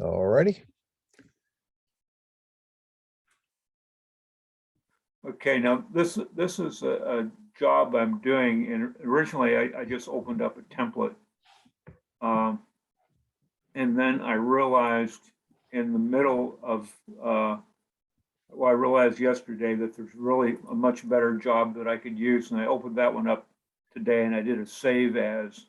All righty. Okay, now this is a job I'm doing, and originally I just opened up a template. And then I realized in the middle of, well, I realized yesterday that there's really a much better job that I could use, and I opened that one up today, and I did a save as.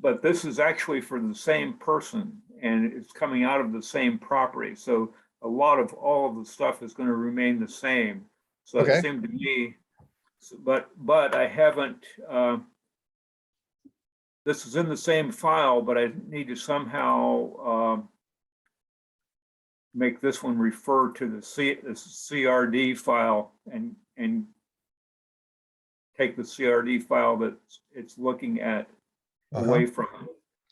But this is actually for the same person, and it's coming out of the same property. So a lot of all of the stuff is going to remain the same. So Okay. it seemed to me, but I haven't. This is in the same file, but I need to somehow make this one refer to the CRD file and take the CRD file that it's looking at away from.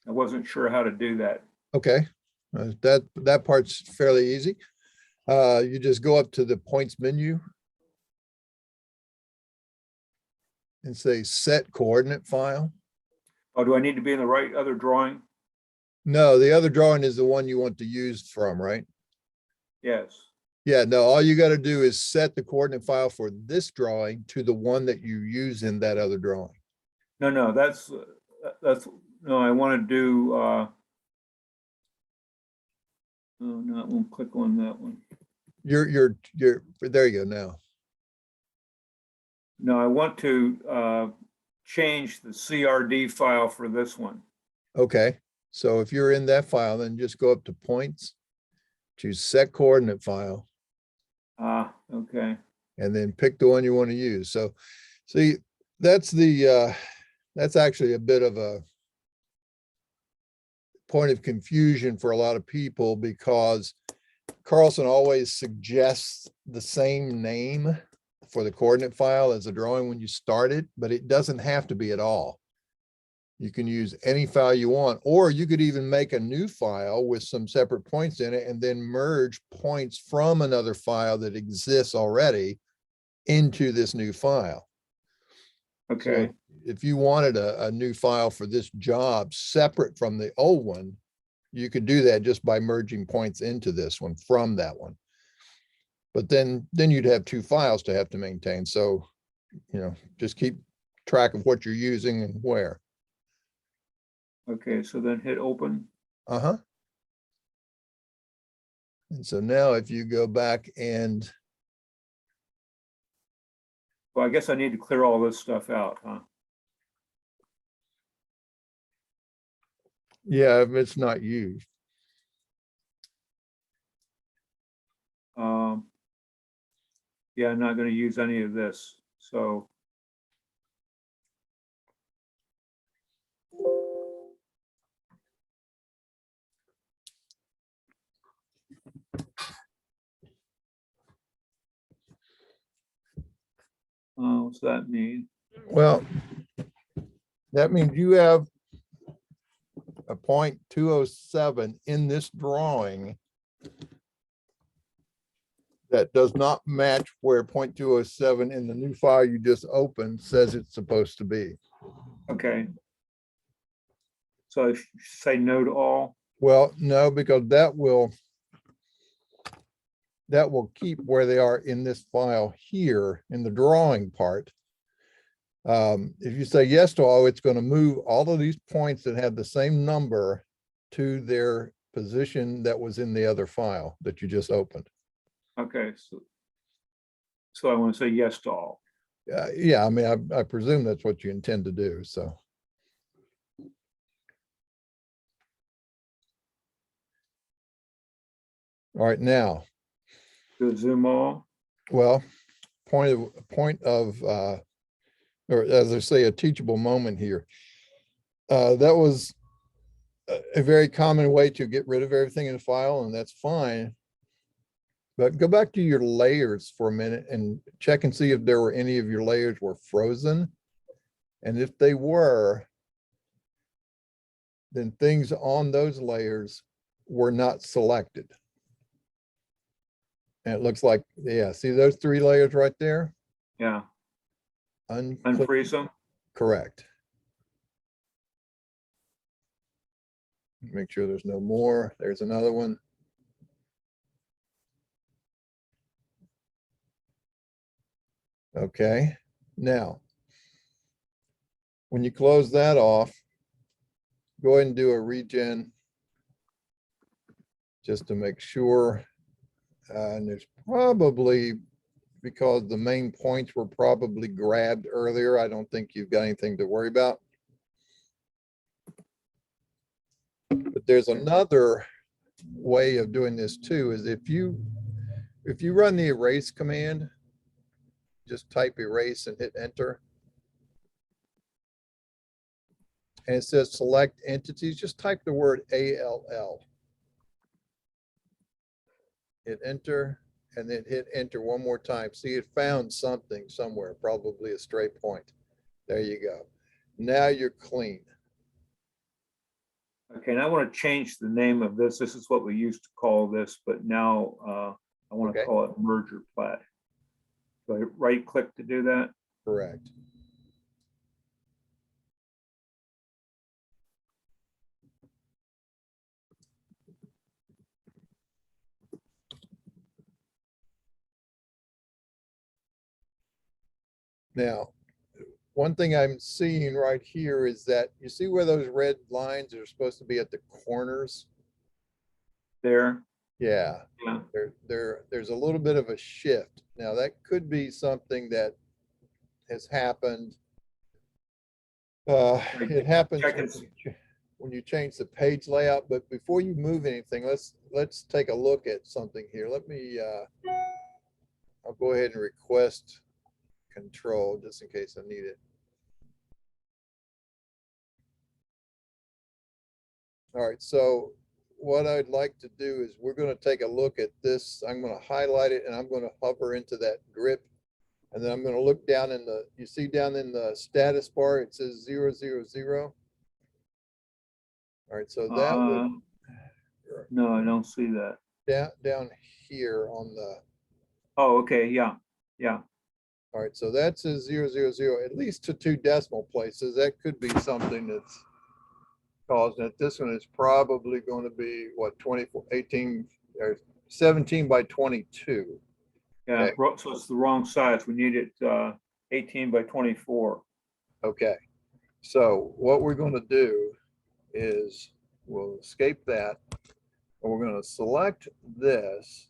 I wasn't sure how to do that. Okay. That part's fairly easy. You just go up to the points menu and say set coordinate file. Oh, do I need to be in the right other drawing? No, the other drawing is the one you want to use from, right? Yes. Yeah, no, all you got to do is set the coordinate file for this drawing to the one that you use in that other drawing. No, that's no, I want to do, oh, no, I won't click on that one. You're there you go now. No, I want to change the CRD file for this one. Okay, so if you're in that file, then just go up to points, choose set coordinate file, Okay. and then pick the one you want to use. So see, that's actually a bit of a point of confusion for a lot of people, because Carlson always suggests the same name for the coordinate file as a drawing when you start it, but it doesn't have to be at all. You can use any file you want, or you could even make a new file with some separate points in it and then merge points from another file that exists already into this new file. Okay. So if you wanted a new file for this job separate from the old one, you could do that just by merging points into this one from that one. But then you'd have two files to have to maintain. So, just keep track of what you're using and where. Okay, so then hit open. And so now if you go back and. Well, I guess I need to clear all this stuff out, huh? Yeah, if it's not used. Yeah, I'm not going to use any of this. So. What's that mean? Well, that means you have a 0.207 in this drawing that does not match where 0.207 in the new file you just opened says it's supposed to be. Okay. So I should say no to all. Well, no, because that will keep where they are in this file here in the drawing part. If you say yes to all, it's going to move all of these points that have the same number to their position that was in the other file that you just opened. Okay, so I want to say yes to all. Yeah, I mean, I presume that's what you intend to do, so. All right, now. Do zoom all. Well, point of or as I say, a teachable moment here. That was a very common way to get rid of everything in the file, and that's fine. But go back to your layers for a minute and check and see if there were any of your layers were frozen. And if they were, then things on those layers were not selected. And it looks like, yeah, see those three layers right there? Yeah. Unfreeze them? Correct. Make sure there's no more. There's another one. Okay, now, when you close that off, go ahead and do a regen just to make sure. And there's probably, because the main points were probably grabbed earlier, I don't think you've got anything to worry about. But there's another way of doing this too, is if you run the erase command, just type erase and hit enter. And it says select entities, just type the word ALL. Hit enter and then hit enter one more time. See, it found something somewhere, probably a stray point. There you go. Now you're clean. Okay, and I want to change the name of this. This is what we used to call this, but now I want to Okay. call it merger plat. So I right click to do that. Correct. Now, one thing I'm seeing right here is that you see where those red lines are supposed to be at the corners? There. Yeah, Yeah. there's a little bit of a shift. Now that could be something that has happened. It happens when you change the page layout, but before you move anything, let's take a look at something here. Let me, I'll go ahead and request control just in case I need it. All right, so what I'd like to do is we're going to take a look at this. I'm going to highlight it and I'm going to hover into that grip. And then I'm going to look down in the, you see down in the status bar, it says 000. All right, so that would, no, I don't see that. down here on the, Oh, okay, yeah, yeah. all right, so that says 000, at least to 2 decimal places. That could be something that's causing it. This one is probably going to be what, 24, 18, or 17 by 22. Yeah, Okay. so it's the wrong size. We need it 18 by 24. Okay, so what we're going to do is we'll escape that and we're going to select this.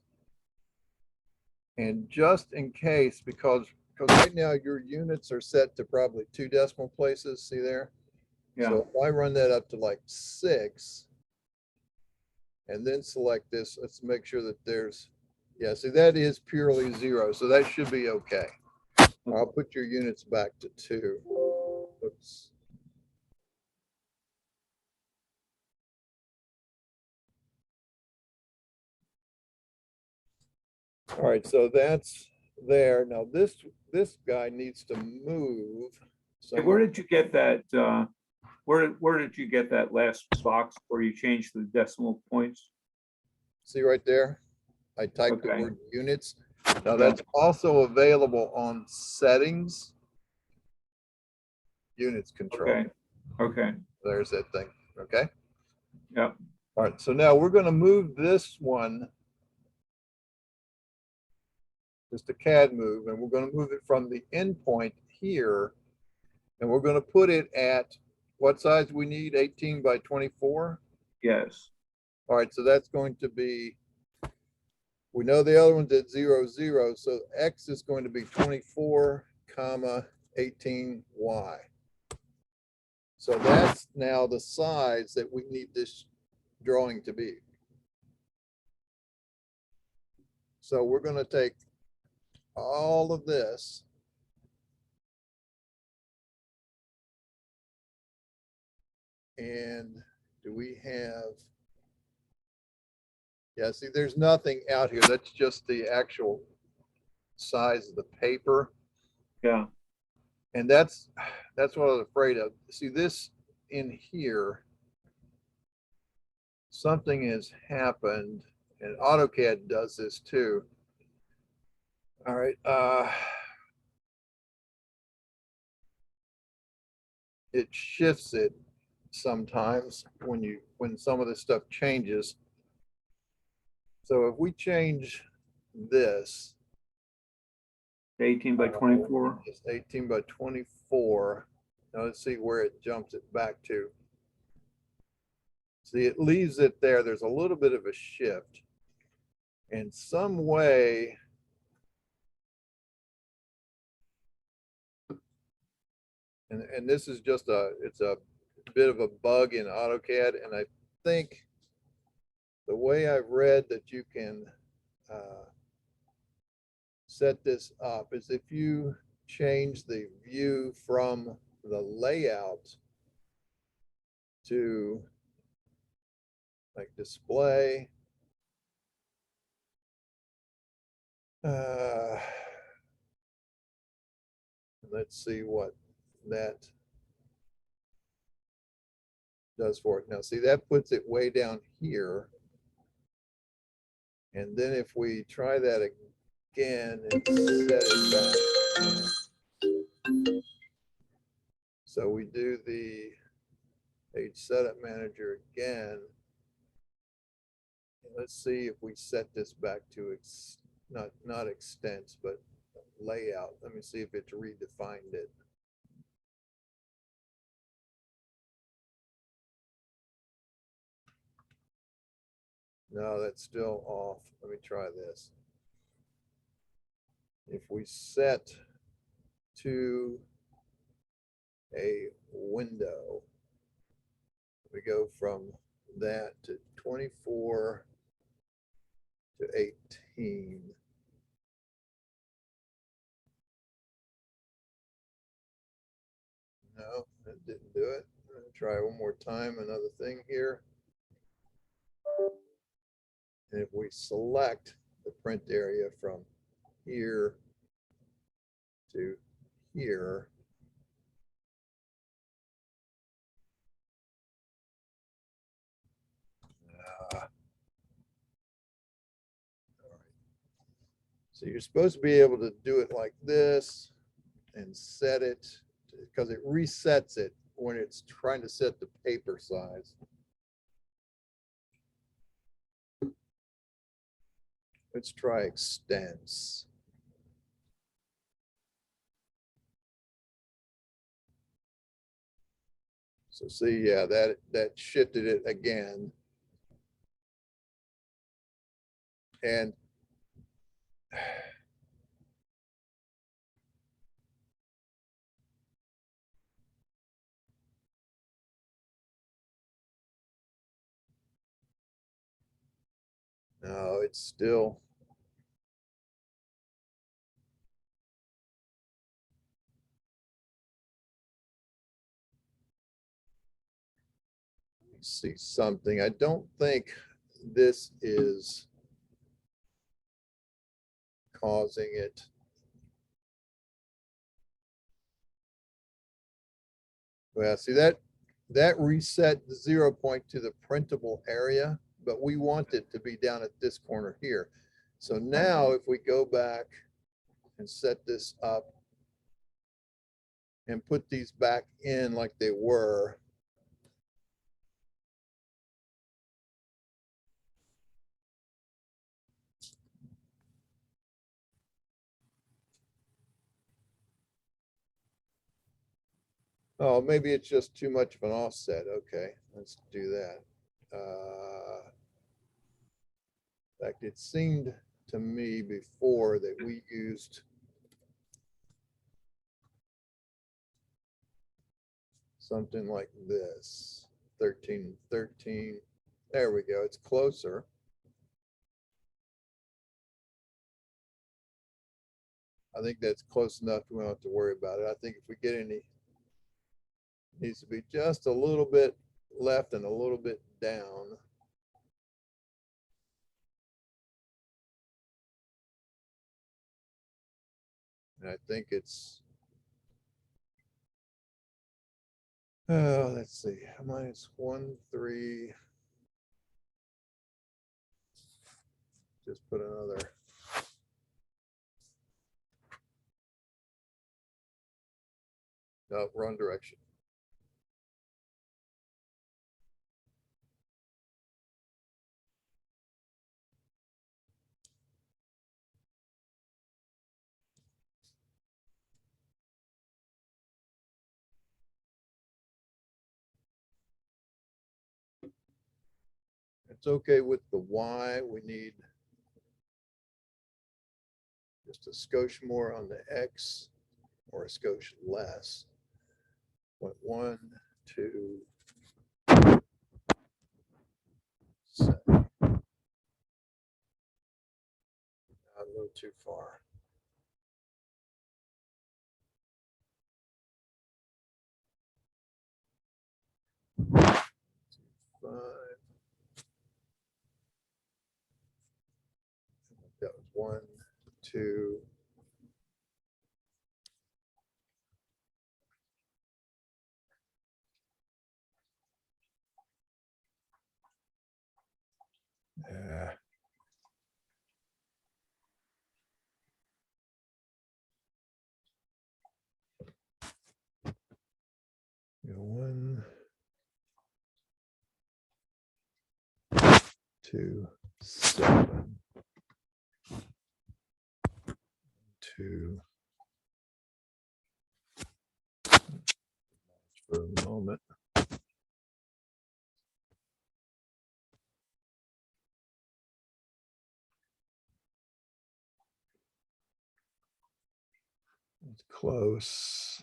And just in case, because right now your units are set to probably 2 decimal places, see there? Yeah. So if I run that up to like 6 and then select this, let's make sure that there's, yeah, see that is purely 0. So that should be okay. I'll put your units back to 2. Oops. All right, so that's there. Now this guy needs to move. Hey, where did you get that? Where did you get that last box where you changed the decimal points? See right there? I typed the Okay. word units. Now that's also available on settings. Units control. Okay. Okay. There's that thing. Okay. Yeah. All right. So now we're going to move this one, just a CAD move, and we're going to move it from the endpoint here, and we're going to put it at what size we need? 18 by 24. Yes. All right. So that's going to be, we know the other one's at 0, 0. So X is going to be 24, comma, 18Y. So that's now the size that we need this drawing to be. So we're going to take all of this and do we have, yeah, see, there's nothing out here. That's just the actual size of the paper. Yeah. And that's what I was afraid of. See this in here, something has happened, and AutoCAD does this too. All right. It shifts it. sometimes when some of this stuff changes. So if we change this, 18 by 24. it's 18 by 24. Now let's see where it jumps it back to. See, it leaves it there. There's a little bit of a shift. In some way, and this is just it's a bit of a bug in AutoCAD, and I think the way I've read that you can set this up is if you change the view from the layout to like display, let's see what that does for it. Now, see, that puts it way down here. And then if we try that again and set it back. So we do the page setup manager again. And let's see if we set this back to not extents, but layout. Let me see if it's redefined it. No, that's still off. Let me try this. If we set to a window, we go from that to 24 to 18. No, that didn't do it. I'm gonna try one more time, another thing here. And if we select the print area from here to here, all right. So you're supposed to be able to do it like this and set it, because it resets it when it's trying to set the paper size. Let's try extents. So see, yeah, that shifted it again. And no, it's still. See something. I don't think this is causing it. Well, see that reset the 0 point to the printable area, but we want it to be down at this corner here. So now if we go back and set this up and put these back in like they were, oh, maybe it's just too much of an offset. Okay, let's do that. In fact, it seemed to me before that we used something like this, 13, 13. There we go, it's closer. I think that's close enough. We don't have to worry about it. I think if we get any, needs to be just a little bit left and a little bit down. And I think it's, let's see, -1, 3. Just put another. No, wrong direction. it's okay with the Y. We need just a skosh more on the X or a skosh less. 0.1, 2, 7. A little too far. Five. That was 1, 2. Yeah. Yeah, 1, 2, 7. 2. For a moment. It's close.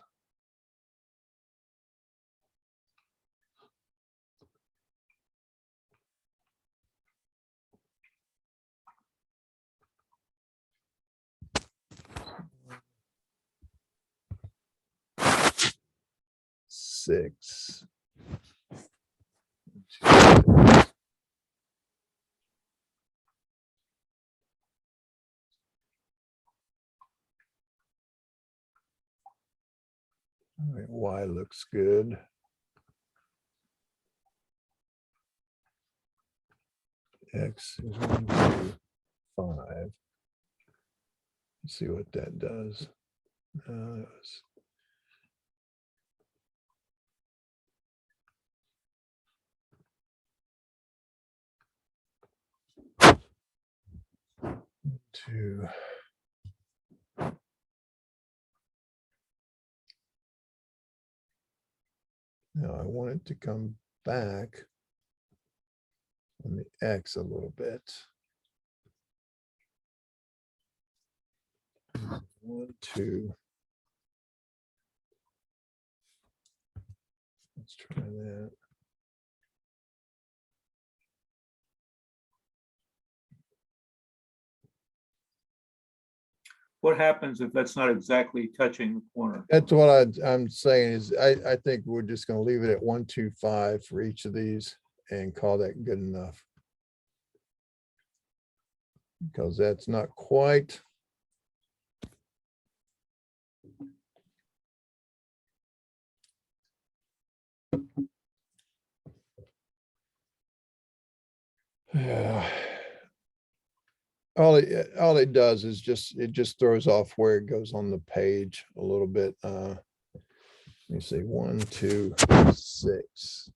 Six. All right, Y looks good. X is 1, 2, 5. Let's see what that does. That was 2. Now I want it to come back on the X a little bit. 1, 2. Let's try that. What happens if that's not exactly touching the corner? That's what I'm saying is I think we're just going to leave it at 1, 2, 5 for each of these and call that good enough. Because that's not quite. Yeah. All it does is it just throws off where it goes on the page a little bit. Let me see, 1, 2, 6.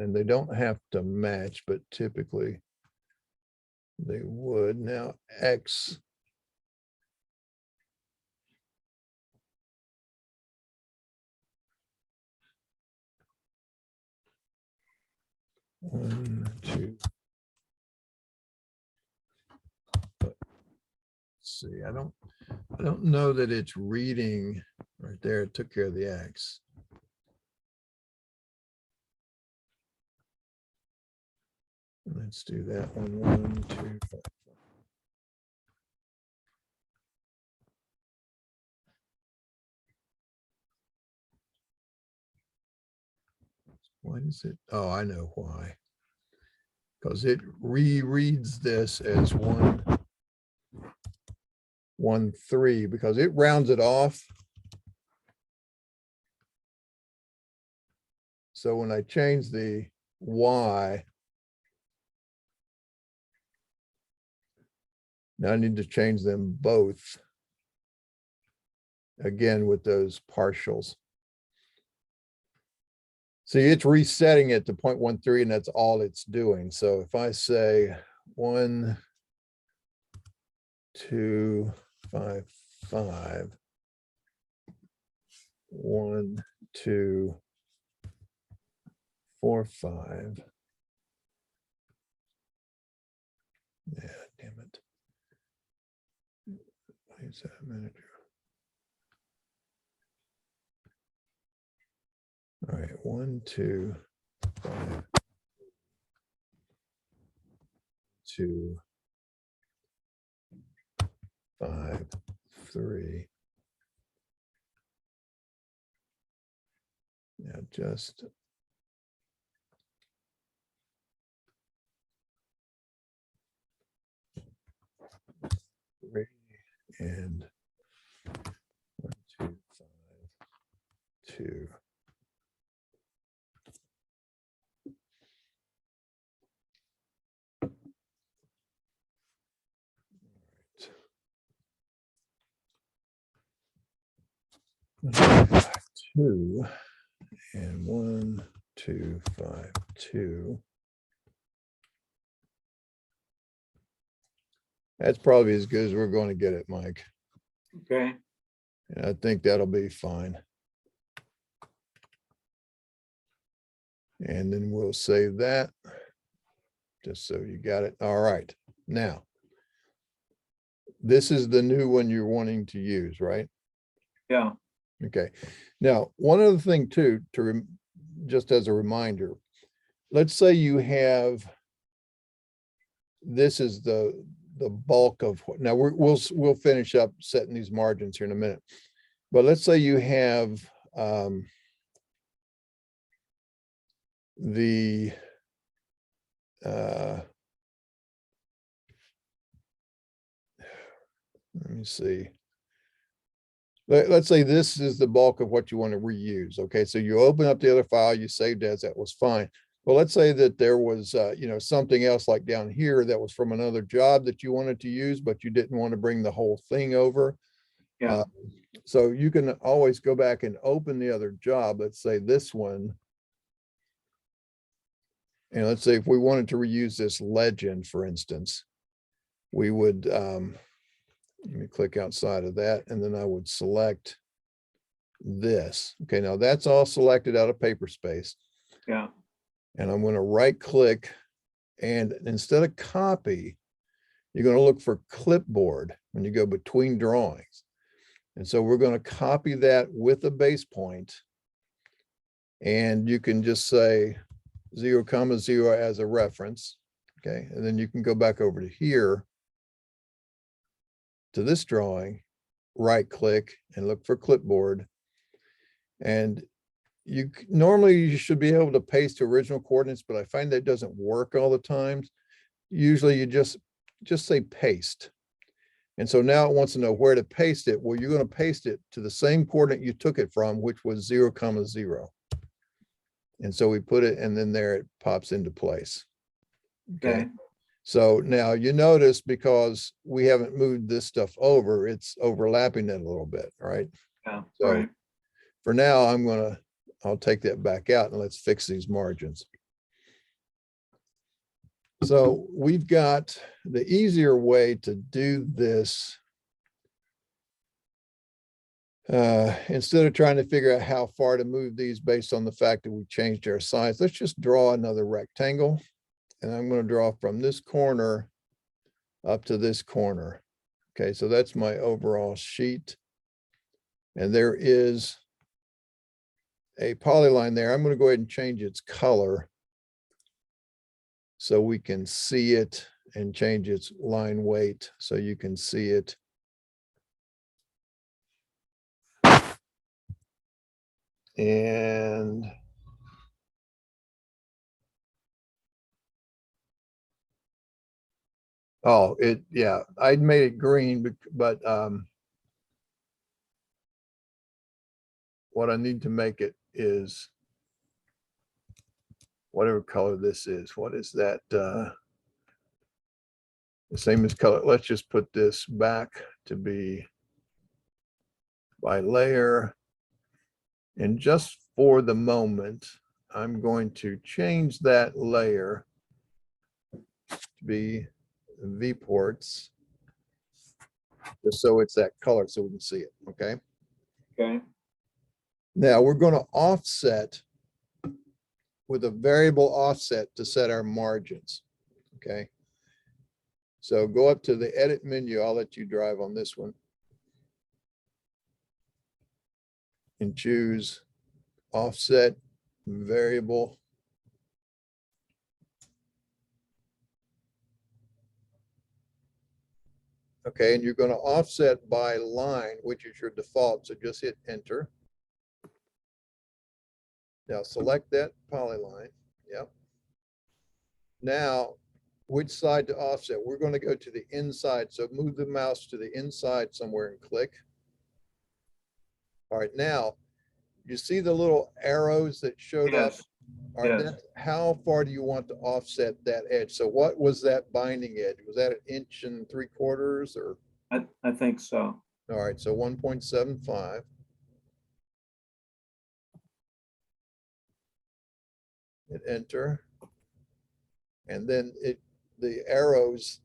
And they don't have to match, but typically they would. Now X. One, two. Let's see, I don't know that it's reading right there. It took care of the X. Let's do that one. 1, 2, 5. Why is it? Oh, I know why. Because it rereads this as 1, 1, 3, because it rounds it off. So when I change the Y, now I need to change them both again with those partials. See, it's resetting it to 0.13, and that's all it's doing. So if I say 1, 2, 5, 5, 1, 2, 0.45. Yeah, damn it. Where's that manager? All right, 1, 2, 5, 2, 5, 3. Yeah, just three and 1, 2, 5, 2. Right. 2 and 1, 2, 5, 2. That's probably as good as we're going to get it, Mike. Okay, And I think that'll be fine. And then we'll save that just so you got it. All right. Now, this is the new one you're wanting to use, right? yeah, Okay. Now, one other thing too, just as a reminder, let's say you have, this is the bulk of what, now we'll finish up setting these margins here in a minute. But let's say you have the let me see. Let's say this is the bulk of what you want to reuse. Okay, so you open up the other file, you saved as, that was fine. Well, let's say that there was, something else like down here that was from another job that you wanted to use, but you didn't want to bring the whole thing over. yeah, So you can always go back and open the other job. Let's say this one. And let's say if we wanted to reuse this legend, for instance, we would, let me click outside of that, and then I would select this. Okay, now that's all selected out of paper space. yeah, And I'm going to right click, and instead of copy, you're going to look for clipboard when you go between drawings. And so we're going to copy that with a base point. And you can just say 0,0 as a reference. Okay, and then you can go back over to here to this drawing, right click and look for clipboard. And normally you should be able to paste to original coordinates, but I find that doesn't work all the times. Usually you just say paste. And so now it wants to know where to paste it. Well, you're going to paste it to the same coordinate you took it from, which was 0,0. And so we put it, and then there it pops into place. okay, So now you notice, because we haven't moved this stuff over, it's overlapping it a little bit, right? yeah, So right, for now, I'll take that back out and let's fix these margins. So we've got the easier way to do this. Instead of trying to figure out how far to move these based on the fact that we changed our size, let's just draw another rectangle. And I'm going to draw from this corner up to this corner. Okay, so that's my overall sheet. And there is a polyline there. I'm going to go ahead and change its color so we can see it, and change its line weight so you can see it. And oh, yeah, I'd made it green, but what I need to make it is whatever color this is. What is that? The same as color. Let's just put this back to be by layer. And just for the moment, I'm going to change that layer to be viewports, just so it's that color so we can see it. Okay. okay, Now we're going to offset with a variable offset to set our margins. Okay. So go up to the edit menu. I'll let you drive on this one. And choose offset variable. Okay, and you're going to offset by line, which is your default. So just hit enter. Now select that polyline. Yep. Now, which side to offset? We're going to go to the inside. So move the mouse to the inside somewhere and click. All right, now you see the little arrows that showed up? Yes, All right, yes. that's how far do you want to offset that edge? So what was that binding edge? Was that 1 3/4 or? I think so. All right, so 1.75. Hit enter. And then the arrows.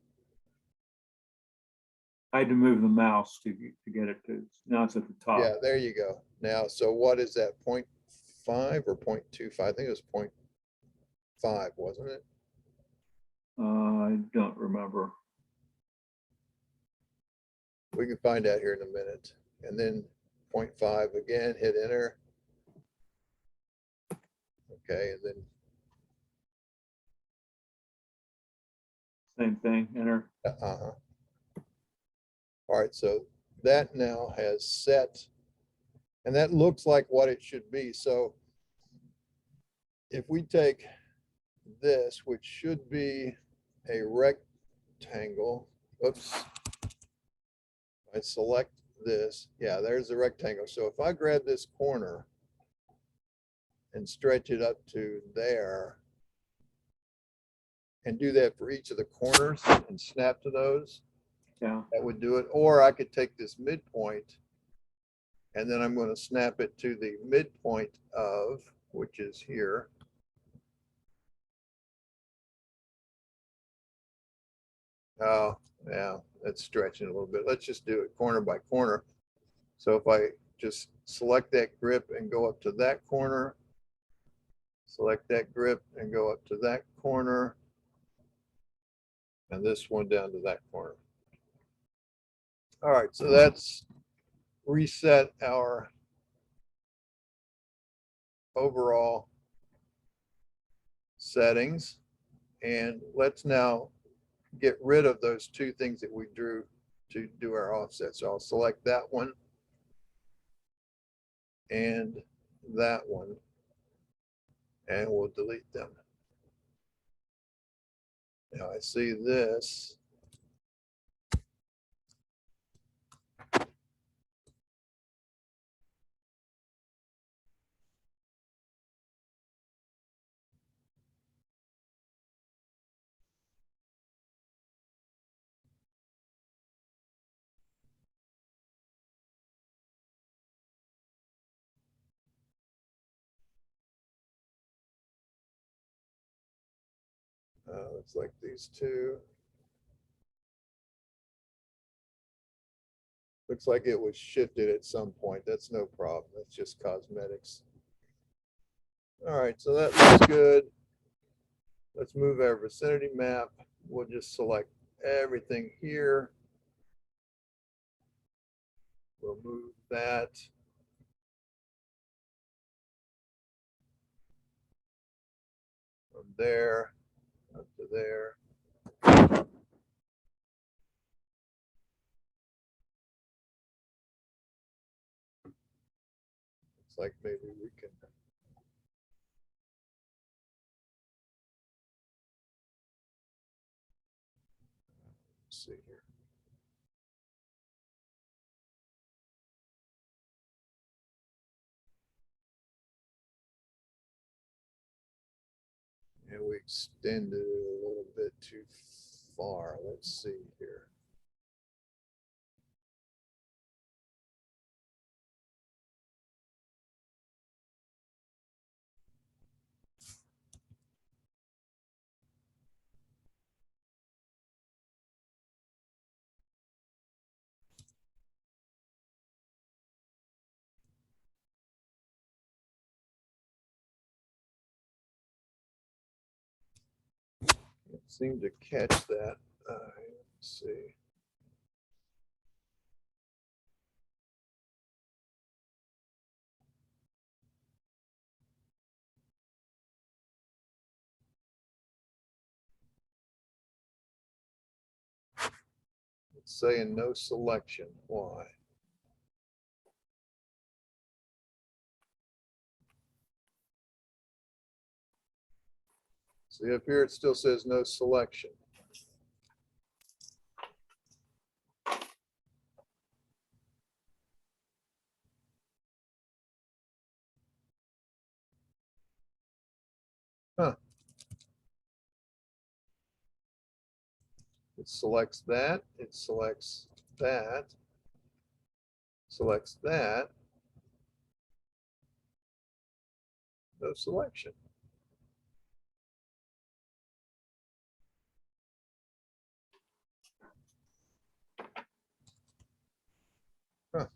I had to move the mouse to get it to, now it's at the top. Yeah, there you go. Now, so what is that, 0.5 or 0.25? I think it was 0.5, wasn't it? I don't remember. We can find out here in a minute. And then 0.5 again, hit enter. Okay, and then Same thing, enter. uh-huh. All right, so that now has set, and that looks like what it should be. So if we take this, which should be a rectangle, oops, I select this, yeah, there's the rectangle. So if I grab this corner and stretch it up to there and do that for each of the corners and snap to those, Yeah, that would do it. Or I could take this midpoint and then I'm going to snap it to the midpoint of, which is here. Oh, yeah, that's stretching a little bit. Let's just do it corner by corner. So if I just select that grip and go up to that corner, select that grip and go up to that corner, and this one down to that corner. All right, so that's reset our overall settings. And let's now get rid of those two things that we drew to do our offset. So I'll select that one and that one, and we'll delete them. Now I see this. Looks like these two. Looks like it was shifted at some point. That's no problem. That's just cosmetics. All right, so that looks good. Let's move our vicinity map. We'll just select everything here. We'll move that. From there up to there. It's like maybe we can. Let's see here. And we extended it a little bit too far. Let's see here. seem to catch that. Let's see. It's saying no selection. Why? See up here, it still says no selection. Huh. It selects that, it selects that, selects that. No selection. Huh.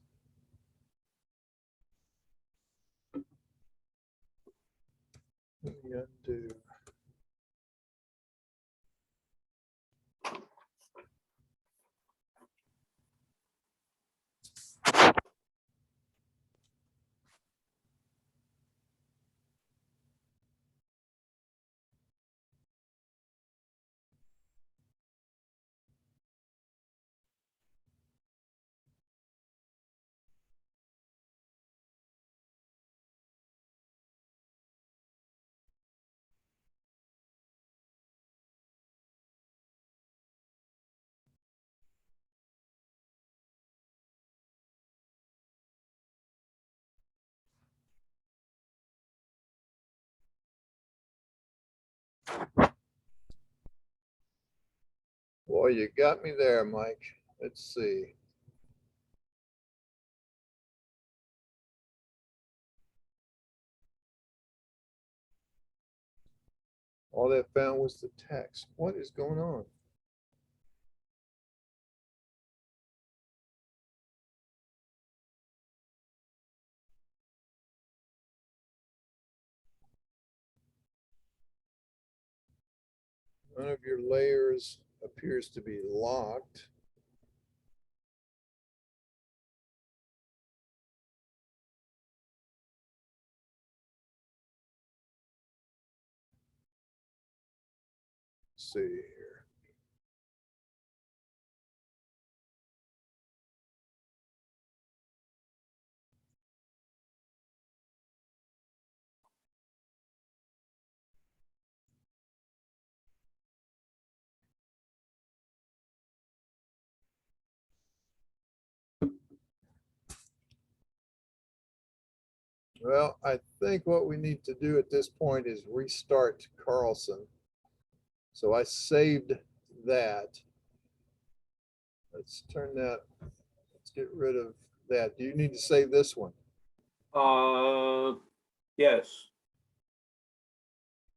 Let me undo. Boy, you got me there, Mike. Let's see. All that found was the text. What is going on? One of your layers appears to be locked. Let's see here. Well, I think what we need to do at this point is restart Carlson. So I saved that. Let's turn that, let's get rid of that. Do you need to save this one? Yes.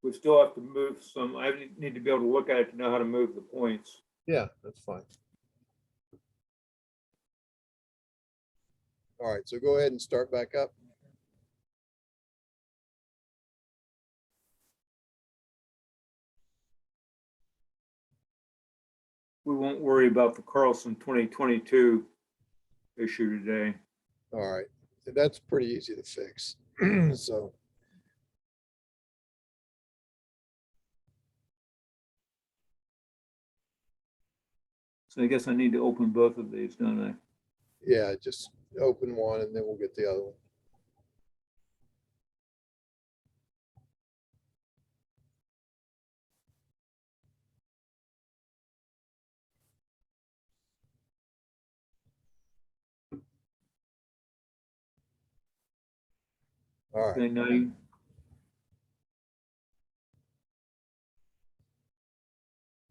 We still have to move some, I need to be able to look at it to know how to move the points. Yeah, that's fine. All right, so go ahead and start back up. We won't worry about the Carlson 2022 issue today. All right, that's pretty easy to fix. So So I guess I need to open both of these, don't I? yeah, just open one and then we'll get the other one. All right. Okay, now you,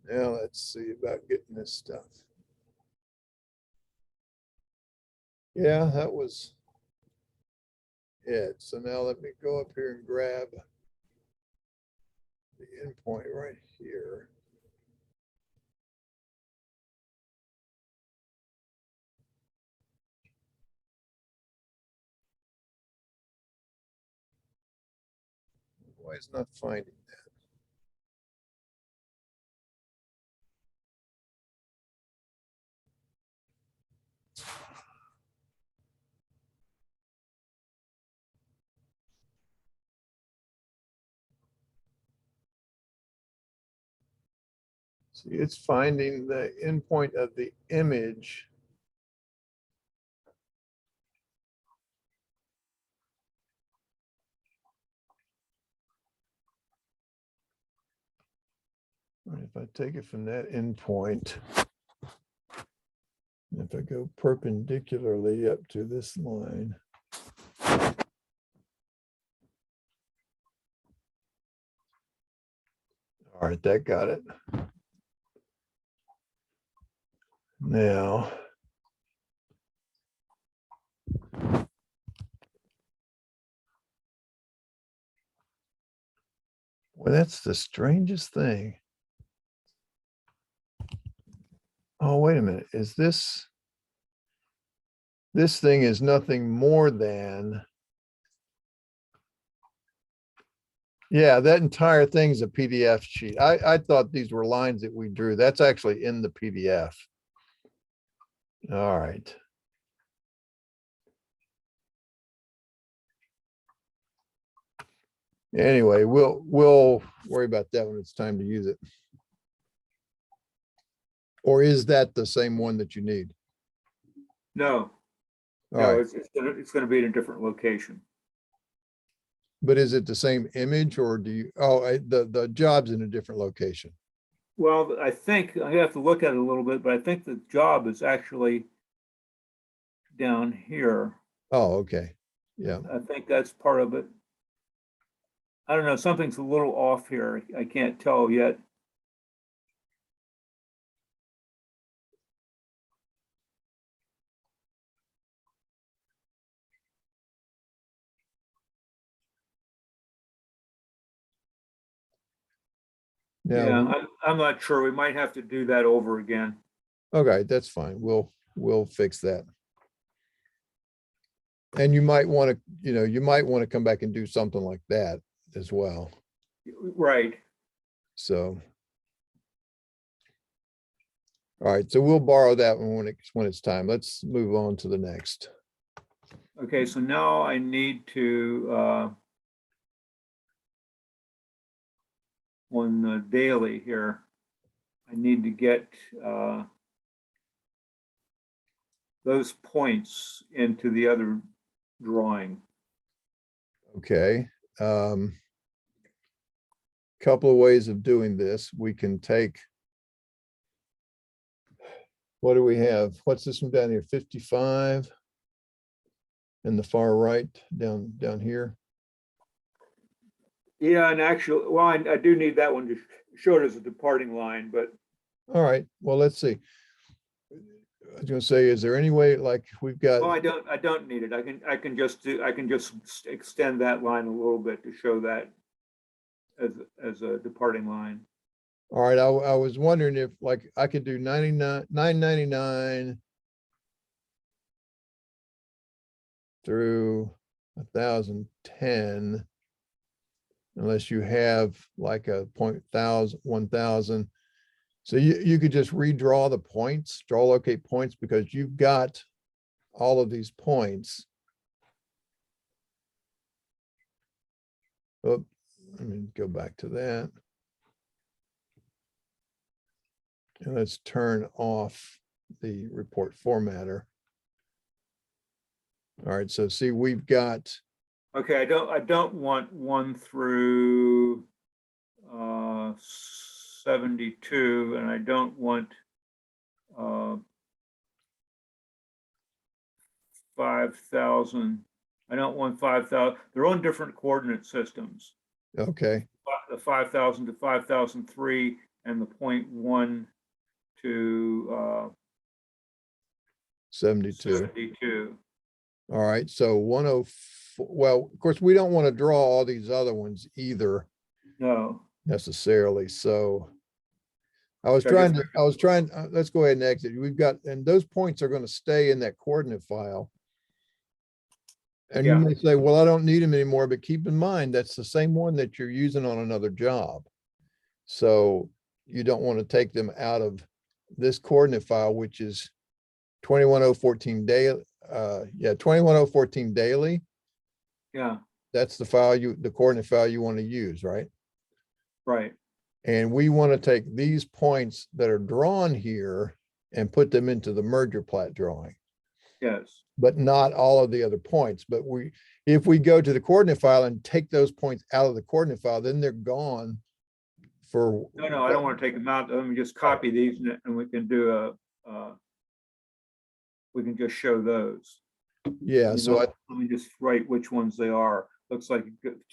Now let's see about getting this stuff. Yeah, that was it. So now let me go up here and grab the endpoint right here. Why is not finding that? See, it's finding the endpoint of the image. And if I take it from that endpoint, if I go perpendicularly up to this line, all right, that got it. Now, well, that's the strangest thing. Oh, wait a minute. Is this thing is nothing more than, yeah, that entire thing's a PDF sheet. I thought these were lines that we drew. That's actually in the PDF. All right. Anyway, we'll worry about that when it's time to use it. Or is that the same one that you need? No, All no, right, it's gonna be in a different location. but is it the same image or do you, oh, the job's in a different location? Well, I think I have to look at it a little bit, but I think the job is actually down here. Oh, okay. Yeah. I think that's part of it. I don't know, something's a little off here. I can't tell yet. Now, Yeah, I'm not sure. We might have to do that over again. okay, that's fine. We'll fix that. And you might want to, you might want to come back and do something like that as well. Right. So. All right, so we'll borrow that one when it's time. Let's move on to the next. Okay, so now I need to on the daily here, I need to get those points into the other drawing. Okay. Couple of ways of doing this. We can take, what do we have? What's this one down here? 55 in the far right down here. Yeah, and actually, well, I do need that one to show it as a departing line, but All right, well, let's see. I was gonna say, is there any way, like we've got, well, I don't need it. I can just extend that line a little bit to show that as a departing line. all right, I was wondering if like I could do 999 through 1010, unless you have like a 1000. So you could just redraw the points, draw locate points, because you've got all of these points. Oh, let me go back to that. And let's turn off the report formatter. All right, so see, we've got, Okay, I don't want 1 through 72, and I don't want 5,000. I don't want 5,000. They're on different coordinate systems. okay, The 5,000 to 5,003 and the 0.1 to 72. 72. All right, so 104, well, of course, we don't want to draw all these other ones either No. necessarily, so I was So I guess- trying, let's go ahead and exit. We've got, and those points are going to stay in that coordinate file. And you Yeah. may say, well, I don't need them anymore, but keep in mind, that's the same one that you're using on another job. So you don't want to take them out of this coordinate file, which is 21014 daily. Yeah, 21014 daily. Yeah, That's the file the coordinate file you want to use, right? right. And we want to take these points that are drawn here and put them into the merger plat drawing, Yes. but not all of the other points. But if we go to the coordinate file and take those points out of the coordinate file, then they're gone for. No, I don't want to take them out. Let me just copy these and we can do we can just show those. Yeah, You so know, let me just write which ones they are. Looks like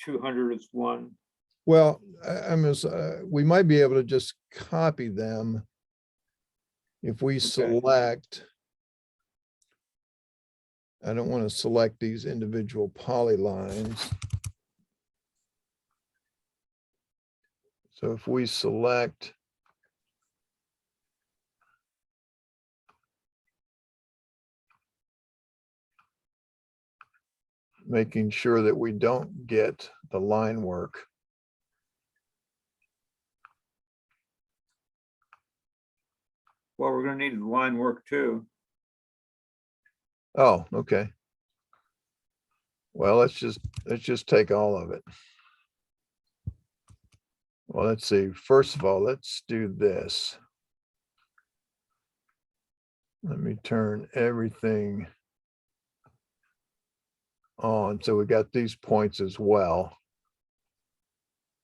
200 is one. well, we might be able to just copy them if we select. I don't want to select these individual polylines. So if we select making sure that we don't get the line work. Well, we're going to need the line work too. Oh, okay. Well, let's just take all of it. Well, let's see. First of all, let's do this. Let me turn everything on. So we got these points as well.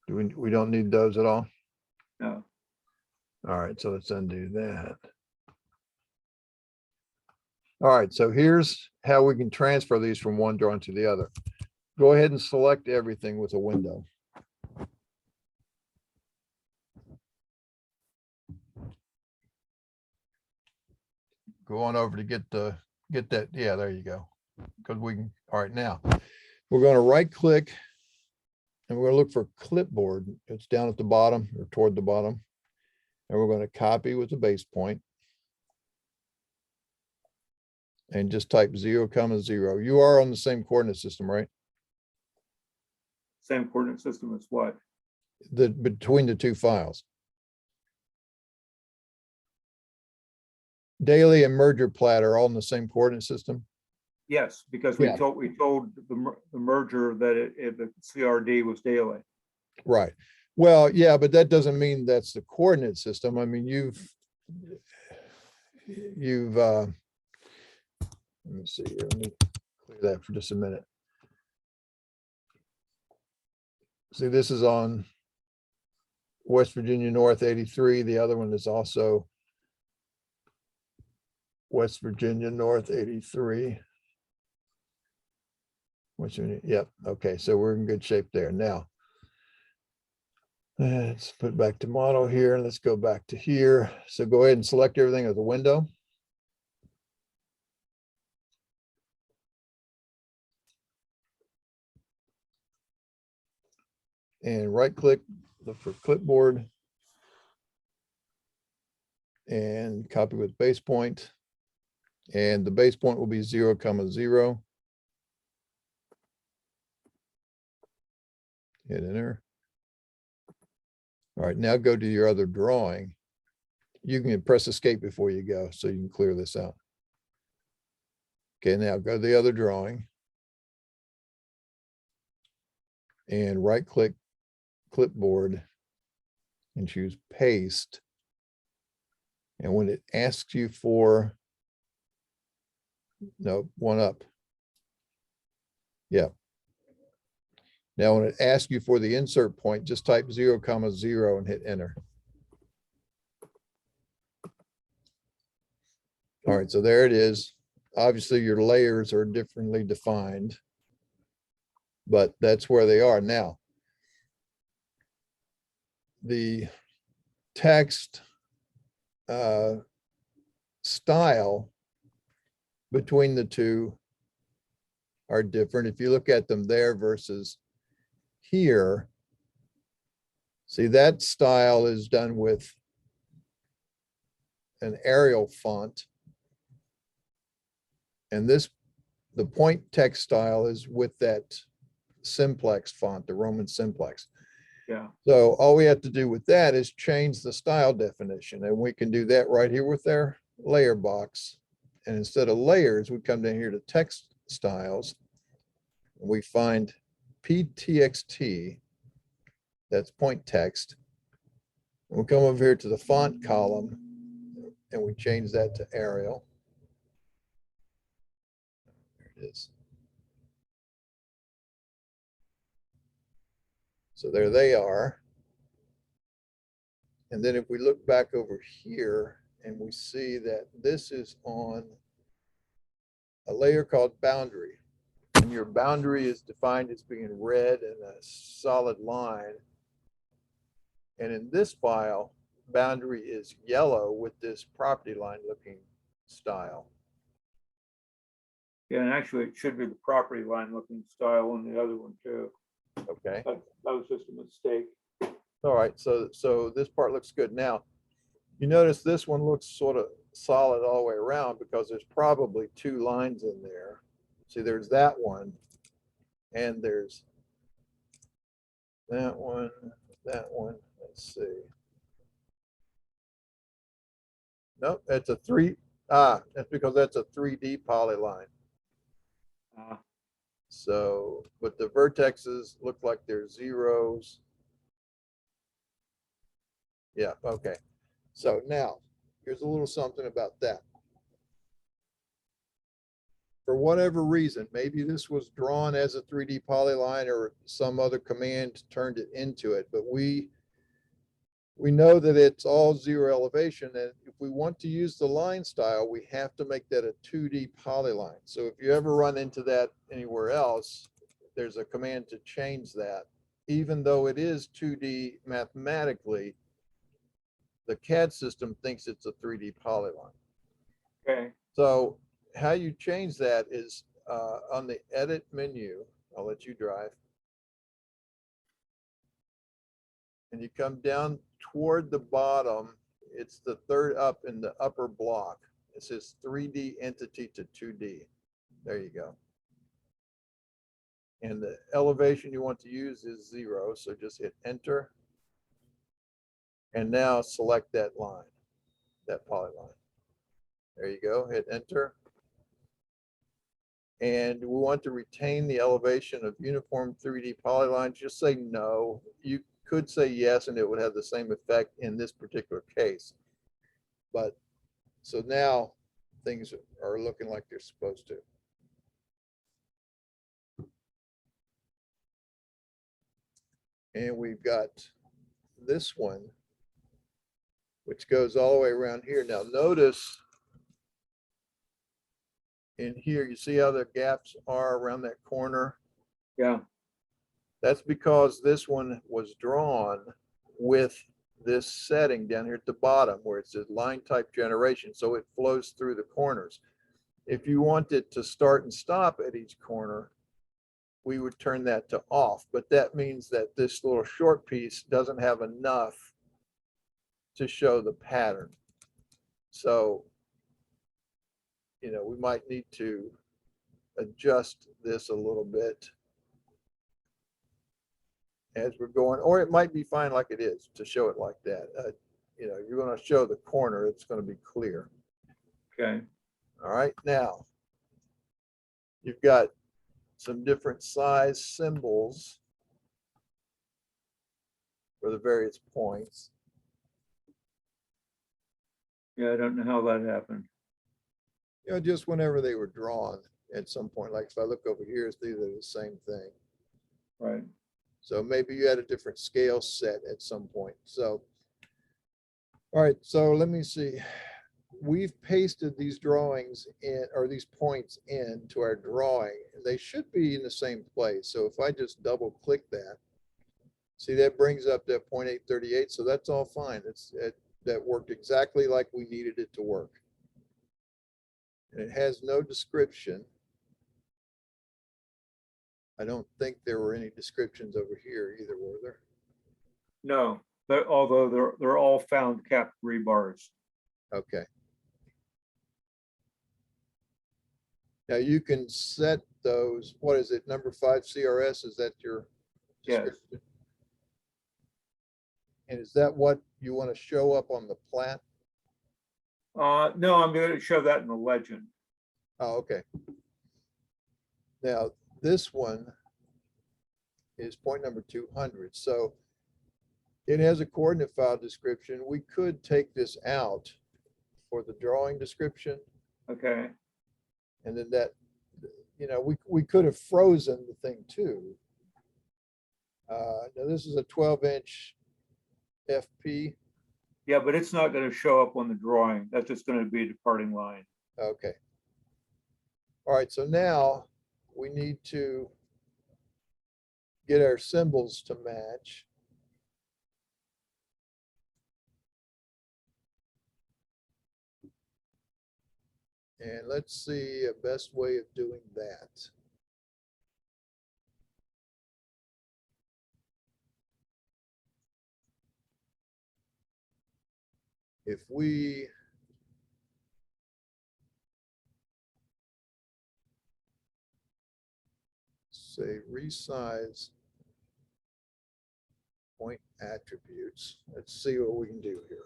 We don't need those at all? No. All right, so let's undo that. All right, so here's how we can transfer these from one drawing to the other. Go ahead and select everything with a window. Go on over to get that. Yeah, there you go. Because we can, all right, now we're going to right click and we're going to look for clipboard. It's down at the bottom or toward the bottom. And we're going to copy with the base point. And just type 0, 0. You are on the same coordinate system, right? Same coordinate system as what? Between the two files. Daily and merger plat are all in the same coordinate system? Yes, because we Yeah. told the merger that the CRD was daily. Right. Well, yeah, but that doesn't mean that's the coordinate system. I mean, let me see here. Let me clear that for just a minute. See, this is on West Virginia North 83. The other one is also West Virginia North 83. West Virginia, yep. Okay, so we're in good shape there. Now, let's put back to model here. Let's go back to here. So go ahead and select everything as a window. And right click, look for clipboard and copy with base point. And the base point will be 0, 0. Hit enter. All right, now go to your other drawing. You can press escape before you go so you can clear this out. Okay, now go to the other drawing. And right click clipboard and choose paste. And when it asks you for, no, one up. Yeah. Now, when it asks you for the insert point, just type 0, 0 and hit enter. All right, so there it is. Obviously, your layers are differently defined, but that's where they are now. The text style between the two are different. If you look at them there versus here, see that style is done with an Arial font. And the point text style is with that simplex font, the Roman simplex. Yeah. So all we have to do with that is change the style definition. And we can do that right here with their layer box. And instead of layers, we come down here to text styles. And we find PTXT, that's point text. We'll come over here to the font column and we change that to Arial. There it is. So there they are. And then if we look back over here and we see that this is on a layer called boundary. And your boundary is defined as being red and a solid line. And in this file, boundary is yellow with this property line looking style. Yeah, and actually it should be the property line looking style on the other one too. Okay. That was just a mistake. All right. So this part looks good. Now, you notice this one looks sort of solid all the way around because there's probably two lines in there. See, there's that one and there's that one, that one. Let's see. Nope, that's a that's because that's a 3D polyline. So, but the vertexes look like they're zeros. Yeah, okay. So now, here's a little something about that. For whatever reason, maybe this was drawn as a 3D polyline or some other command turned it into it, but we know that it's all zero elevation. And if we want to use the line style, we have to make that a 2D polyline. So if you ever run into that anywhere else, there's a command to change that. Even though it is 2D mathematically, the CAD system thinks it's a 3D polyline. Okay. So how you change that is on the edit menu. I'll let you drive. And you come down toward the bottom. It's the third up in the upper block. It says 3D entity to 2D. There you go. And the elevation you want to use is 0. So just hit enter. And now select that line, that polyline. There you go, hit enter. And we want to retain the elevation of uniform 3D polylines. Just say no. You could say yes, and it would have the same effect in this particular case. But so now things are looking like they're supposed to. And we've got this one, which goes all the way around here. Now notice in here, you see how the gaps are around that corner? Yeah. That's because this one was drawn with this setting down here at the bottom where it says line type generation. So it flows through the corners. If you want it to start and stop at each corner, we would turn that to off. But that means that this little short piece doesn't have enough to show the pattern. So, you know, we might need to adjust this a little bit as we're going, or it might be fine like it is to show it like that. You know, you're going to show the corner, it's going to be clear. Okay. All right, now you've got some different size symbols for the various points. Yeah, I don't know how that happened. You know, just whenever they were drawn at some point, like if I look over here, it's either the same thing. Right. So maybe you had a different scale set at some point. So, all right, so let me see. We've pasted these drawings in, or these points into our drawing. They should be in the same place. So if I just double click that, see that brings up that 0.838. So that's all fine. That worked exactly like we needed it to work. And it has no description. I don't think there were any descriptions over here either, were there? No, although they're all found capped rebars. Okay. Now you can set those, what is it, number 5 CRS, is that your description? Yes. And is that what you want to show up on the plat? No, I'm going to show that in the legend. Oh, okay. Now this one is point number 200. So It has a coordinate file description. We could take this out for the drawing description. Okay, And then that, we could have frozen the thing too. Now this is a 12-inch FP. yeah, but it's not gonna show up on the drawing. That's just gonna be a departing line. Okay. All right, so now we need to get our symbols to match. And let's see a best way of doing that. If we say resize point attributes, let's see what we can do here.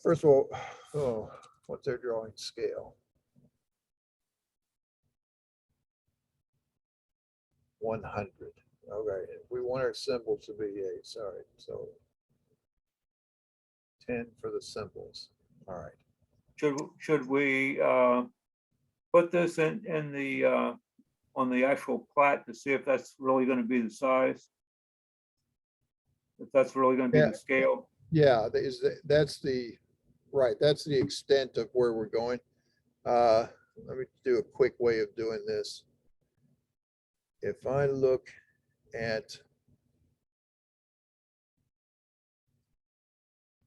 First of all, what's our drawing scale? 100. Okay, we want our symbols to be sorry, so 10 for the symbols. All right. Should we put this in the on the actual plat to see if that's really gonna be the size? If that's really gonna be the scale? Yeah, that's the right. That's the extent of where we're going. Let me do a quick way of doing this. If I look at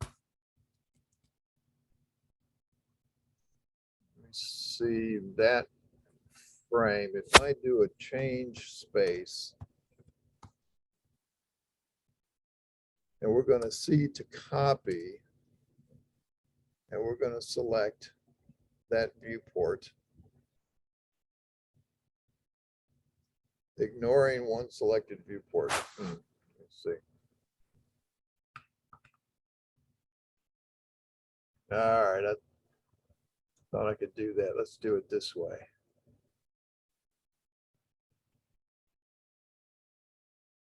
let me see that frame. If I do a change space, and we're going to see to copy, and we're going to select that viewport, ignoring one selected viewport. Let's see. All right, I thought I could do that. Let's do it this way.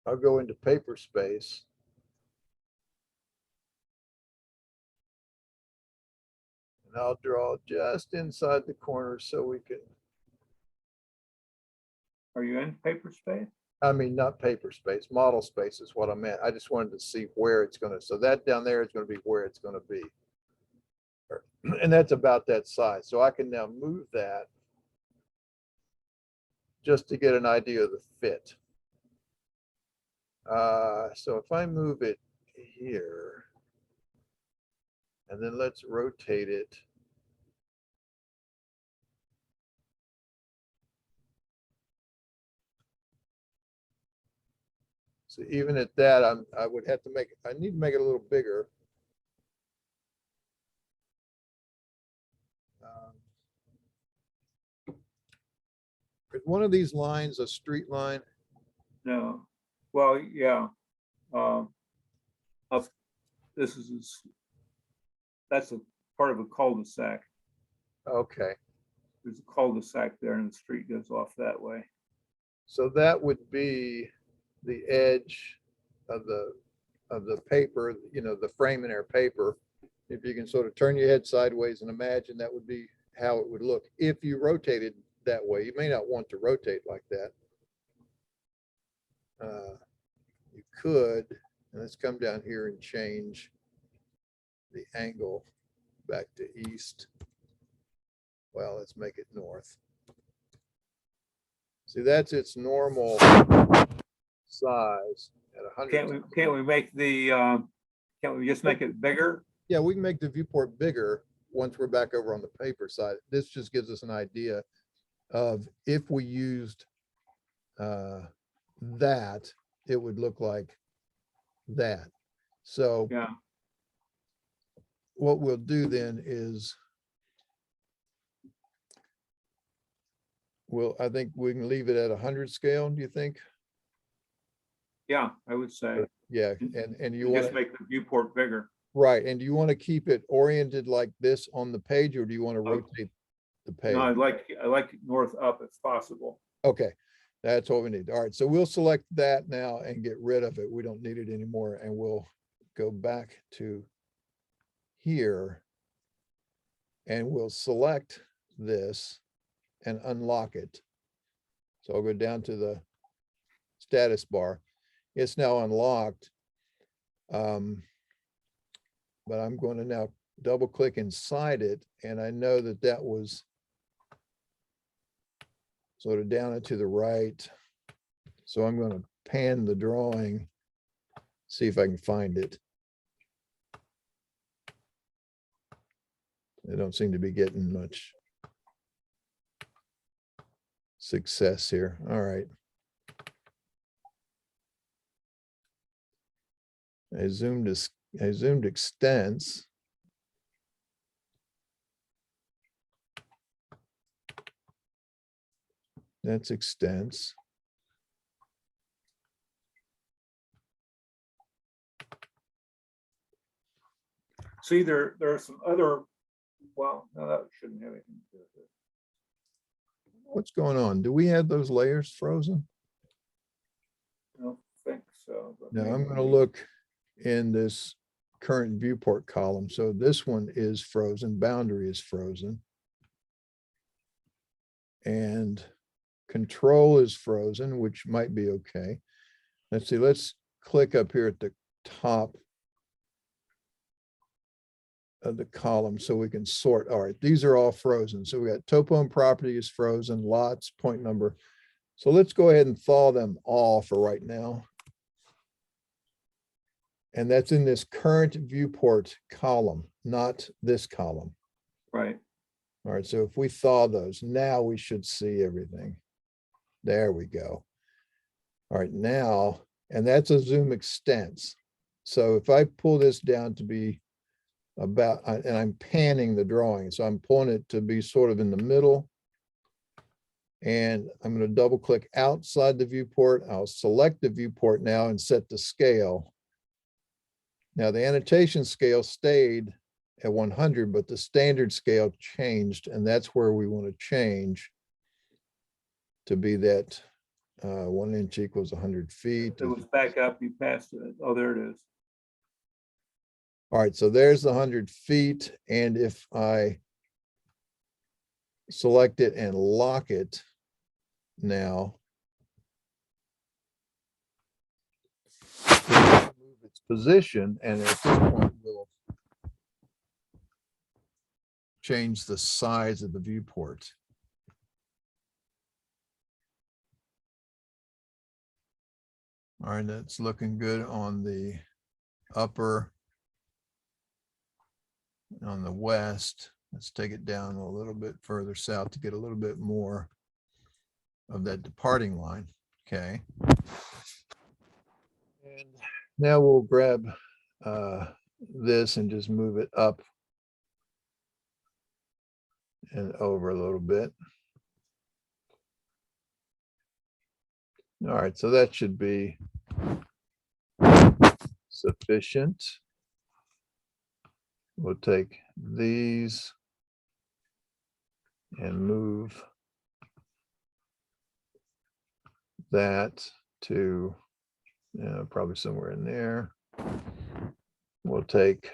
I'll go into paper space. And I'll draw just inside the corner so we can. Are you in paper space? I mean, not paper space, model space is what I meant. I just wanted to see where it's going to, so that down there is going to be where it's going to be. And that's about that size. So I can now move that just to get an idea of the fit. So if I move it here, and then let's rotate it. So even at that, I would have to make it, I need to make it a little bigger. Is one of these lines a street line? No. Well, yeah. This is, that's a part of a cul-de-sac. Okay. There's a cul-de-sac there and the street goes off that way. So that would be the edge of the paper, the frame in our paper. If you can sort of turn your head sideways and imagine that would be how it would look if you rotated that way. You may not want to rotate like that. You could, and let's come down here and change the angle back to east. Well, let's make it north. See, that's its normal size at 100. Can't we make the can't we just make it bigger? Yeah, we can make the viewport bigger once we're back over on the paper side. This just gives us an idea of if we used that, it would look like that. So Yeah. what we'll do then is I think we can leave it at 100 scale. Do you think? Yeah, I would say. Yeah, and you Just want to make the viewport bigger. right. And do you want to keep it oriented like this on the page, or do you want to rotate the page? No, I like it north up if possible. Okay. That's what we need. All right, so we'll select that now and get rid of it. We don't need it anymore, and we'll go back to here. And we'll select this and unlock it. So I'll go down to the status bar. It's now unlocked. But I'm going to now double click inside it. And I know that that was sort of down and to the right. So I'm going to pan the drawing, see if I can find it. I don't seem to be getting much success here. All right. I zoomed extents. That's extents. See, there are some other, well, no, that shouldn't have anything to do with it. What's going on? Do we have those layers frozen? I don't think so. But No, I'm maybe- going to look in this current viewport column. So this one is frozen, boundary is frozen. And control is frozen, which might be okay. Let's see, let's click up here at the top of the column so we can sort. All right, these are all frozen. So we got topo and property is frozen, lots, point number. So let's go ahead and thaw them all for right now. And that's in this current viewport column, not this column. Right. All right, so if we thaw those, now we should see everything. There we go. All right, now, and that's a zoom extents. So if I pull this down to be about, and I'm panning the drawing, so I'm pulling it to be sort of in the middle. And I'm going to double click outside the viewport. I'll select the viewport now and set the scale. Now the annotation scale stayed at 100, but the standard scale changed, and that's where we want to change to be that 1 inch equals 100 feet. It was back up, you passed it. Oh, there it is. All right, so there's the 100 feet. And if I select it and lock it now, move its position, and at this point we'll change the size of the viewport. All right, that's looking good on the upper, on the west. Let's take it down a little bit further south to get a little bit more of that departing line. Okay. And now we'll grab this and just move it up and over a little bit. All right, so that should be sufficient. We'll take these and move that to probably somewhere in there. We'll take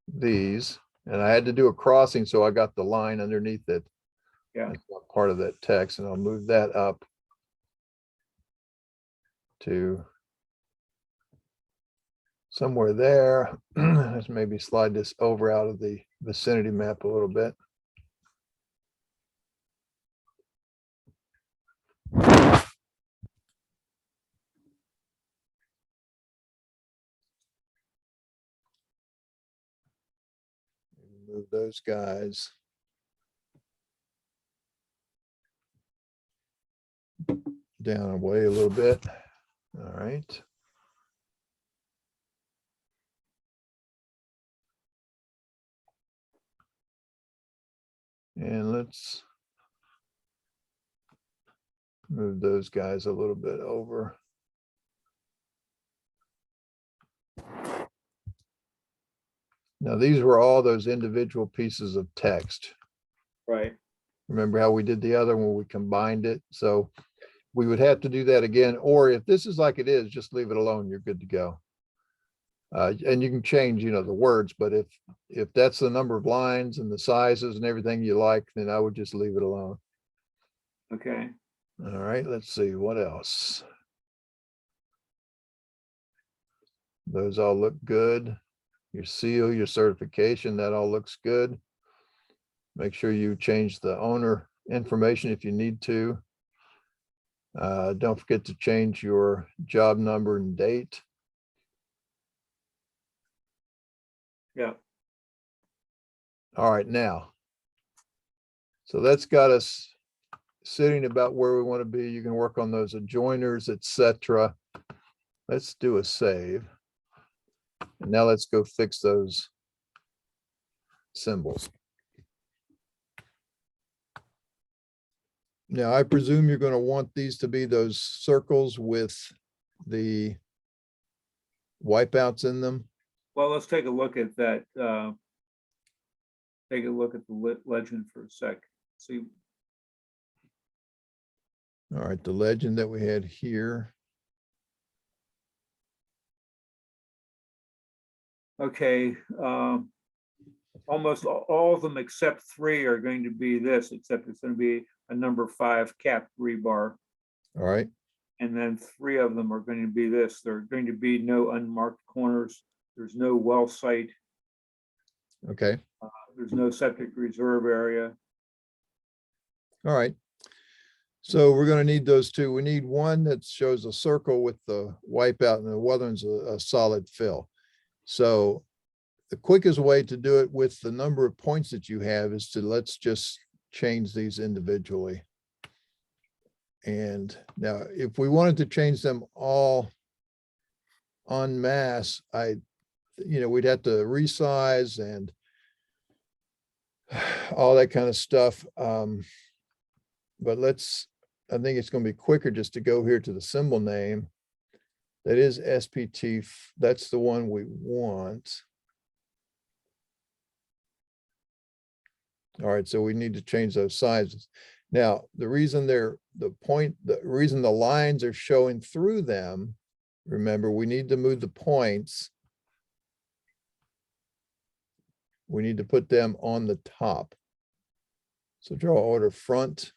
these, and I had to do a crossing, so I got the line underneath it. Yeah. That's not part of that text, and I'll move that up to somewhere there. Let's maybe slide this over out of the vicinity map a little bit. Move those guys down away a little bit. All right. And let's move those guys a little bit over. Now, these were all those individual pieces of text. Right. Remember how we did the other when we combined it? So we would have to do that again, or if this is like it is, just leave it alone. You're good to go. And you can change, the words, but if that's the number of lines and the sizes and everything you like, then I would just leave it alone. Okay. All right, let's see what else. Those all look good. Your seal, your certification, that all looks good. Make sure you change the owner information if you need to. Don't forget to change your job number and date. Yeah. All right, now. So that's got us sitting about where we want to be. You can work on those adjoiners, etc. Let's do a save. And now let's go fix those symbols. Now, I presume you're going to want these to be those circles with the wipeouts in them. Well, let's take a look at that. Take a look at the legend for a sec. See. All right, the legend that we had here. Okay, almost all of them except 3 are going to be this, except it's going to be a number 5 cap rebar. All right. And then 3 of them are going to be this. There are going to be no unmarked corners. There's no well site. Okay. There's no septic reserve area. All right. So we're going to need those two. We need one that shows a circle with the wipeout and the other one's a solid fill. So the quickest way to do it with the number of points that you have is to let's just change these individually. And now if we wanted to change them all en masse, we'd have to resize and all that kind of stuff. But I think it's going to be quicker just to go here to the symbol name. That is SPT. That's the one we want. All right, so we need to change those sizes. Now, the reason the reason the lines are showing through them, remember, we need to move the points. We need to put them on the top. So draw order front.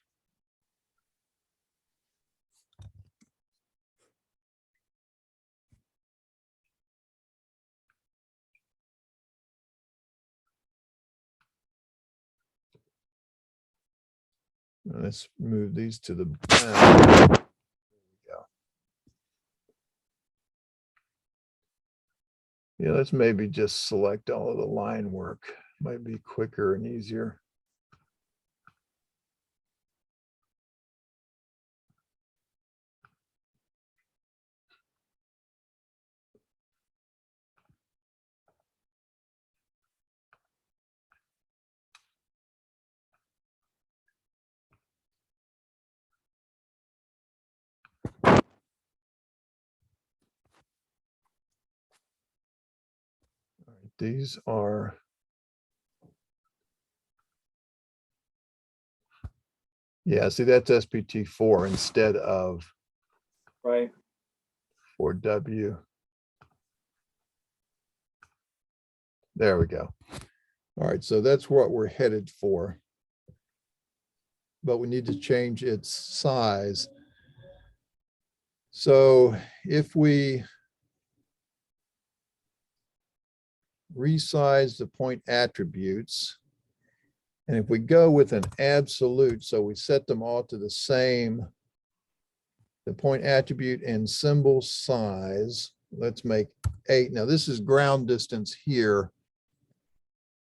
Let's move these to the back. There we go. Yeah, let's maybe just select all of the line work. Might be quicker and easier. All right, these are see, that's SPT4 instead of Right. 4W. There we go. All right, so that's what we're headed for. But we need to change its size. So if we resize the point attributes, and if we go with an absolute, so we set them all to the same, the point attribute and symbol size, let's make 8. Now this is ground distance here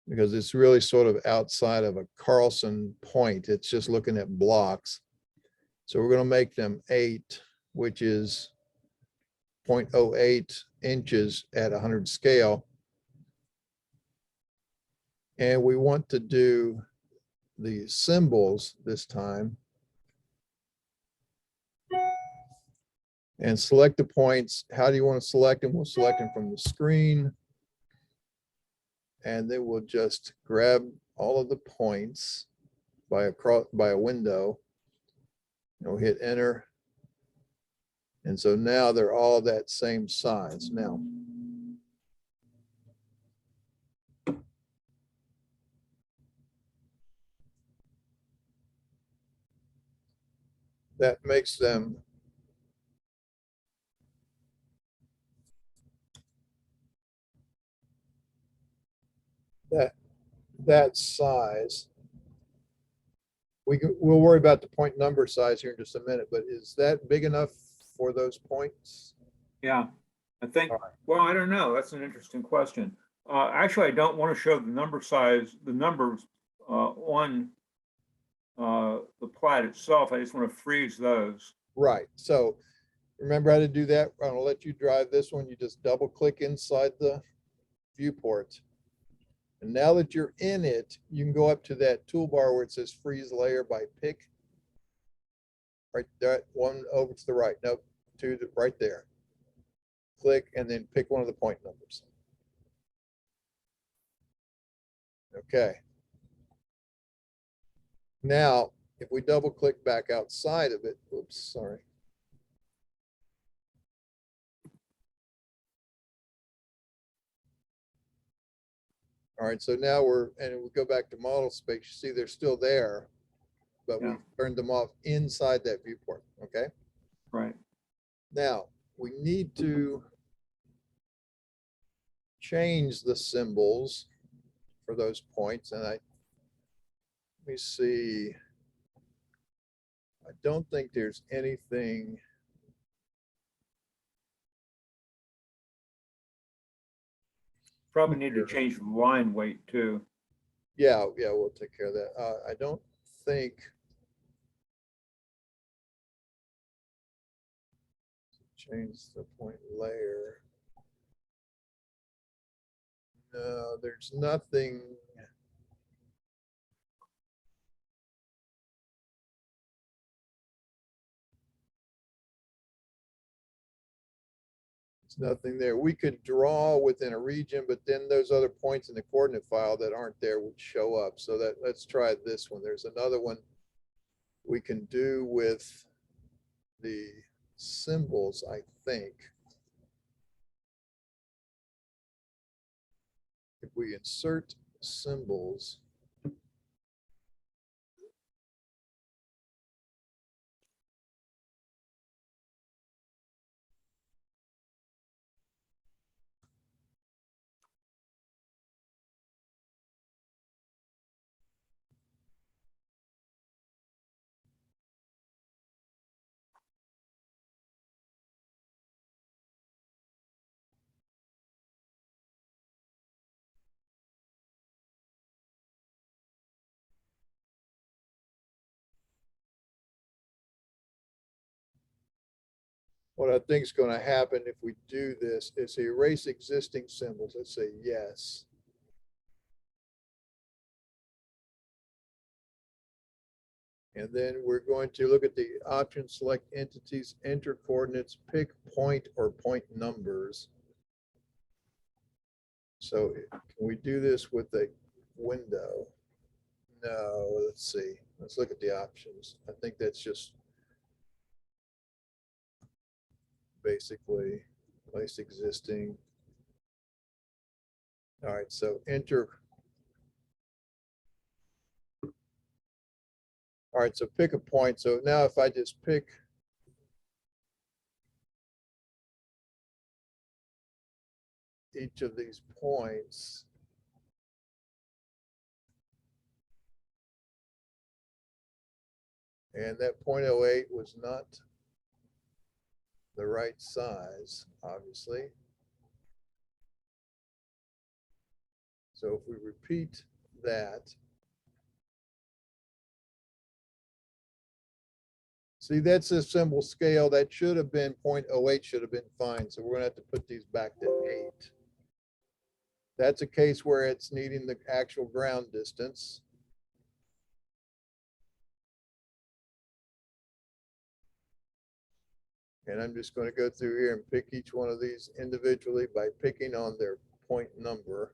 because it's really sort of outside of a Carlson point. It's just looking at blocks. So we're going to make them 8, which is 0.08 inches at 100 scale. And we want to do the symbols this time. And select the points. How do you want to select them? We'll select them from the screen. And then we'll just grab all of the points. by a window. We'll hit enter. And so now they're all that same size. Now, that makes them that size. We'll worry about the point number size here in just a minute, but is that big enough for those points? Yeah, I think, All right. well, I don't know. That's an interesting question. Actually, I don't want to show the number size, the numbers on the plat itself. I just want to freeze those. Right. So remember how to do that? I'm gonna let you drive this one. You just double click inside the viewport. And now that you're in it, you can go up to that toolbar where it says freeze layer by pick. Right, that one over to the right. Nope, to the right there. Click and then pick one of the point numbers. Okay. Now, if we double click back outside of it, oops, sorry. All right, so now and we go back to model space, you see they're still there, but we Yeah. turned them off inside that viewport, okay? Right. Now, we need to change the symbols for those points, and let me see. I don't think there's anything. Probably need to change the line weight too. Yeah, we'll take care of that. I don't think. Change the point layer. No, there's nothing. There's nothing there. We could draw within a region, but then those other points in the coordinate file that aren't there would show up. So that let's try this one. There's another one we can do with the symbols, I think. If we insert symbols, what I think is going to happen if we do this is erase existing symbols. Let's say yes. And then we're going to look at the option, select entities, enter coordinates, pick point or point numbers. So can we do this with a window? No, let's see. Let's look at the options. I think that's just basically place existing. All right, so enter. All right, so pick a point. So now if I just pick each of these points, and that 0.08 was not the right size, obviously. So if we repeat that, see, that's a symbol scale. That should have been 0.08, should have been fine. So we're going to have to put these back to 8. That's a case where it's needing the actual ground distance. And I'm just going to go through here and pick each one of these individually by picking on their point number.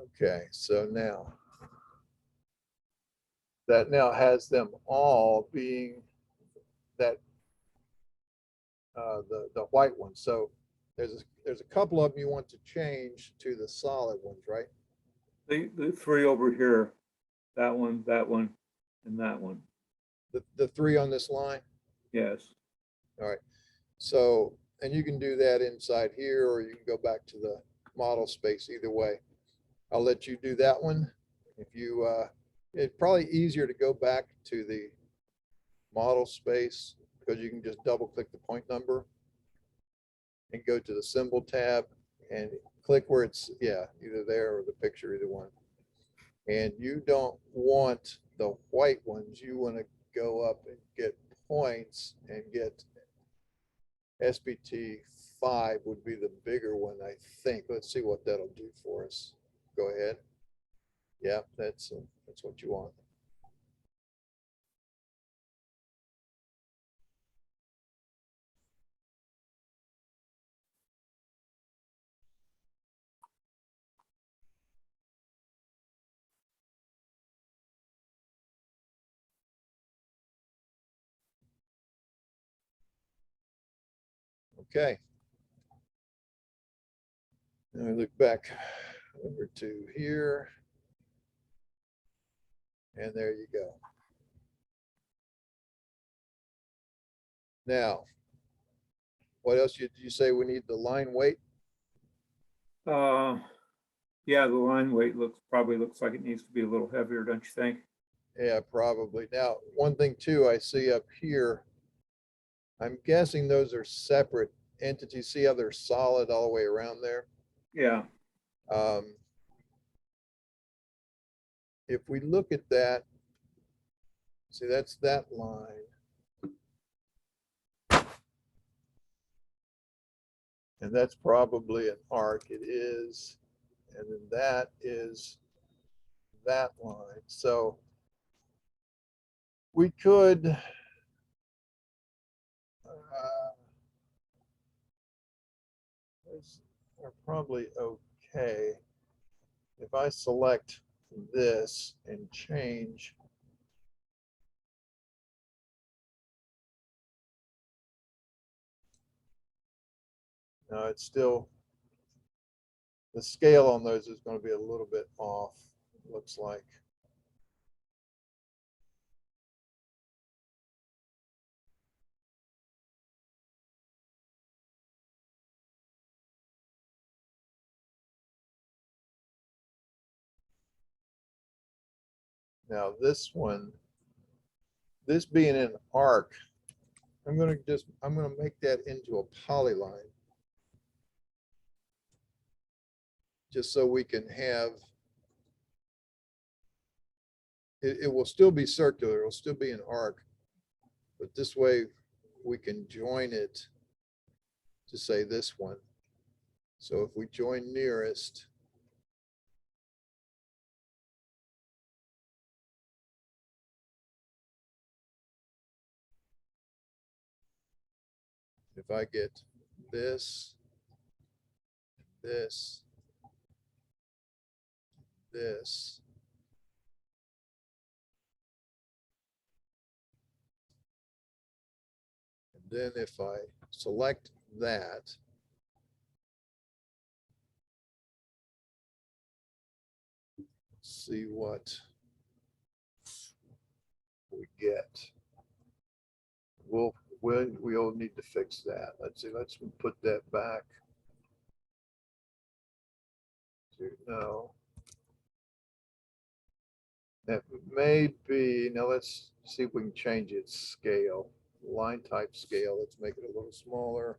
Okay, so now that now has them all being that the white one. So there's a couple of them you want to change to the solid ones, right? The three over here, that one, and that one. The three on this line. Yes. All right. So, and you can do that inside here, or you can go back to the model space, either way. I'll let you do that one. If you, it's probably easier to go back to the model space because you can just double click the point number and go to the symbol tab and click where it's, yeah, either there or the picture, either one. And you don't want the white ones. You want to go up and get points and get SBT 5 would be the bigger one, I think. Let's see what that'll do for us. Go ahead. Yeah, that's what you want. Okay. Now we look back over to here. And there you go. Now, what else did you say we need the line weight? Yeah, the line weight probably looks like it needs to be a little heavier, don't you think? Yeah, probably. Now, one thing too, I see up here, I'm guessing those are separate entities. See how they're solid all the way around there? Yeah. Um, if we look at that, see, that's that line. And that's probably an arc. It is. And then that is that line. So we could, are probably okay. If I select this and change, no, it's still, the scale on those is going to be a little bit off, it looks like. Now this one, this being an arc, I'm going to make that into a polyline. Just so we can have, it will still be circular, it'll still be an arc, but this way we can join it to say this one. So if we join nearest, if I get this, this, this, and then if I select that, see what we get. We'll need to fix that. Let's see, let's put that back to no. That may be, now let's see if we can change its scale, line type scale. Let's make it a little smaller.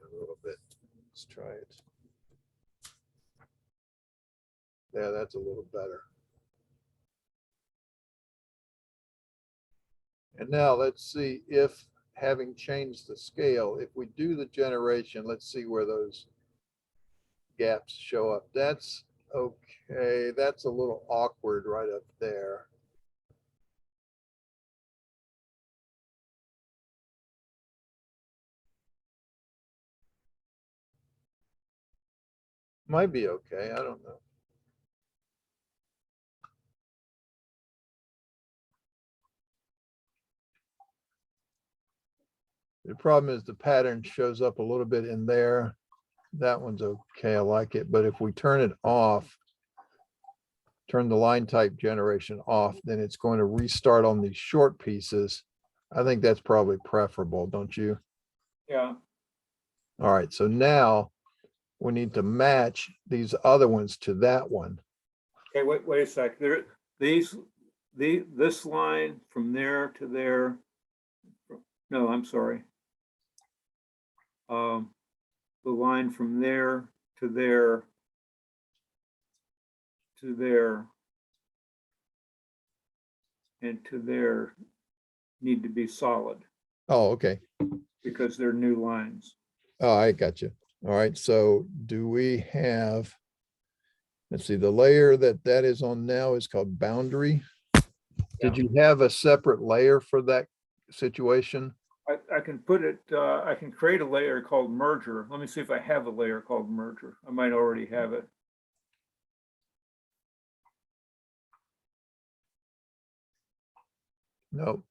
A little bit, let's try it. Yeah, that's a little better. And now let's see if, having changed the scale, if we do the generation, let's see where those gaps show up. That's okay. That's a little awkward right up there. Might be okay. I don't know. The problem is the pattern shows up a little bit in there. That one's okay. I like it. But if we turn it off, turn the line type generation off, then it's going to restart on these short pieces. I think that's probably preferable, don't you? Yeah, All right. So now we need to match these other ones to that one. okay, wait a sec. This line from there to there. No, I'm sorry. The line from there to there to there and to there need to be solid Oh, okay. because they're new lines. Oh, I got you. All right. So do we have, let's see, the layer that is on now is called boundary. Did you have a separate layer for that situation? I can put it, I can create a layer called merger. Let me see if I have a layer called merger. I might already have it. No.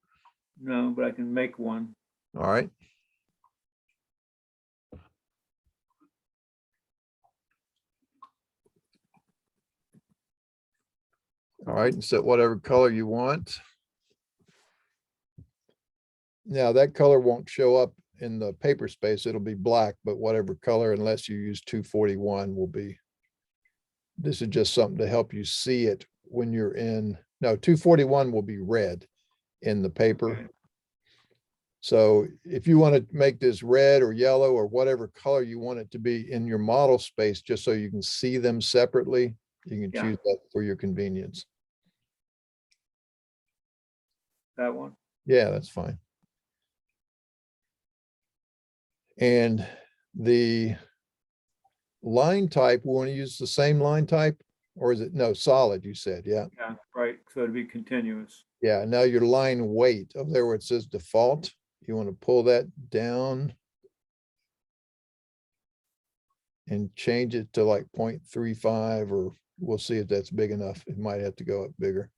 No, but I can make one. All right. All right, and set whatever color you want. Now that color won't show up in the paper space. It'll be black, but whatever color, unless you use 241 will be. This is just something to help you see it when you're in, no, 241 will be red in the paper. Okay. So if you want to make this red or yellow or whatever color you want it to be in your model space, just so you can see them separately, you can choose that for your convenience. That one? Yeah, that's fine. And the line type, we want to use the same line type, or is it, no, solid, you said, yeah. Yeah, right. So it'd be continuous. Yeah, now your line weight over there where it says default, you want to pull that down and change it to like 0.35, or we'll see if that's big enough. It might have to go up bigger.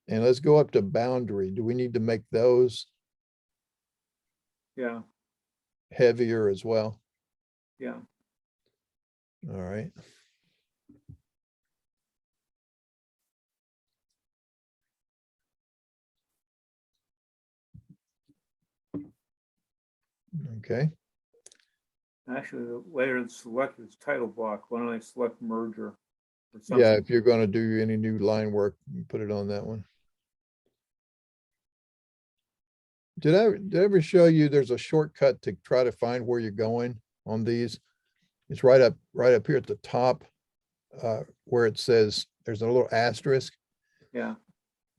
And let's go up to boundary. Do we need to make those Yeah, heavier as well? yeah. All right. Okay. Actually, the layer that's selected is title block. Why don't I select merger or something? Yeah, if you're going to do any new line work, you put it on that one. Did I ever show you there's a shortcut to try to find where you're going on these? It's right up here at the top, where it says there's a little asterisk. Yeah,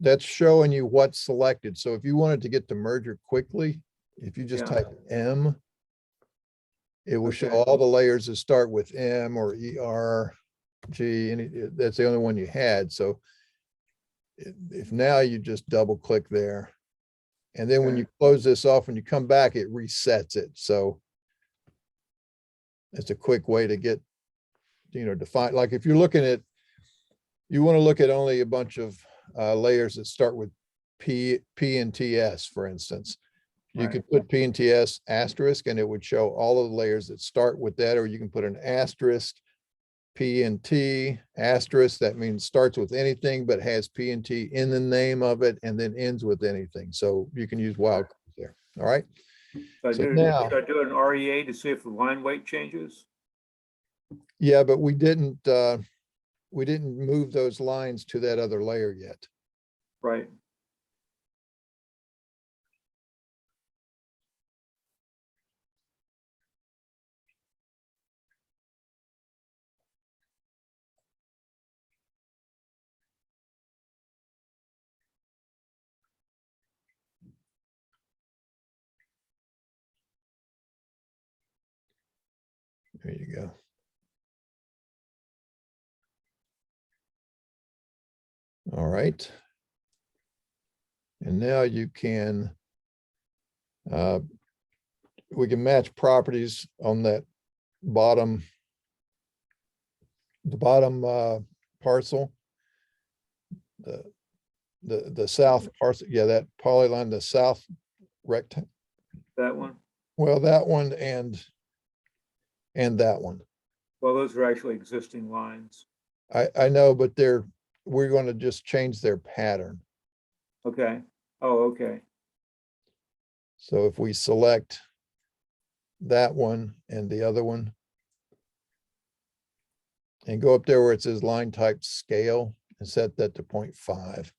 That's showing you what's selected. So if you wanted to get to merger quickly, if you just Yeah. type M, it will show Okay. all the layers that start with M or ER, G, and that's the only one you had. So if now you just double click there, and then when Okay. you close this off, when you come back, it resets it. So it's a quick way to get, define, like if you're looking at, you want to look at only a bunch of layers that start with P and TS, for instance. You Right. could put P and TS asterisk and it would show all of the layers that start with that, or you can put an asterisk, P and T asterisk. That means starts with anything but has P and T in the name of it and then ends with anything. So you can use wildcards there. All right. So now, Should I do an REA to see if the line weight changes? yeah, but we didn't move those lines to that other layer yet. Right. There you go. All right. And now you can, we can match properties on that bottom, parcel, the south parcel, yeah, that polyline, the south rectangle. That one? Well, that one and that one. Well, those are actually existing lines. I know, but we're going to just change their pattern. Okay. Oh, okay. So if we select that one and the other one and go up there where it says line type scale and set that to 0.5.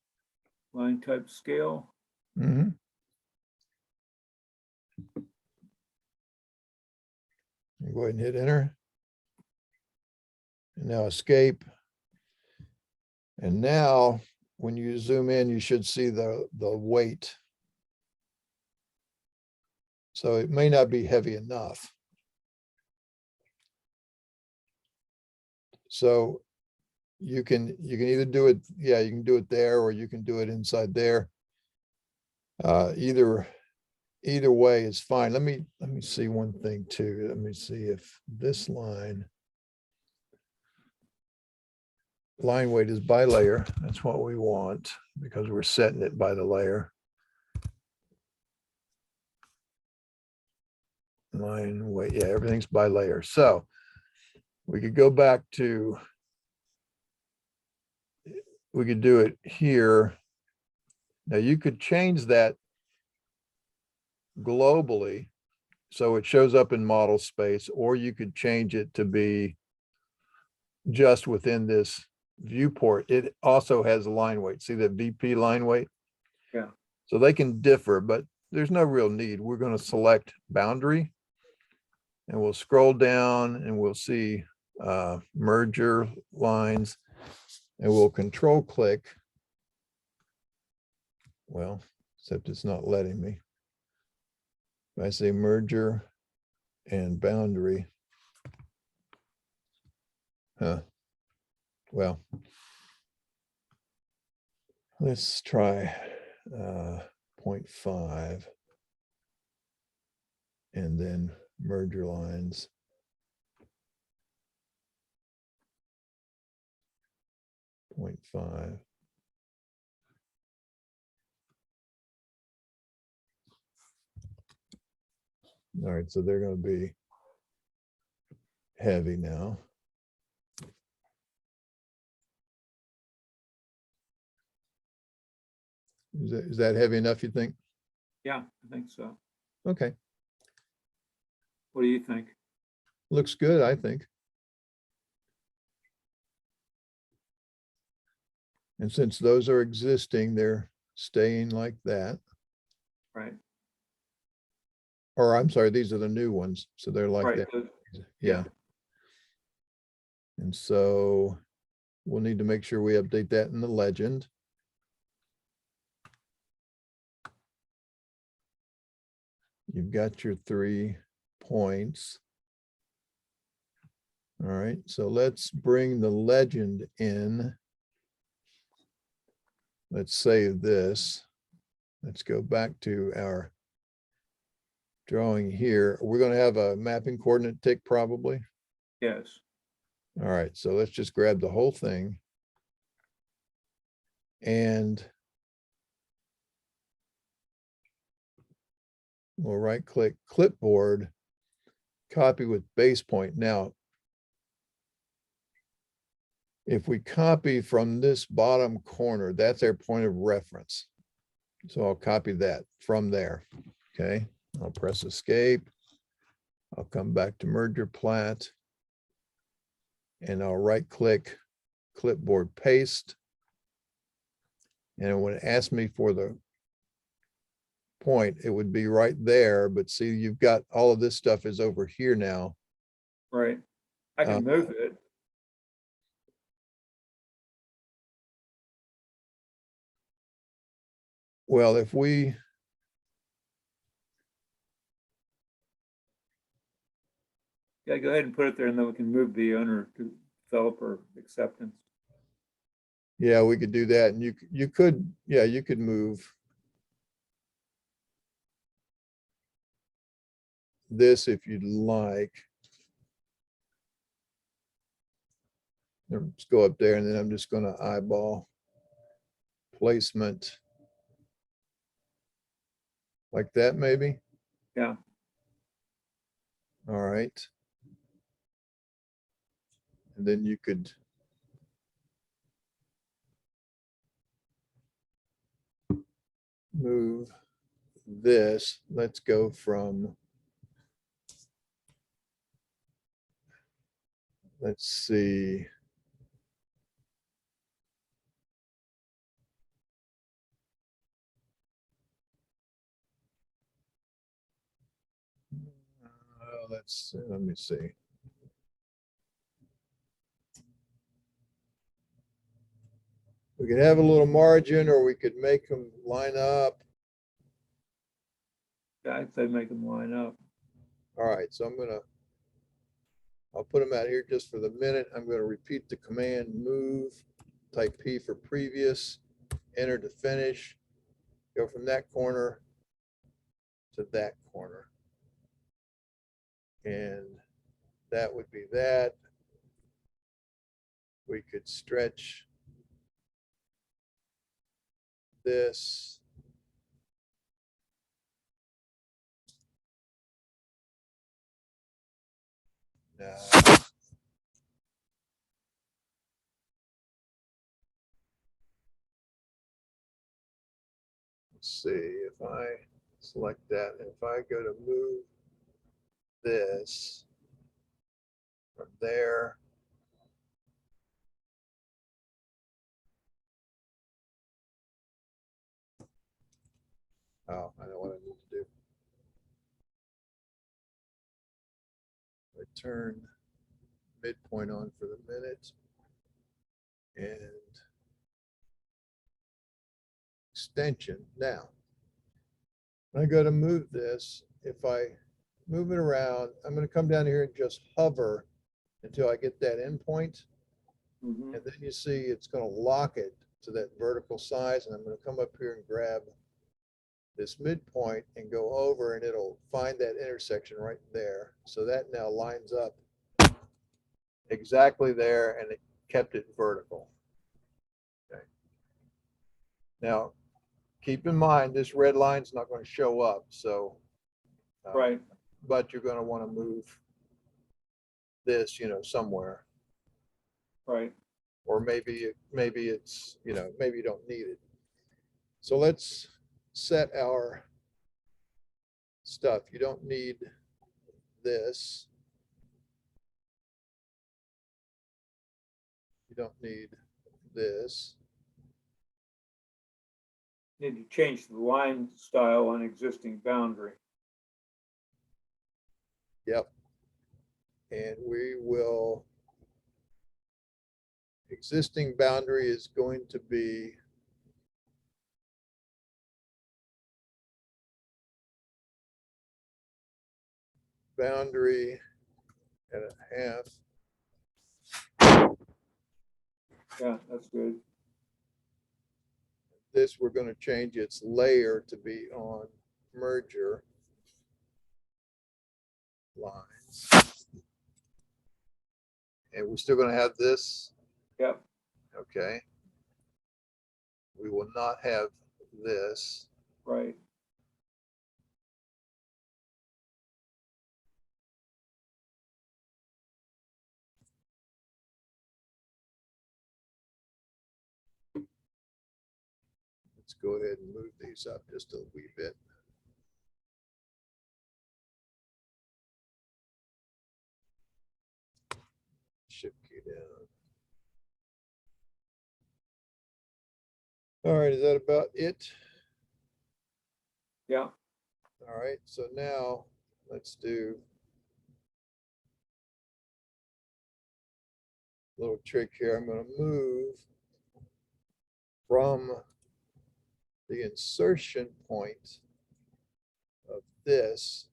Line type scale. Mhm. And go ahead and hit enter. And now escape. And now when you zoom in, you should see the weight. So it may not be heavy enough. So you can either do it, yeah, you can do it there, or you can do it inside there. Either way is fine. Let me see one thing too. Let me see if this line weight is by layer. That's what we want because we're setting it by the layer. Line weight, yeah, everything's by layer. So we could go back to, we could do it here. Now you could change that globally so it shows up in model space, or you could change it to be just within this viewport. It also has a line weight. See that VP line weight? Yeah. So they can differ, but there's no real need. We're going to select boundary and we'll scroll down and we'll see merger lines, and we'll control click. Well, except it's not letting me. If I say merger and boundary. Well, let's try 0.5 and then merger lines. Point 0.5. All right, so they're going to be heavy now. Is that heavy enough, you think? Yeah, I think so. Okay, What do you think? looks good, I think. And since those are existing, they're staying like that. Right. Or I'm sorry, these are the new ones. So they're like Right. that. Yeah. Yeah. And so we'll need to make sure we update that in the legend. You've got your 3 points. All right, so let's bring the legend in. Let's save this. Let's go back to our drawing here. We're going to have a mapping coordinate tick probably. Yes. All right, so let's just grab the whole thing. And we'll right click clipboard, copy with base point. Now, if we copy from this bottom corner, that's our point of reference. So I'll copy that from there. Okay, I'll press escape. I'll come back to merger plat and I'll right click clipboard paste. And when it asks me for the point, it would be right there. But see, you've got all of this stuff is over here now. Right. I can move it. Well, if we, Yeah, go ahead and put it there and then we can move the owner to developer acceptance. yeah, we could do that. And you could, yeah, you could move this if you'd like. Let's go up there and then I'm just going to eyeball placement like that, maybe. Yeah. All right. And then you could move this. Let's go from, let's see. Let me see. We could have a little margin or we could make them line up. Yeah, I'd say make them line up. All right, so I'll put them out here just for the minute. I'm going to repeat the command move, type P for previous, enter to finish, go from that corner to that corner. And that would be that. We could stretch this. Now, let's see if I select that. If I go to move this from there, oh, I know what I need to do. I turn midpoint on for the minute and extension. Now, when I go to move this, if I move it around, I'm going to come down here and just hover until I get that endpoint. Mhm. And then you see it's going to lock it to that vertical size. And I'm going to come up here and grab this midpoint and go over and it'll find that intersection right there. So that now lines up exactly there and it kept it vertical. Okay. Now, keep in mind, this red line's not going to show up. So, Right. but you're going to want to move this, somewhere. Right. Or maybe it's, maybe you don't need it. So let's set our stuff. You don't need this. You don't need this. Need to change the line style on existing boundary. Yep. And we will, existing boundary is going to be boundary and a half. Yeah, that's good. This, we're going to change its layer to be on merger lines. And we're still going to have this. Yep. Okay. We will not have this. Right. Let's go ahead and move these up just a wee bit. Shift key down. All right, is that about it? Yeah. All right, so now let's do a little trick here. I'm going to move from the insertion point of this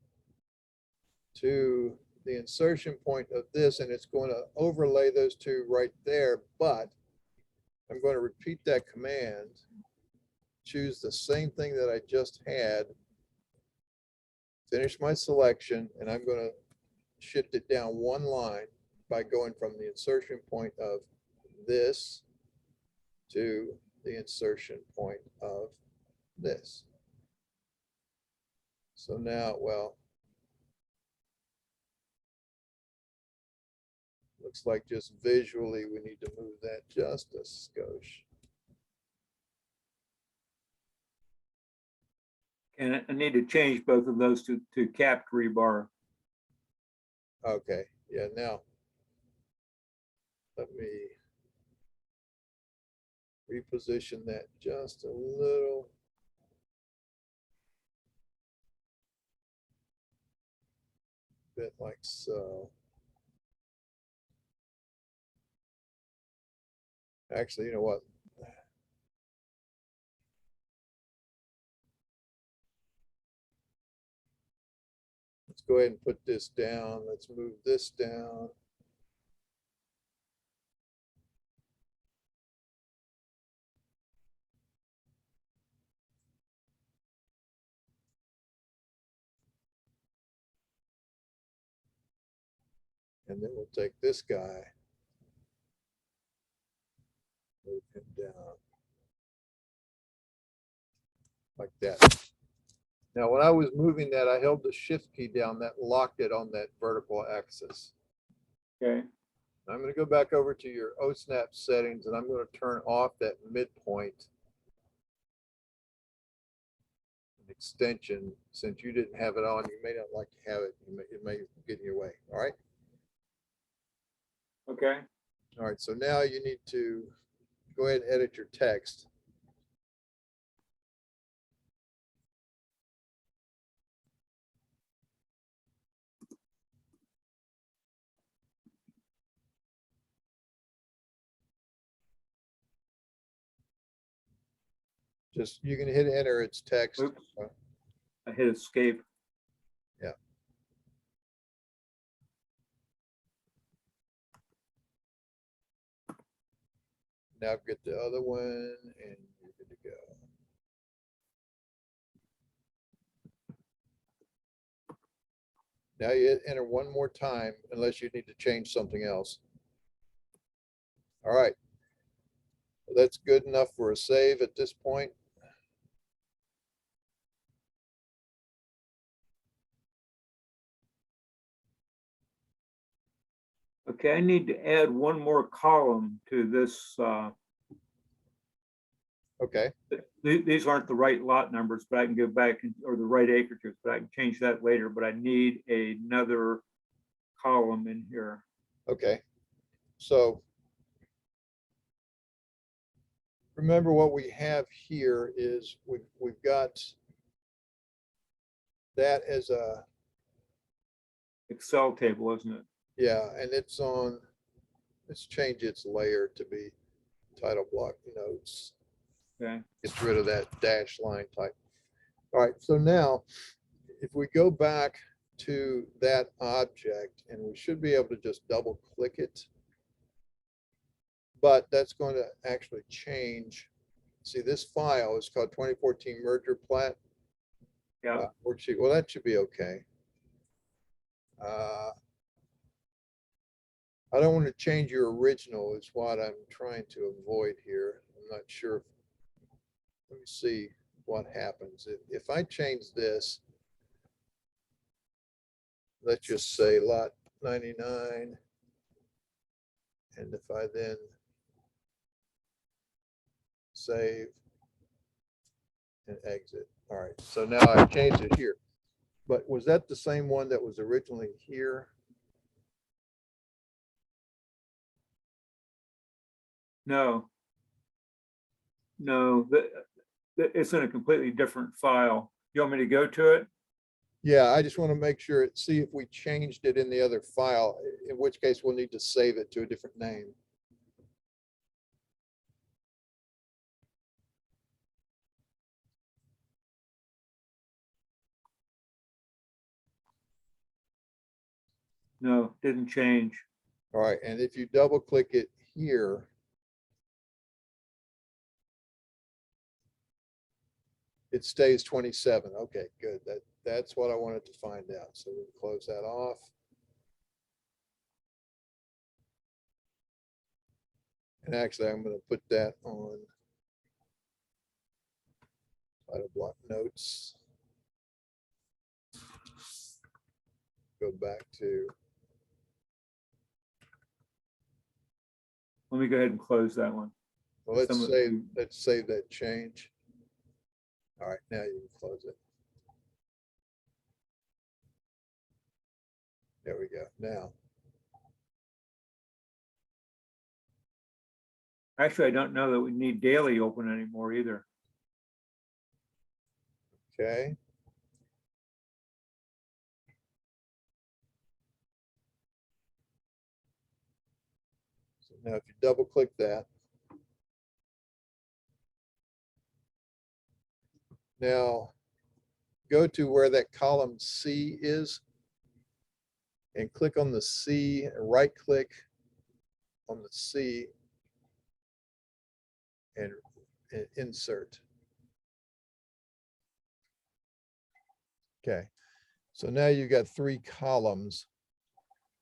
to the insertion point of this, and it's going to overlay those two right there, but I'm going to repeat that command, choose the same thing that I just had, finish my selection, and I'm going to shift it down one line by going from the insertion point of this to the insertion point of this. So now, well, looks like just visually we need to move that just a skosh. And I need to change both of those to capped rebar. Okay, yeah, now let me reposition that just a little. Bit like so. Actually, you know what? Let's go ahead and put this down. Let's move this down. And then we'll take this guy, move him down like that. Now, when I was moving that, I held the shift key down, that locked it on that vertical axis. Okay. I'm going to go back over to your OSNAP settings and I'm going to turn off that midpoint extension. Since you didn't have it on, you may not like to have it. It may get in your way. All right. Okay. All right. So now you need to go ahead and edit your text. Just, you can hit enter, it's text. Oops. I hit escape. Yeah. Now get the other one and you're good to go. Now you hit enter one more time unless you need to change something else. All right. Well, that's good enough for a save at this point. Okay, I need to add one more column to this. Okay. These aren't the right lot numbers, but I can go back or the right acreages, but I can change that later. But I need another column in here. Okay. So remember what we have here is we've got that as a, Excel table, isn't it? yeah, and it's on, let's change its layer to be title block notes. Okay. Gets rid of that dash line type. All right, so now if we go back to that object, and we should be able to just double click it, but that's going to actually change. See, this file is called 2014 merger plat. Yeah. Worksheet. Well, that should be okay. I don't want to change your original is what I'm trying to avoid here. I'm not sure. Let me see what happens. If I change this, let's just say lot 99. And if I then save and exit. All right, so now I've changed it here. But was that the same one that was originally here? No. No, it's in a completely different file. You want me to go to it? Yeah, I just want to make sure, see if we changed it in the other file, in which case we'll need to save it to a different name. No, didn't change. All right, and if you double click it here, it stays 27. Okay, good. That's what I wanted to find out. So we'll close that off. And actually, I'm gonna put that on title block notes. Go back to, Let me go ahead and close that one. well, let's Some of save, you- let's save that change. All right, now you can close it. There we go. Now, Actually, I don't know that we need daily open anymore either. okay. So now if you double click that. Now, go to where that column C is and click on the C, right click on the C and insert. Okay, so now you got 3 columns.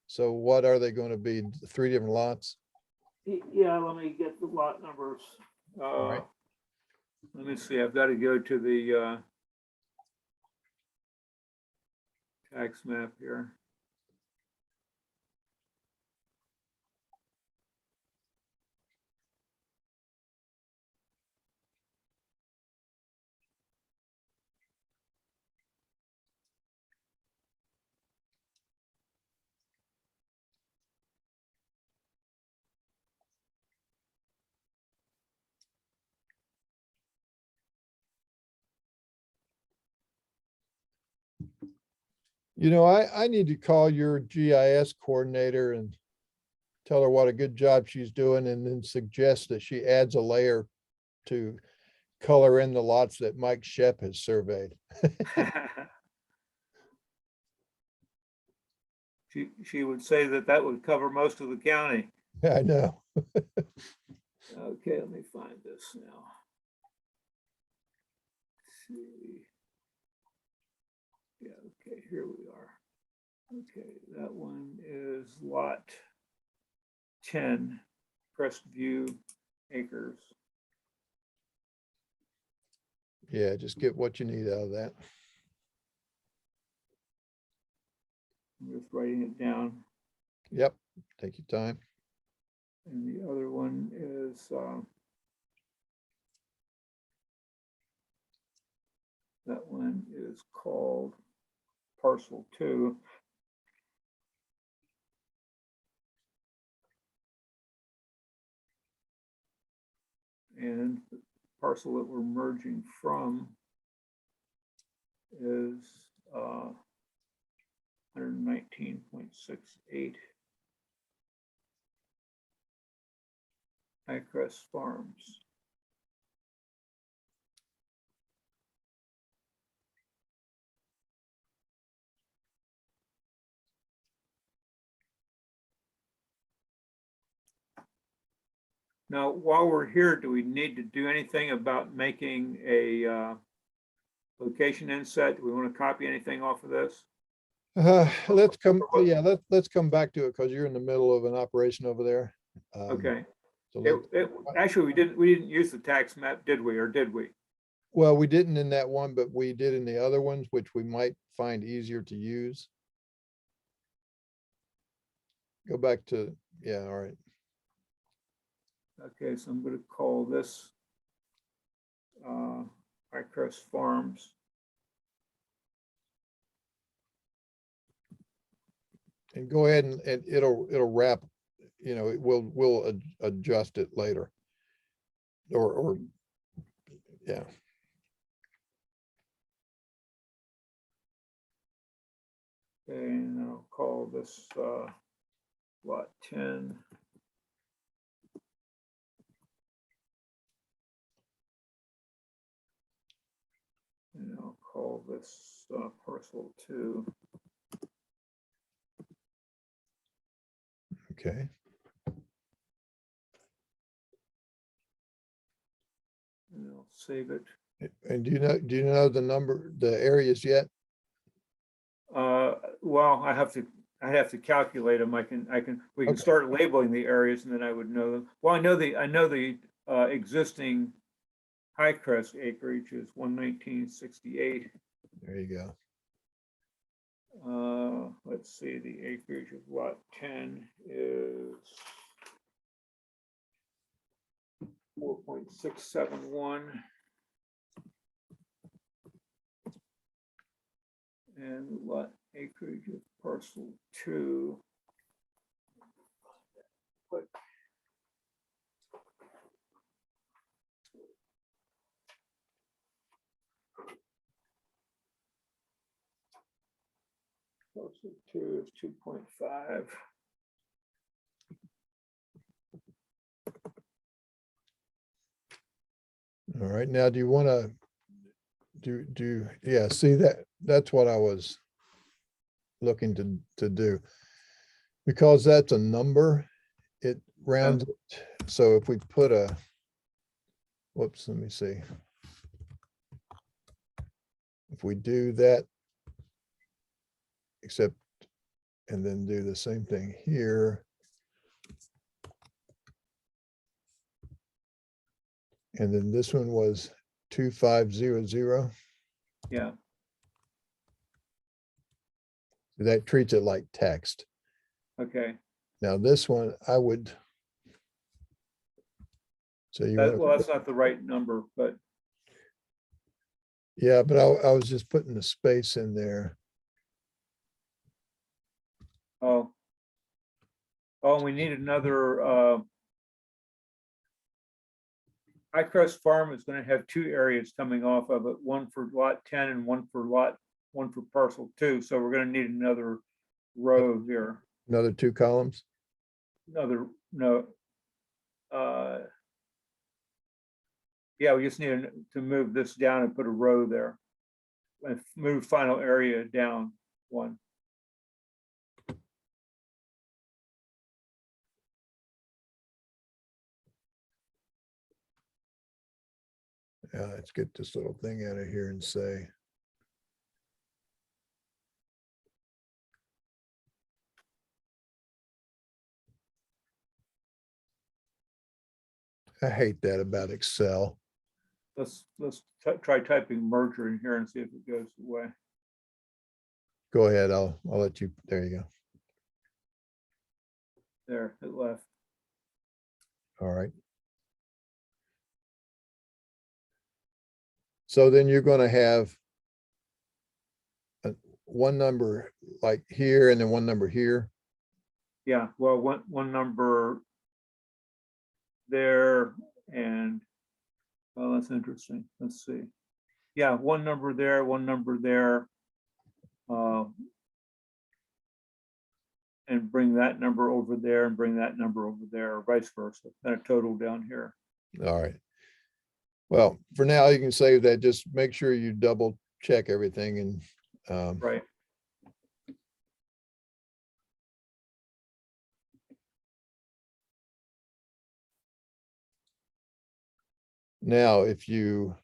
So what are they going to be? 3 different lots? Yeah, let me get the lot numbers. right. Let me see, I've got to go to the tax map here. You know, I need to call your GIS coordinator and tell her what a good job she's doing and then suggest that she adds a layer to color in the lots that Mike SHEPP has surveyed. She would say that that would cover most of the county. I know. Okay, let me find this now. Let's see. Yeah, okay, here we are. Okay, that one is lot 10, Crestview Acres. Yeah, just get what you need out of that. I'm just writing it down. Yep, take your time. And the other one is that one is called Parcel 2. And the parcel that we're merging from is 119.68 Highcrest Farms. Now, while we're here, do we need to do anything about making a location inset? Do we want to copy anything off of this? Let's come, yeah, let's come back to it because you're in the middle of an operation over there. Okay. So Actually, we didn't use the tax map, did we, or did we? well, we didn't in that one, but we did in the other ones, which we might find easier to use. Go back to, yeah, all right. Okay, so I'm going to call this Highcrest Farms. And go ahead and it'll wrap, you know, we'll adjust it later. Or yeah. Okay, and I'll call this lot 10. And I'll call this parcel 2. Okay. And I'll save it. And do you know the number, the areas yet? Well, I have to I'd have to calculate them. We can Okay. start labeling the areas and then I would know them. Well, I know the existing high crest acreage is 119.68. There you go. Let's see, the acreage of lot 10 is 4.671. And lot acreage of parcel 2. What? Parcel 2 is 2.5. All right, now do you want to yeah, see that's what I was looking to do. Because that's a number, it rounds it. So if we put a, whoops, let me see. If we do that, except, and then do the same thing here. And then this one was 2500. Yeah, That treats it like text. okay. Now this one, I would. So you want Well, that's not the right number, but yeah, but I was just putting the space in there. oh, we need another. High Crest Farm is going to have 2 areas coming off of it, one for lot 10 and one for parcel 2. So we're going to need another row here. Another 2 columns. No. Yeah, we just need to move this down and put a row there. And move final area down 1. Yeah, let's get this little thing out of here and say. I hate that about Excel. Let's try typing merger in here and see if it goes away. Go ahead, I'll let you, there you go. There, it left. All right. So then you're going to have one number like here and then one number here. Yeah, well, one number there and, well, that's interesting. Let's see. Yeah, one number there, one number there. And bring that number over there and bring that number over there, or vice versa, and a total down here. All right. Well, for now, you can save that. Just make sure you double check everything and Right. now if you,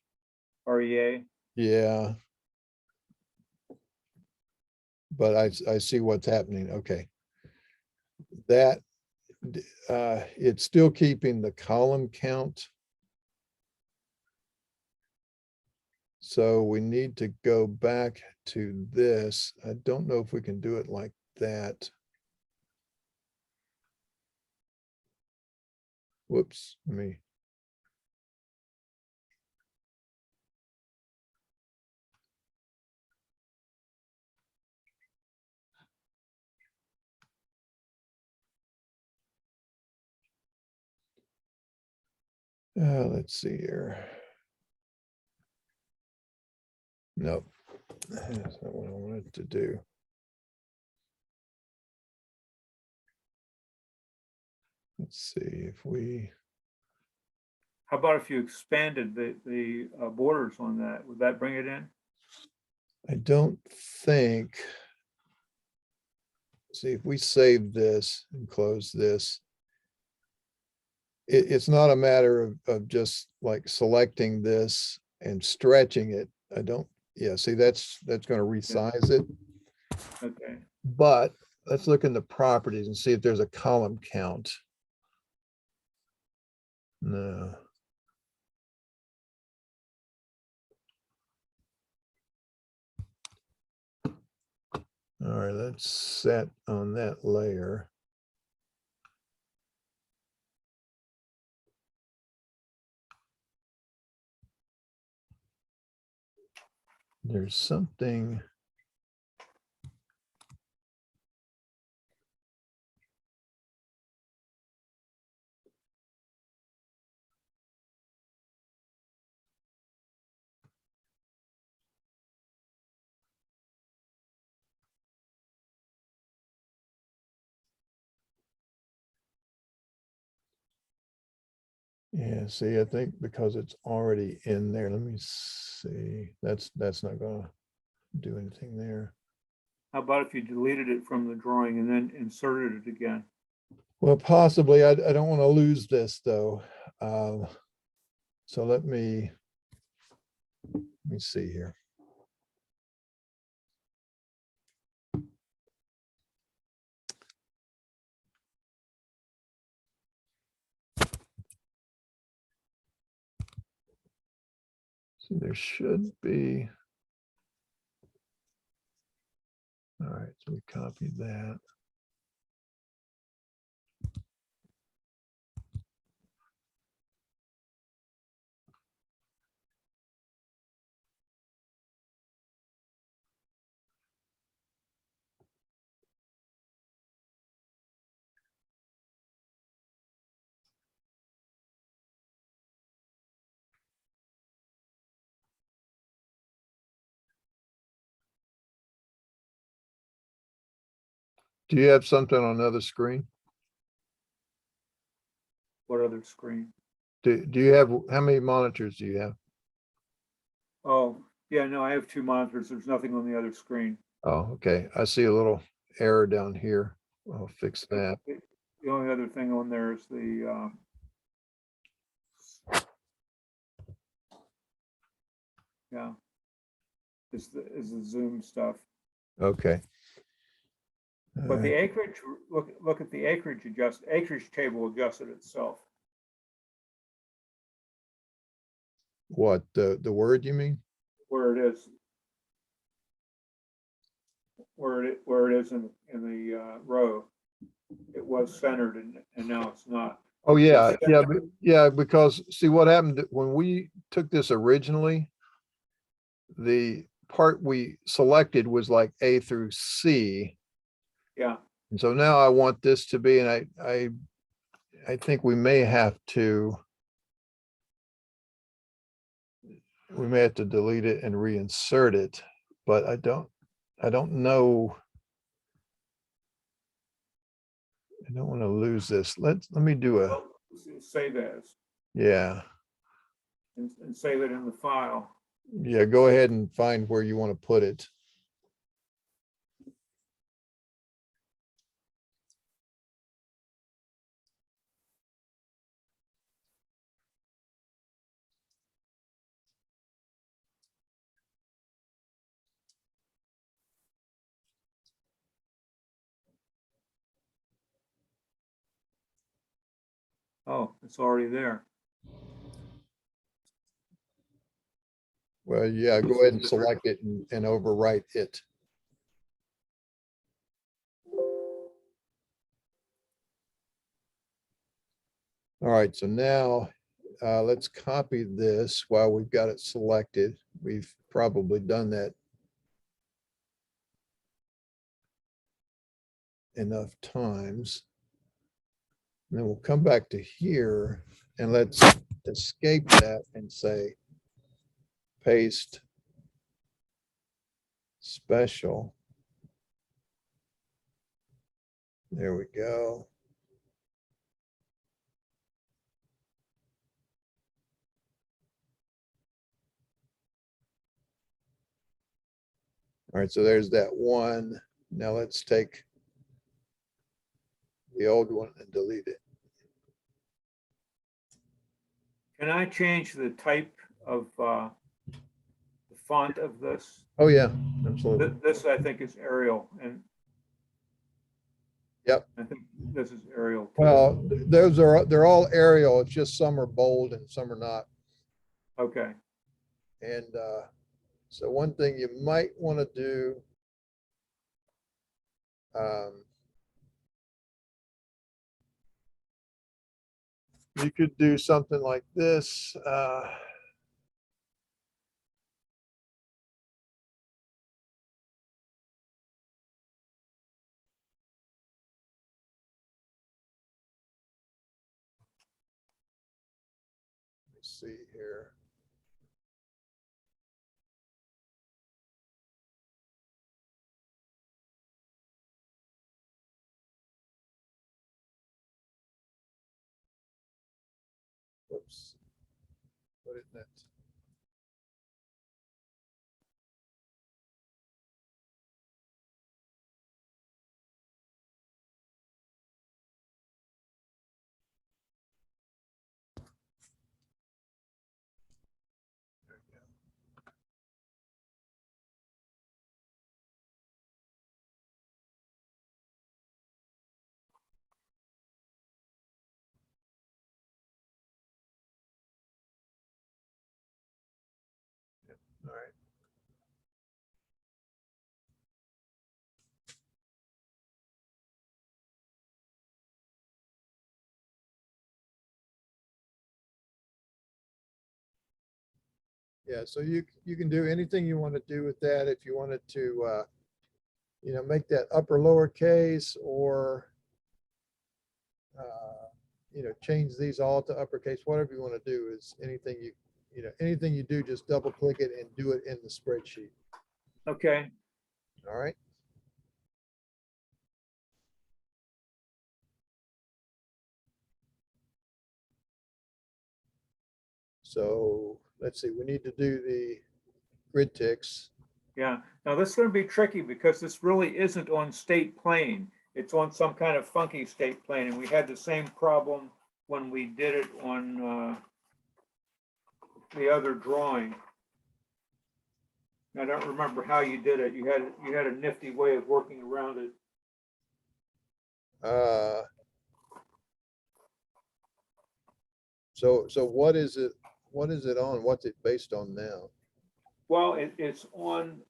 REA. yeah. But I see what's happening. Okay. That it's still keeping the column count. So we need to go back to this. I don't know if we can do it like that. Whoops, let me. Let's see here. Nope, that's not what I wanted to do. Let's see if we. How about if you expanded the borders on that? Would that bring it in? I don't think. See if we save this and close this. It's not a matter of just like selecting this and stretching it. I don't, yeah, see, that's going to resize it. Okay. But let's look in the properties and see if there's a column count. No. All right, let's set on that layer. There's something. Yeah, see, I think because it's already in there, let me see. That's not gonna do anything there. How about if you deleted it from the drawing and then inserted it again? Well, possibly. I don't want to lose this though. So let me see here. See, there should be. All right, so we copied that. Do you have something on another screen? What other screen? Do you have, how many monitors do you have? Oh, yeah, no, I have two monitors. There's nothing on the other screen. Oh, okay. I see a little error down here. I'll fix that. The only other thing on there is the, yeah, is the Zoom stuff. Okay. But the acreage, look at the acreage table adjusted itself. What, the word you mean? Where it is. Where it is in the row. It was centered and now it's not. Oh, yeah, yeah, because see what happened when we took this originally, the part we selected was like A through C. Yeah, And so now I want this to be, and I think we may have to delete it and reinsert it, but I don't know. I don't want to lose this. Let me do a, well, save as yeah. and save it in the file. Yeah, go ahead and find where you want to put it. Oh, it's already there. Well, yeah, go ahead and select it and overwrite it. All right, so now let's copy this while we've got it selected. We've probably done that enough times. And then we'll come back to here and let's escape that and say paste special. There we go. All right, so there's that one. Now let's take the old one and delete it. Can I change the type of the font of this? Oh, yeah, absolutely. This I think is Arial, and Yep. I think this is aerial. too. Well, they're all aerial. It's just some are bold and some are not. Okay, And so one thing you might want to do, you could do something like this. Let me see here. Whoops. What isn't it? There we go. All right. Yeah, so you can do anything you want to do with that. If you wanted to, make that upper lowercase or, change these all to uppercase, whatever you want to do is anything anything you do, just double click it and do it in the spreadsheet. okay. All right. So let's see, we need to do the grid ticks. Yeah, now this is going to be tricky because this really isn't on state plane. It's on some kind of funky state plane, and we had the same problem when we did it on the other drawing. I don't remember how you did it. You had a nifty way of working around it. So what is it? What is it on? What's it based on now? Well, it's on.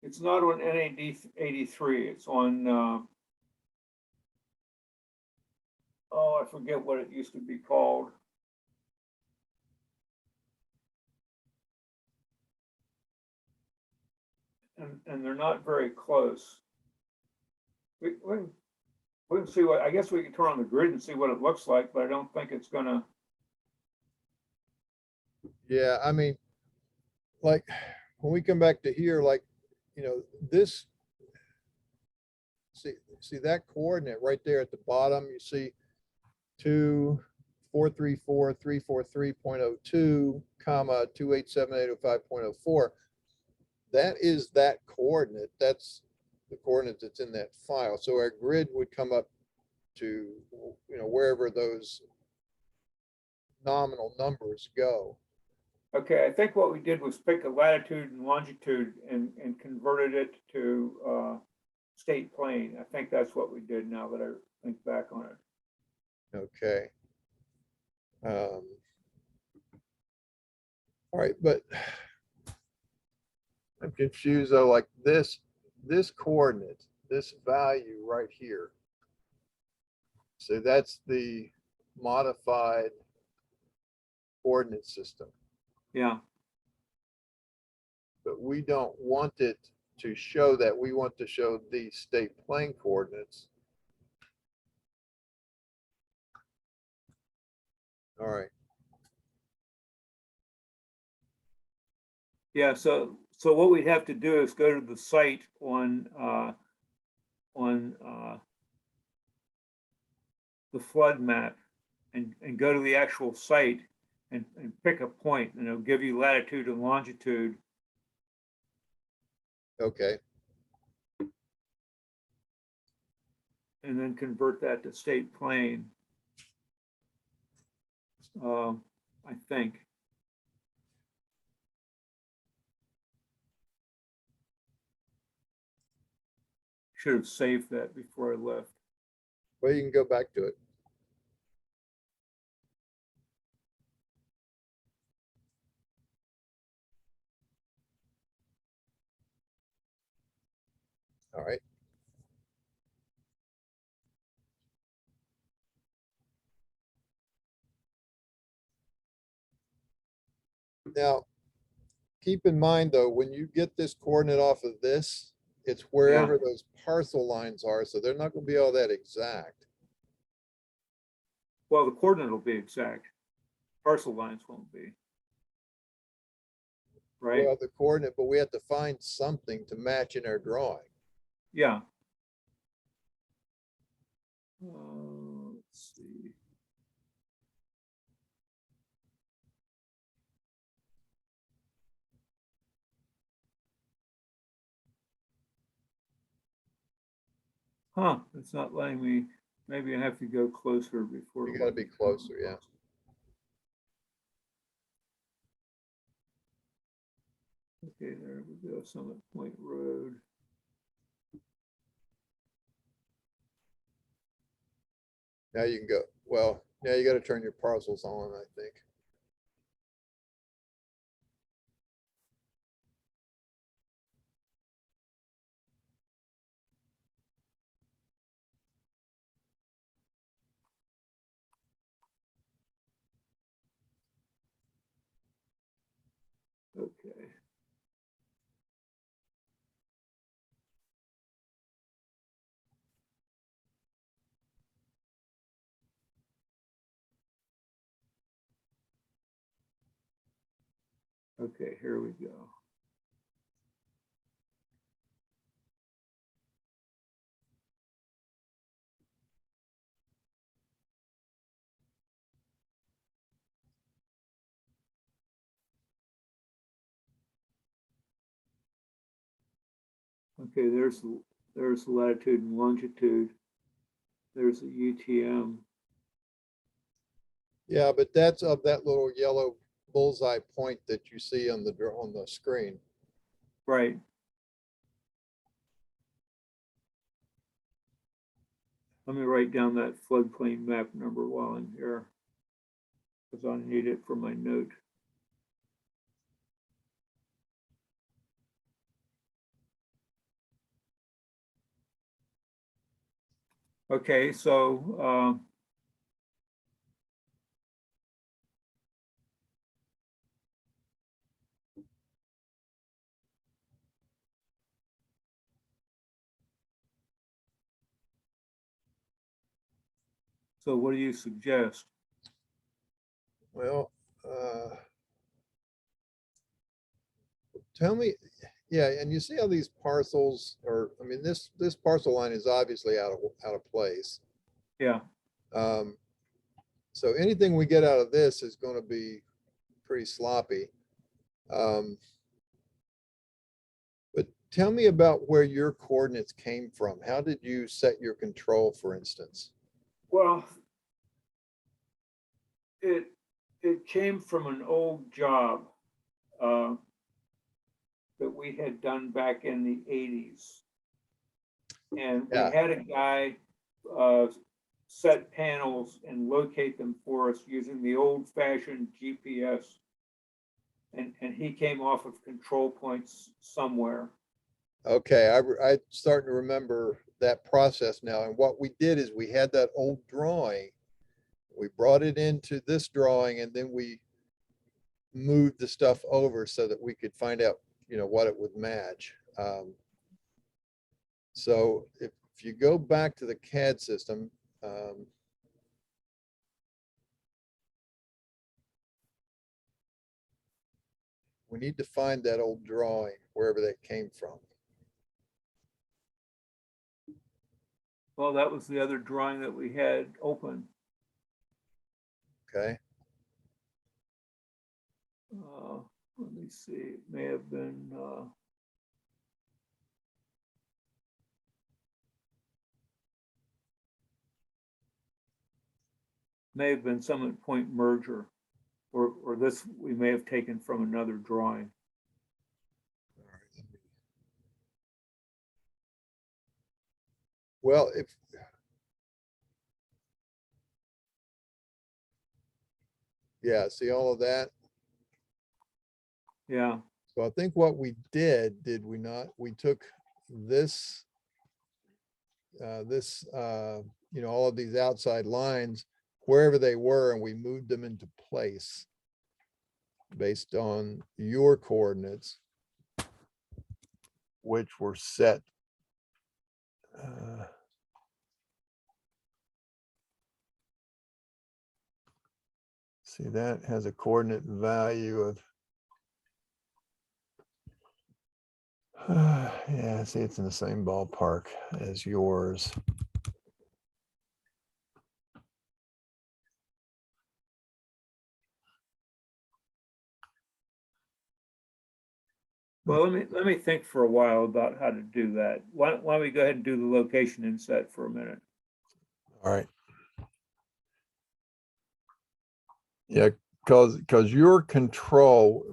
It's not on NAD 83. It's on. Oh, I forget what it used to be called. And they're not very close. We can see what, I guess we can turn on the grid and see what it looks like, but I don't think it's gonna. Yeah, I mean, like when we come back to here, like, this, see that coordinate right there at the bottom, you see 2,434,343.02, comma 287,805.04. That is that coordinate. That's the coordinate that's in that file. So our grid would come up to, wherever those nominal numbers go. Okay, I think what we did was pick a latitude and longitude and converted it to state plane. I think that's what we did now that I think back on it. Okay. All right, but I'm confused though, like this coordinate, this value right here. So that's the modified coordinate system, Yeah, but we don't want it to show that. We want to show the state plane coordinates. All right. yeah. So what we'd have to do is go to the site on the flood map and go to the actual site and pick a point, and it'll give you latitude and longitude. Okay. And then convert that to state plane. I think. should have saved that before I left. Well, you can go back to it. All right. Now, keep in mind though, when you get this coordinate off of this, it's wherever those parcel lines are, so they're not going to be all that exact. Well, the coordinate will be exact. Parcel lines won't be. Right? Well, the coordinate, but we have to find something to match in our drawing. Yeah. Let's see. Huh, it's not letting me, maybe I have to go closer before. You got to be closer, yeah. Okay, there we go, Summit Point Road. Now you can go. Well, now you got to turn your parcels on, I think. Okay. Okay, here we go. Okay, there's the latitude and longitude. There's the UTM. Yeah, but that's of that little yellow bullseye point that you see on the screen. Right. Let me write down that floodplain map number while I'm here, because I need it for my note. Okay, so so what do you suggest? Well, tell me, yeah, and you see how these parcels are, I mean, this parcel line is obviously out of place. Yeah. So anything we get out of this is going to be pretty sloppy. But tell me about where your coordinates came from. How did you set your control, for instance? Well, it came from an old job that we had done back in the 80s. And we Yeah. had a guy set panels and locate them for us using the old fashioned GPS. And he came off of control points somewhere. Okay, I'm starting to remember that process now. And what we did is we had that old drawing. We brought it into this drawing and then we moved the stuff over so that we could find out, what it would match. So if you go back to the CAD system, we need to find that old drawing, wherever that came from. Well, that was the other drawing that we had open. Okay. Let me see, it may have been Summit Point merger, or this we may have taken from another drawing. Well, yeah, see all of that? Yeah, So I think what we did we not? We took this, all of these outside lines, wherever they were, and we moved them into place based on your coordinates, which were set. See, that has a coordinate value of, yeah, see, it's in the same ballpark as yours. well, let me think for a while about how to do that. Why don't we go ahead and do the location inset for a minute? All right. Yeah, because your control,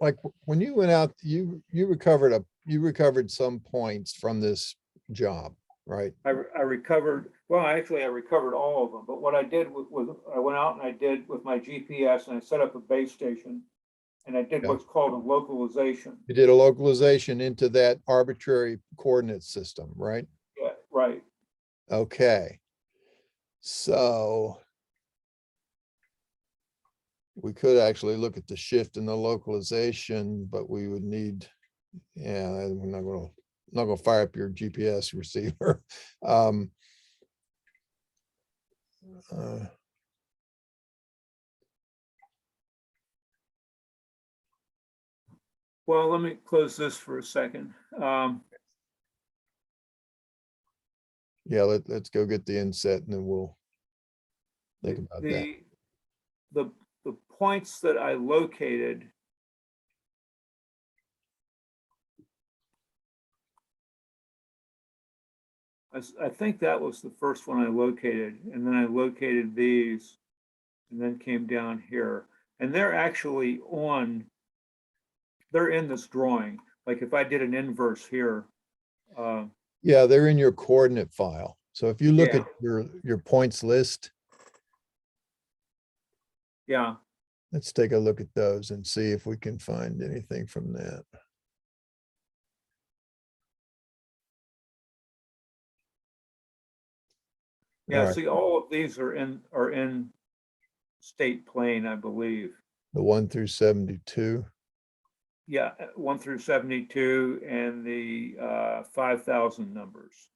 like when you went out, you recovered some points from this job, right? I recovered, well, actually, I recovered all of them, but what I did was I went out and I did with my GPS and I set up a base station and I did Yeah. what's called a localization. You did a localization into that arbitrary coordinate system, right? Yeah, right. Okay. So we could actually look at the shift in the localization, but we would need, yeah, we're not gonna fire up your GPS receiver. Uh, Well, let me close this for a second. yeah, let's go get the inset and then we'll think about that. The the points that I located, I think that was the first one I located, and then I located these, and then came down here, and they're actually they're in this drawing. Like if I did an inverse here, Yeah, they're in your coordinate file. So if you look Yeah. at your points list, yeah, let's take a look at those and see if we can find anything from that. All yeah. right, See, all of these are in state plane, I believe. the 1 through 72. Yeah, 1 through 72 and the 5,000 numbers.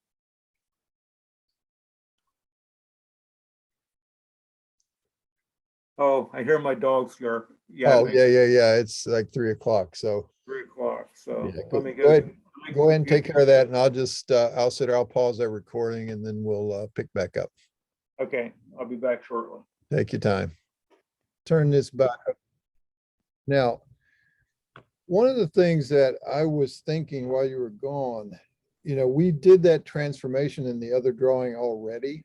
Oh, I hear my dogs yark. Yeah, Oh, yeah. It's like 3 o'clock. So 3 o'clock. So yeah, let me go ahead. let me Go ahead and take get- care of that, and I'll just I'll sit there, I'll pause that recording, and then we'll pick back up. Okay, I'll be back shortly. Take your time. Turn this back up. Now, one of the things that I was thinking while you were gone, we did that transformation in the other drawing already.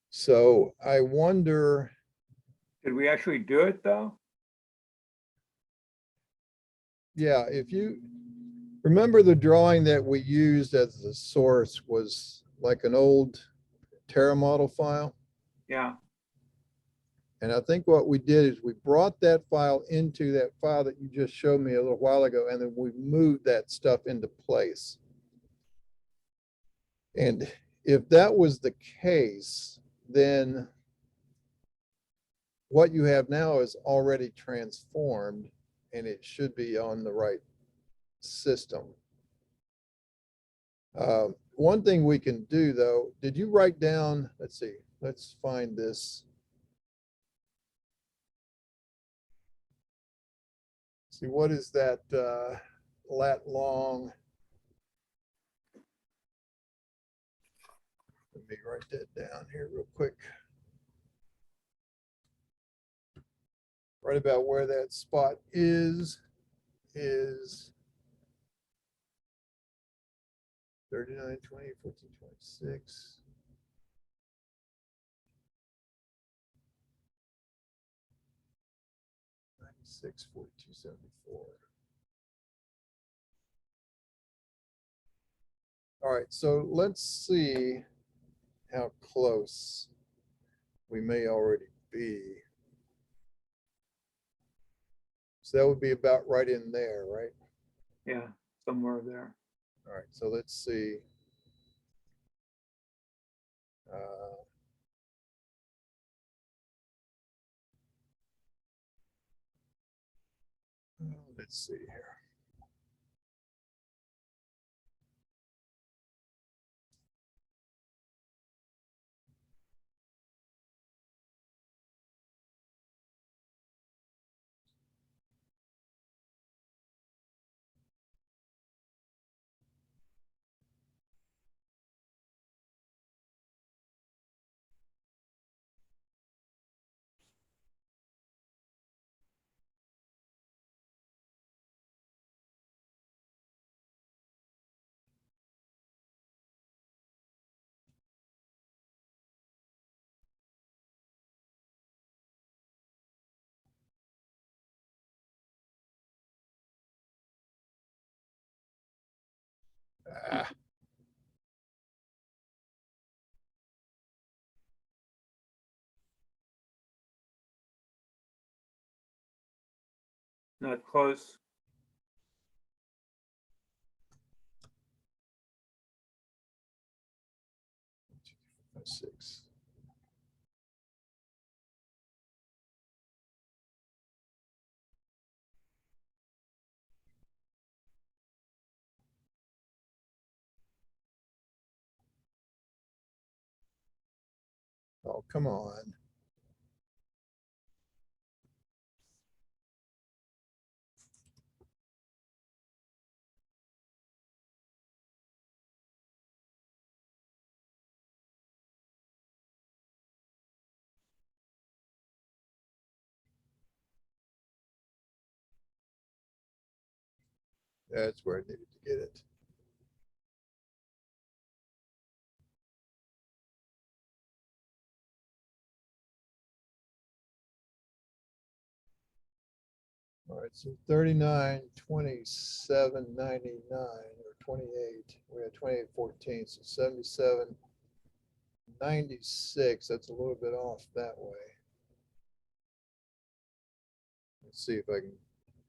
So I wonder, Did we actually do it though? yeah, if you remember the drawing that we used as the source was like an old Terra model file. Yeah. And I think what we did is we brought that file into that file that you just showed me a little while ago, and then we moved that stuff into place. And if that was the case, then what you have now is already transformed and it should be on the right system. One thing we can do though, did you write down, let's see, let's find this. See, what is that lat long? Let me write that down here real quick. Right about where that spot is 39, 20, 14, 26. 96, 42, 74. All right, so let's see how close we may already be. So that would be about right in there, right? Yeah, somewhere there. All right, so let's see. Uh, let's see here. Ah, Not close. six. Oh, come on. That's where I needed to get it. All right, so 39, 27, 99, or 28. We had 28, 14, so 77, 96. That's a little bit off that way. Let's see if I can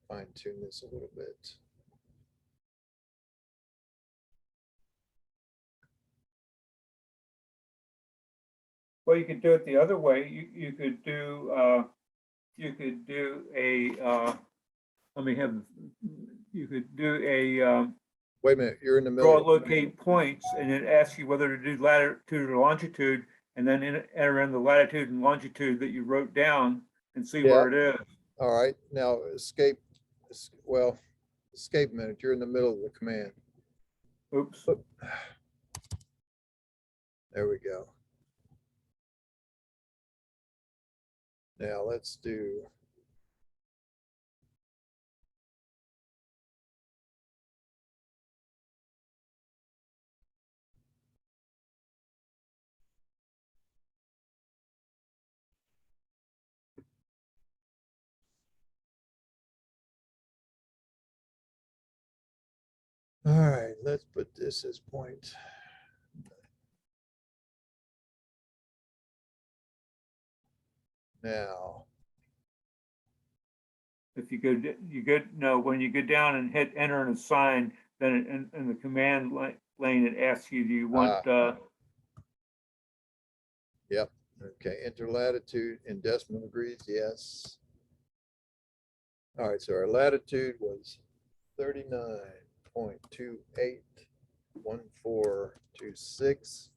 fine tune this a little bit. Well, you could do it the other way. You could do let me have, you could do a Wait a minute, you're in the draw middle. locate points, and it asks you whether to do latitude or longitude, and then enter in the latitude and longitude that you wrote down and see Yeah. where it is. All right, now escape, well, escape minute, you're in the middle of the command. Oops. There we go. Now let's do. All right, let's put this as point. Now, If you go, no, when you go down and hit enter and assign, then in the command lane, it asks you, do you want, yep, okay, enter latitude in decimal degrees, yes. All right, so our latitude was 39.281426.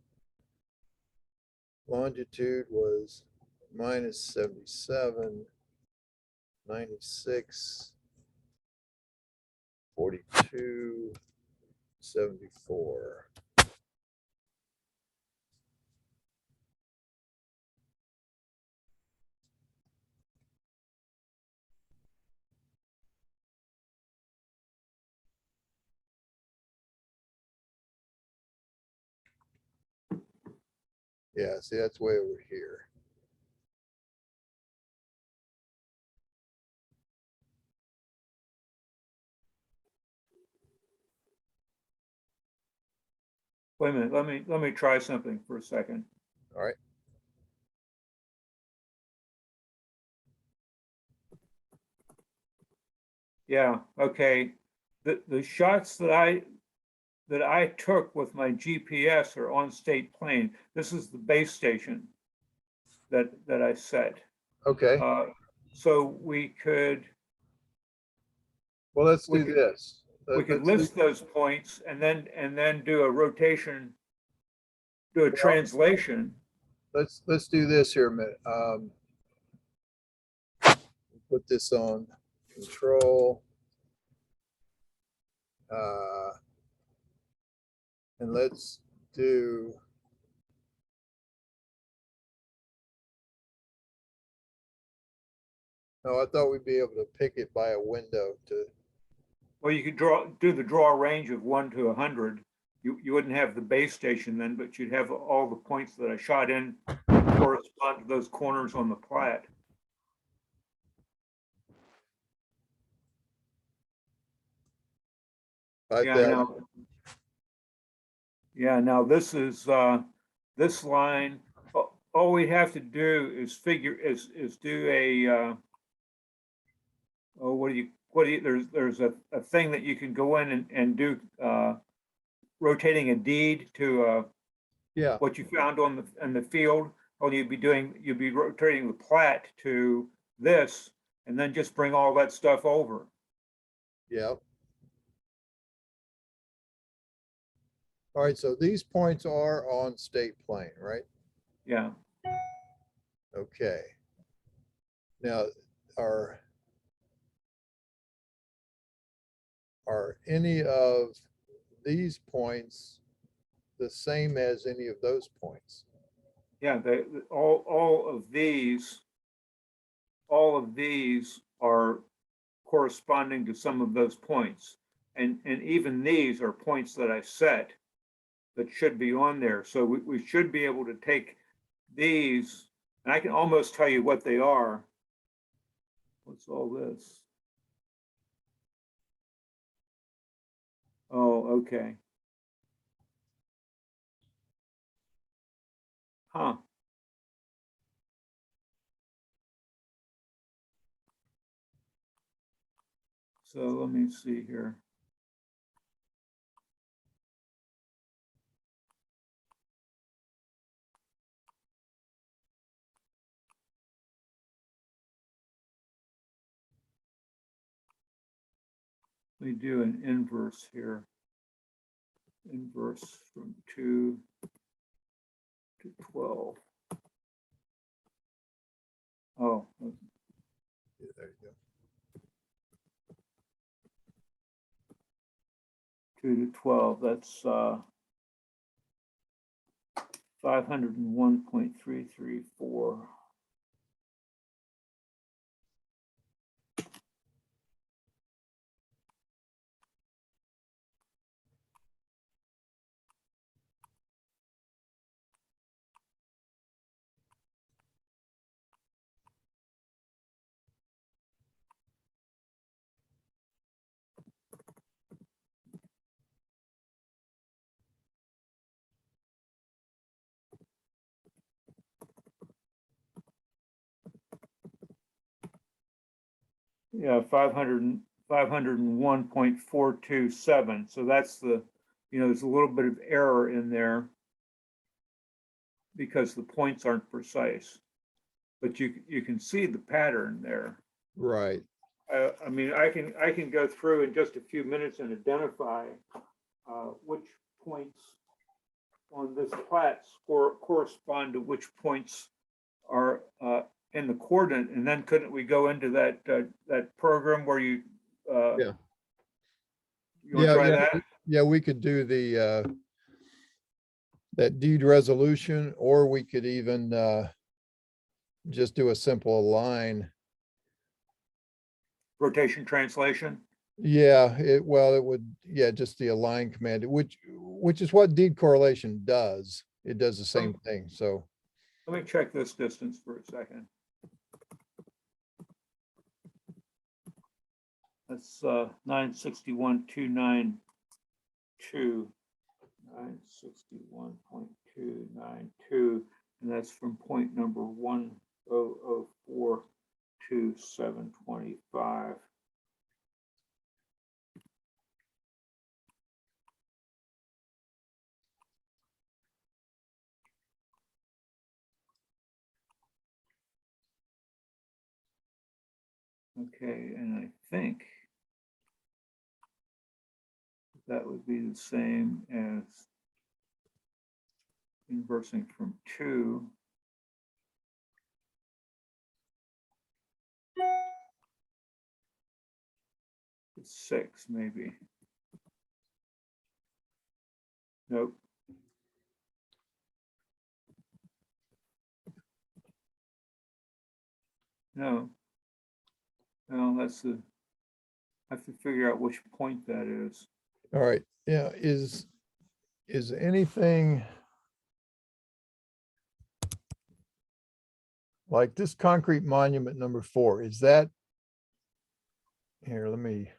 Longitude was minus 77, 96, 42, 74. Yeah, see, that's way over here. Wait a minute, let me try something for a second. All right. Yeah, okay. The shots that I took with my GPS are on state plane. This is the base station that I set. Okay. So we could Well, let's we do could this. we could Let's do, list those points and then do a rotation, do a well, translation. let's do this here a minute. Put this on control. And let's do. No, I thought we'd be able to pick it by a window to. Well, you could do the draw range of 1 to 100. You wouldn't have the base station then, but you'd have all the points that I shot in correspond to those corners on the plat. Yeah, now this is this line. All we have to do is do a oh, what do you there's a thing that you can go in and do rotating a deed to Yeah. what you found on the field. All you'd be rotating the plat to this, and then just bring all that stuff over. Yeah. All right. So these points are on state plane, right? Yeah. Okay. Now, are any of these points the same as any of those points? Yeah. All of these are corresponding to some of those points. And even these are points that I set that should be on there. So we should be able to take these, and I can almost tell you what they are. What's all this? Oh, okay. Huh. So let me see here. We do an inverse here. Inverse from 2 to 12. Oh, Yeah, there you go. 2 to 12. That's 501.334. Yeah, 501.427. So that's there's a little bit of error in there because the points aren't precise. But you can see the pattern there. Right. I mean, I can go through in just a few minutes and identify which points on this plat correspond to which points are in the coordinate, and then couldn't we go into that program where you Yeah. you want to try Yeah. that? Yeah. We could do the that deed resolution, or we could even just do a simple line. Rotation translation. Yeah, it would, yeah, just the align command, which is what deed correlation does. It does the same thing. So Let me check this distance for a second. That's 961,292. 961.292, and that's from point number 1004 to 725. Okay, and I think that would be the same as inversing from 2 to 6, maybe. Nope. No. No, that's the, I have to figure out which point that is. All right, yeah, is anything like this concrete monument number 4, is that, here, let me.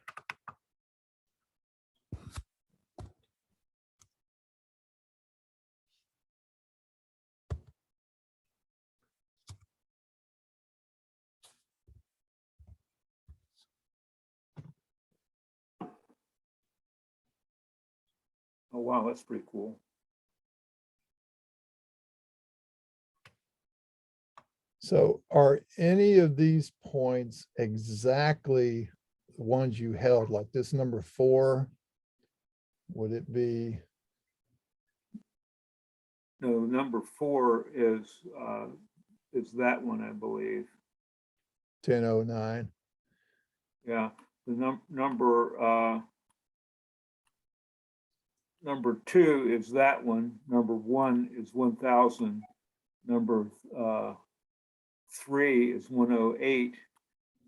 Oh, wow, that's pretty cool. So are any of these points exactly the ones you held, like this number 4? Would it be? No, number 4 is that one, I believe. 1009. Yeah, the number 2 is that one. Number 1 is 1000. Number 3 is 108.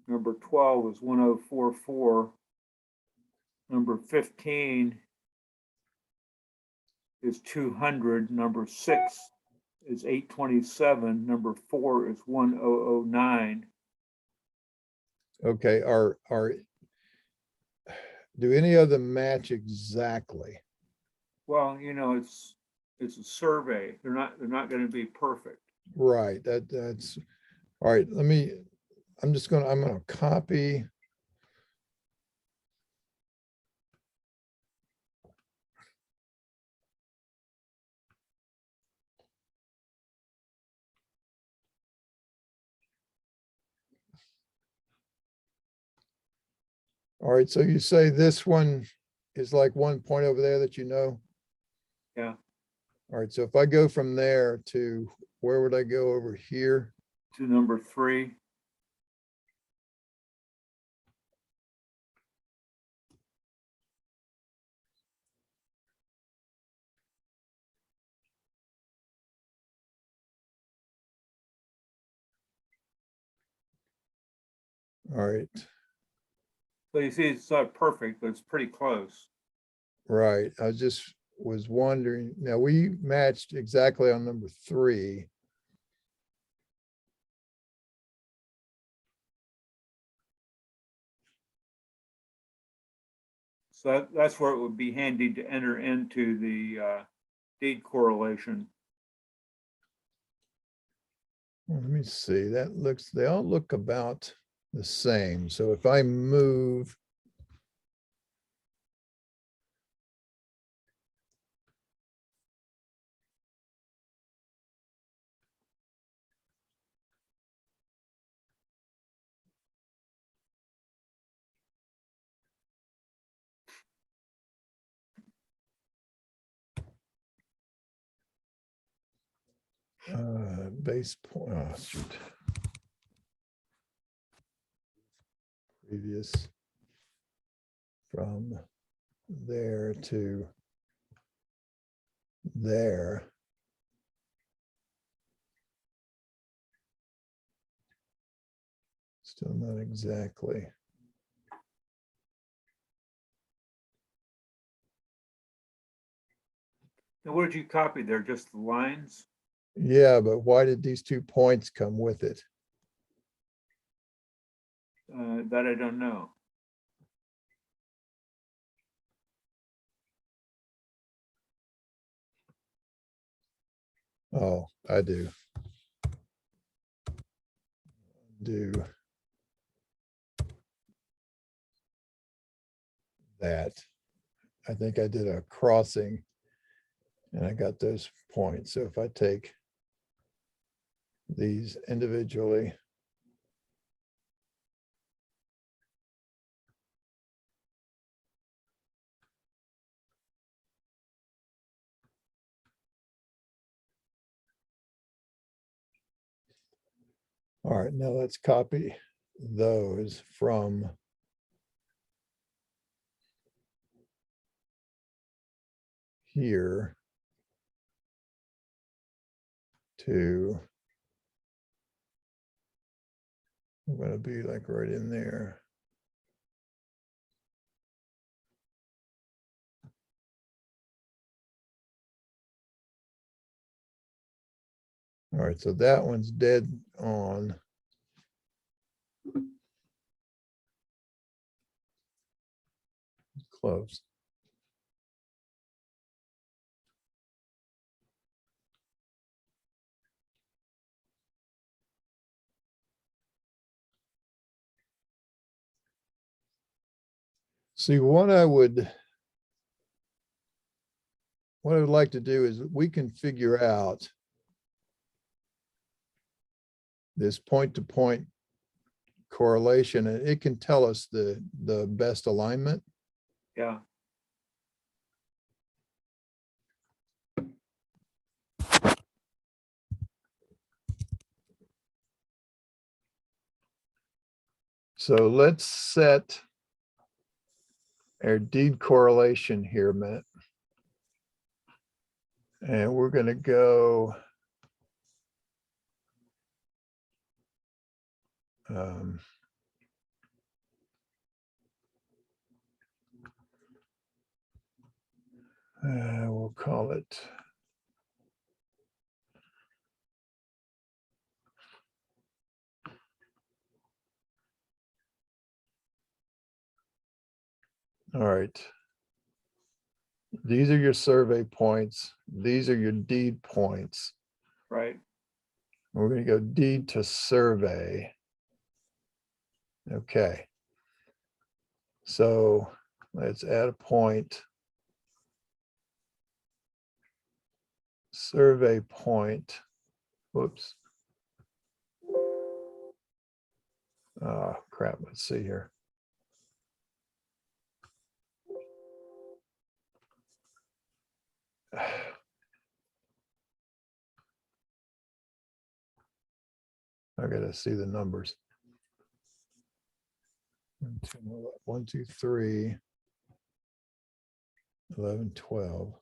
Number 12 is 1044. Number 15 is 200. Number 6 is 827. Number 4 is 1009. Okay, do any of them match exactly? Well, you know, it's a survey. They're not going to be perfect. Right, that's, all right, I'm gonna copy. All right, so you say this one is like one point over there that you know? Yeah. All right, so if I go from there to, where would I go over here? To number 3. All right, So you see, it's not perfect, but it's pretty close. right. I just was wondering, now we matched exactly on number 3. So that's where it would be handy to enter into the deed correlation. Well, let me see, they all look about the same. So if I move, base point, oh, shoot. Previous from there to there. Still not exactly. And what did you copy there? Just the lines? Yeah, but why did these 2 points come with it? That I don't know. Oh, I do. Do that. I think I did a crossing and I got those points. So if I take these individually, all right, now let's copy those from here to, I'm going to be like right in there. All right, so that one's dead on. Close. See, what I would like to do is we can figure out this point-to-point correlation, and it can tell us the best alignment. Yeah. So let's set our deed correlation here a minute. And we're going to go we'll call it all right. These are your survey points. These are your deed points. Right. We're going to go deed to survey. Okay. So let's add a point. Survey point. Whoops. Oh, crap. Let's see here. I got to see the numbers. 1, 2, 3, 11, 12.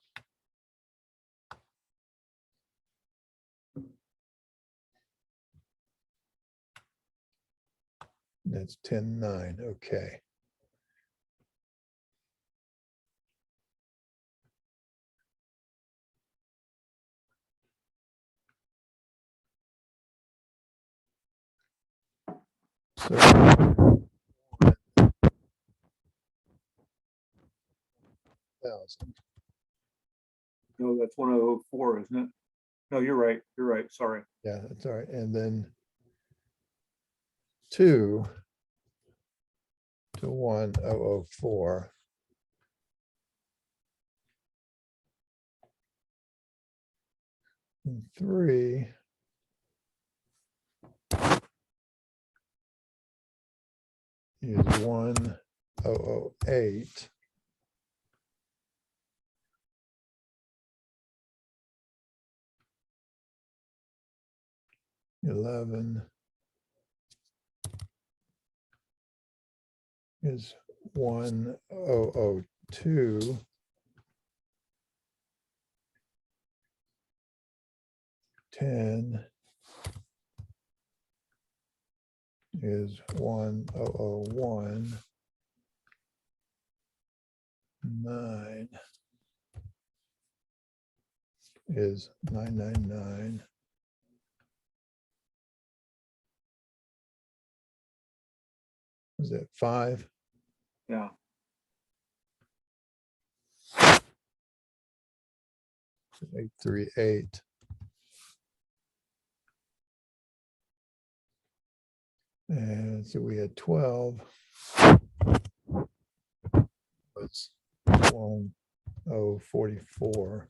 That's 10, 9. Okay. So, No, that's 104, isn't it? No, you're right. You're right. Sorry. yeah, that's all right. And then 2 to 1004. And 3 is 1008. Eleven is 1002. 10 is 1001. 9 is 999. Is it 5? Yeah. 838. And so we had 12. Was 1044.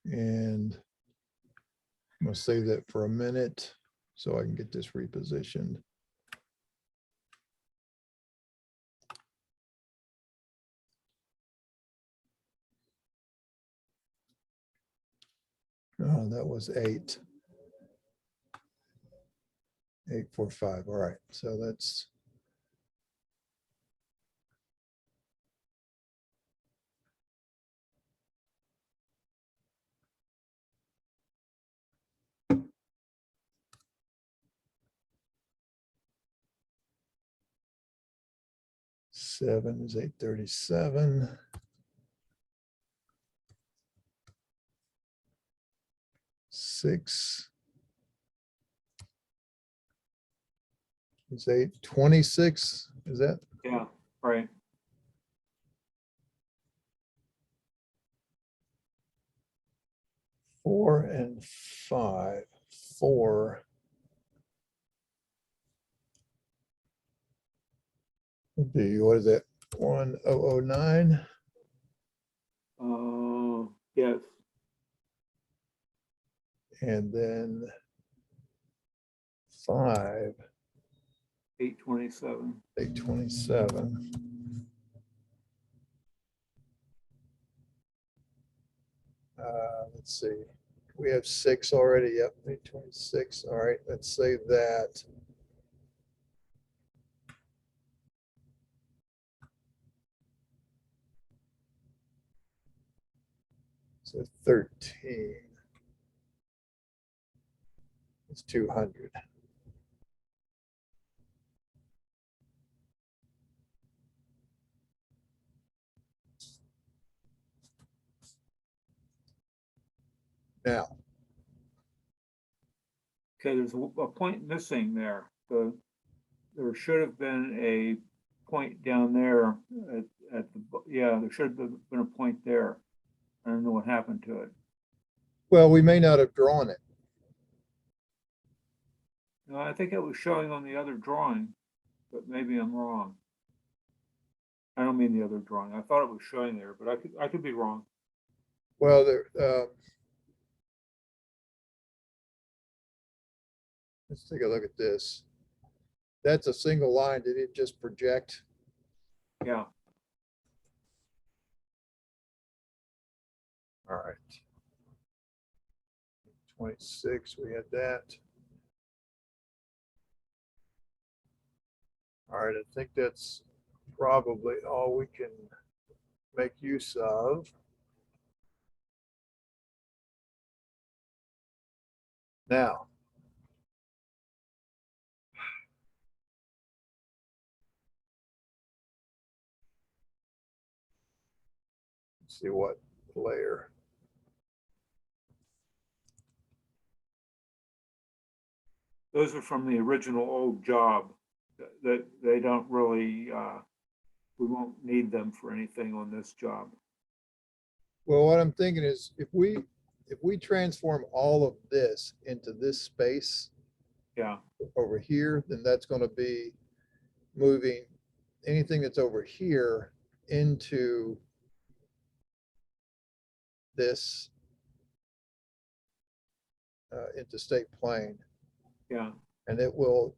And I'm going to save that for a minute so I can get this repositioned. Oh, that was 845. All right. So that's seven is 837. Six is 826. Is that? Yeah, right. Four and five. Four. Would be, what is that? 1009. Yes, And then five, 827. 827. Let's see. We have six already. Yep, 826. All right, let's save that. So 13. It's 200. Now, Okay, there's a point missing there. There should have been a point down there at the, yeah, there should have been a point there. I don't know what happened to it. well, we may not have drawn it. No, I think it was showing on the other drawing, but maybe I'm wrong. I don't mean the other drawing. I thought it was showing there, but I could be wrong. Well, there, let's take a look at this. That's a single line. Did it just project? Yeah, All right. 26, we had that. All right, I think that's probably all we can make use of. Now, let's see what layer. those are from the original old job that they don't really, we won't need them for anything on this job. Well, what I'm thinking is if we transform all of this into this space Yeah, over here, then that's going to be moving anything that's over here into this interstate plane, yeah, and it'll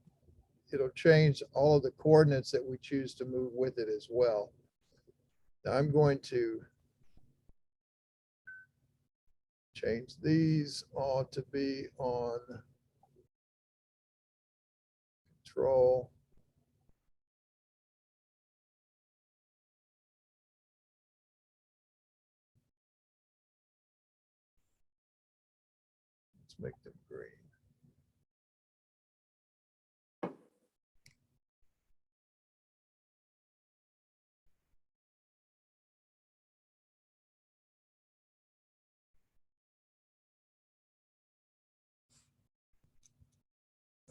change all of the coordinates that we choose to move with it as well. Now I'm going to change these all to be on control. Let's make them green.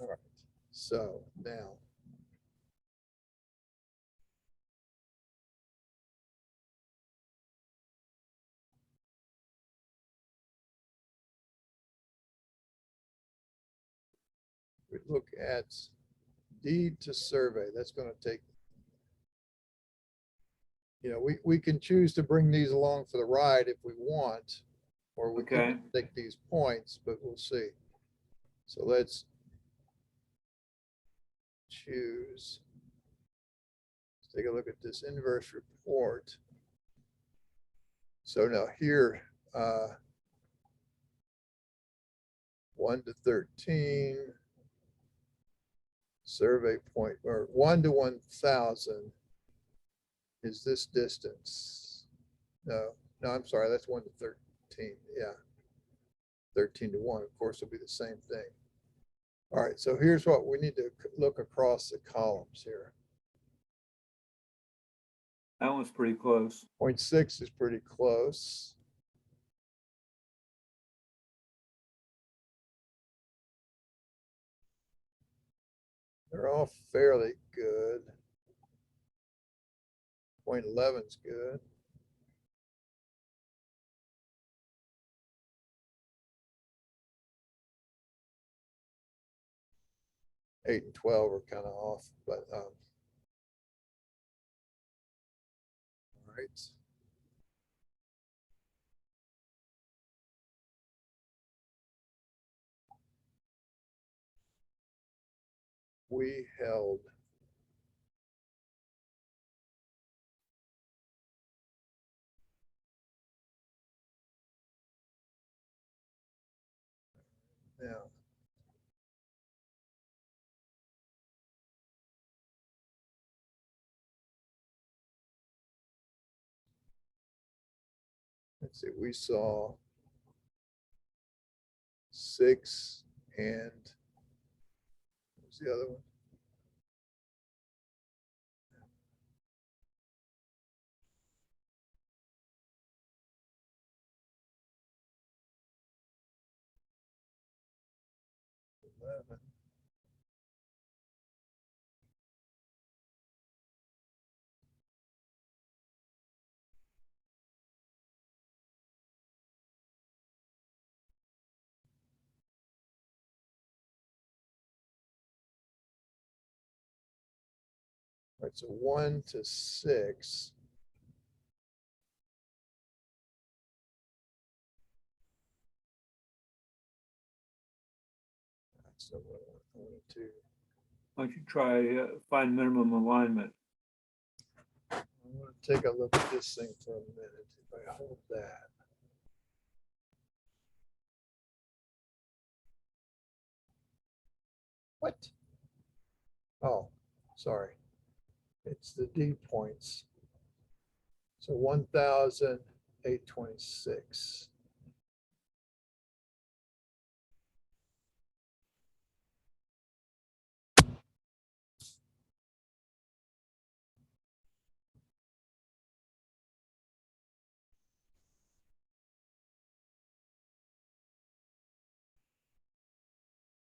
All right, so now We look at deed to survey, that's gonna take, you know, we can choose to bring these along for the ride if we want, or we Okay. can take these points, but we'll see. So let's choose. Let's take a look at this inverse report. So now here, 1 to 13, survey point, or 1 to 1,000 is this distance. No, I'm sorry, that's 1 to 13, yeah. 13 to 1, of course, will be the same thing. All right, so here's what we need to look across the columns here. That one's pretty close. 0.6 is pretty close. They're all fairly good. 0.11 is good. Eight and 12 are kind of off, but all right. We held now. Let's see, we saw 6 and what was the other one? Eleven. All right, so 1 to 6. That's not what I wanted to. Why don't you try find minimum alignment? I want to take a look at this thing for a minute. If I hold that. What? Oh, sorry. It's the D points. So 1,826.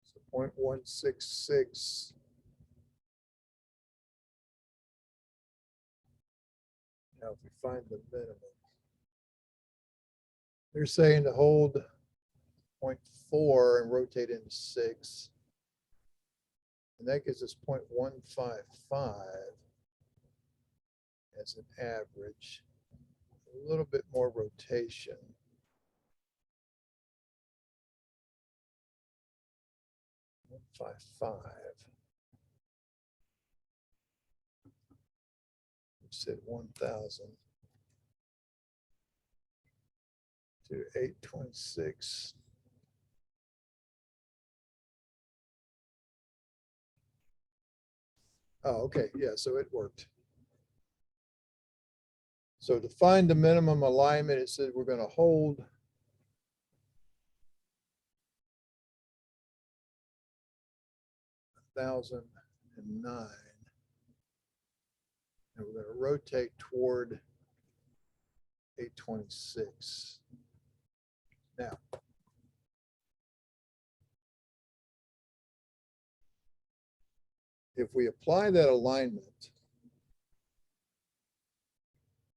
So 0.166. Now, if we find the minimum, they're saying to hold 0.4 and rotate into 6. And that gives us 0.155 as an average. A little bit more rotation. 155. We said 1,000 to 826. Oh, okay, yeah, so it worked. So to find the minimum alignment, it said we're going to hold 1,009. And we're going to rotate toward 826. Now, if we apply that alignment,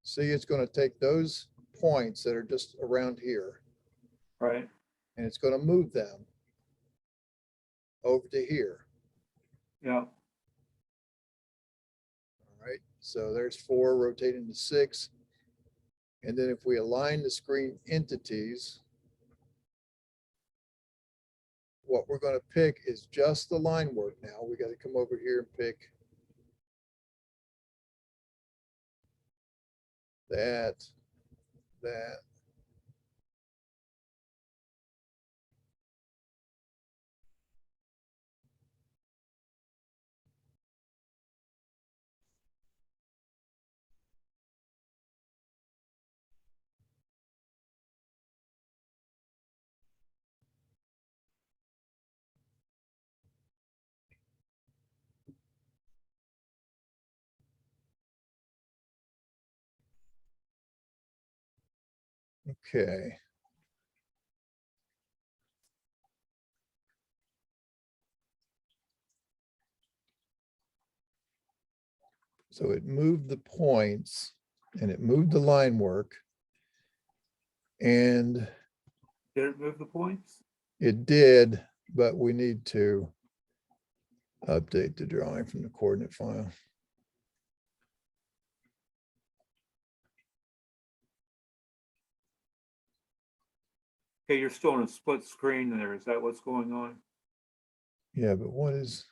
see, it's going to take those points that are just around here, Right. and it's going to move them over to here. Yeah, All right, so there's 4 rotating to 6. And then if we align the screen entities, what we're going to pick is just the line work now. We got to come over here and pick that, that. Okay. So it moved the points and it moved the line work. And did it move the points? it did, but we need to update the drawing from the coordinate file. Okay, you're still in a split screen there. Is that what's going on? Yeah, but what is?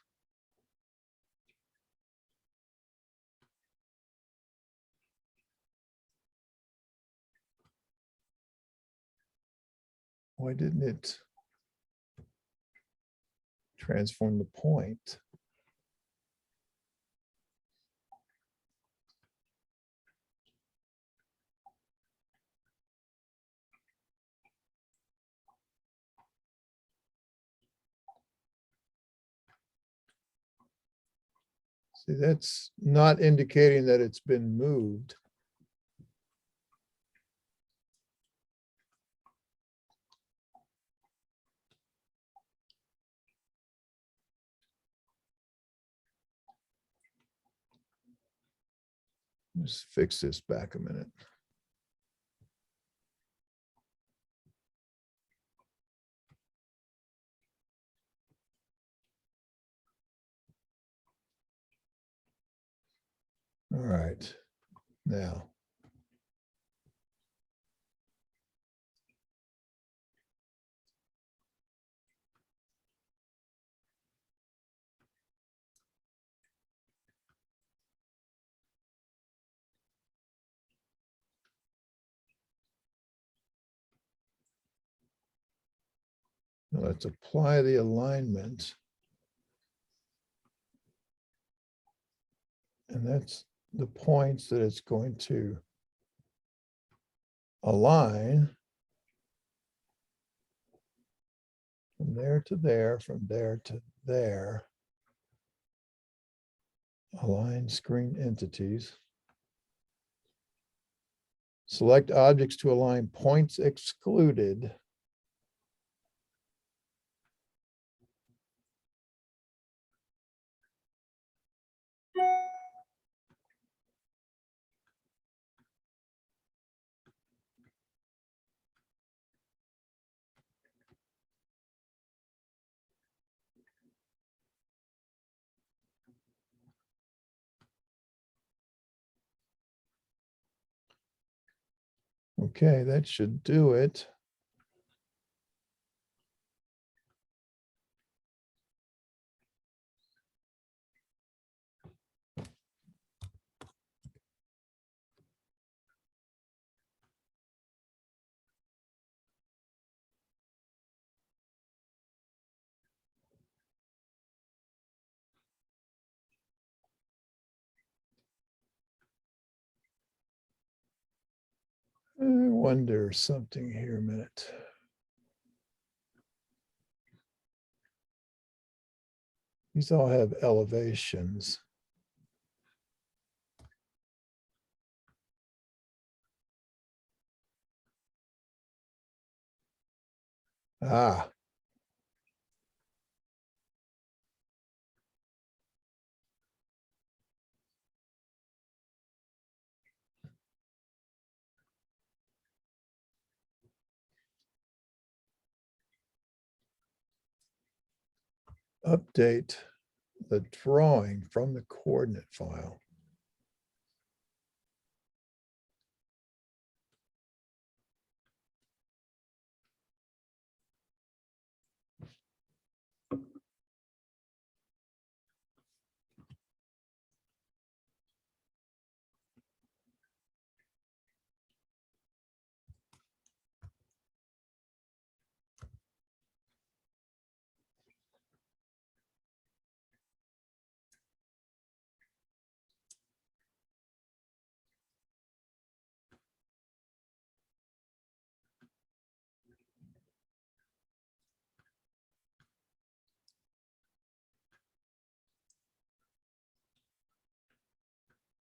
Why didn't it transform the point? See, that's not indicating that it's been moved. Let's fix this back a minute. All right, now. Let's apply the alignment. And that's the points that it's going to align from there to there, from there to there. Align screen entities. Select objects to align points excluded. Okay, that should do it. I wonder something here a minute. These all have elevations. Ah, update the drawing from the coordinate file.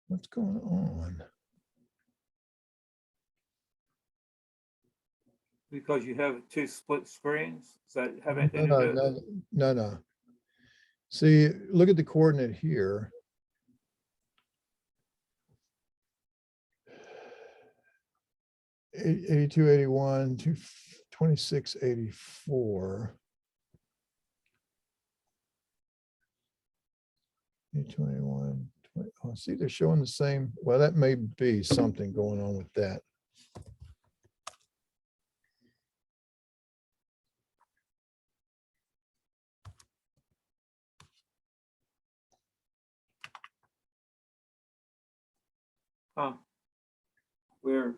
What's going on? Because you have two split screens? Does that have anything No, to do? no, no, no. See, look at the coordinate here. 82, 81, 26, 84. 21, 20. Oh, see, they're showing the same. Well, that may be something going on with that. Huh. Weird.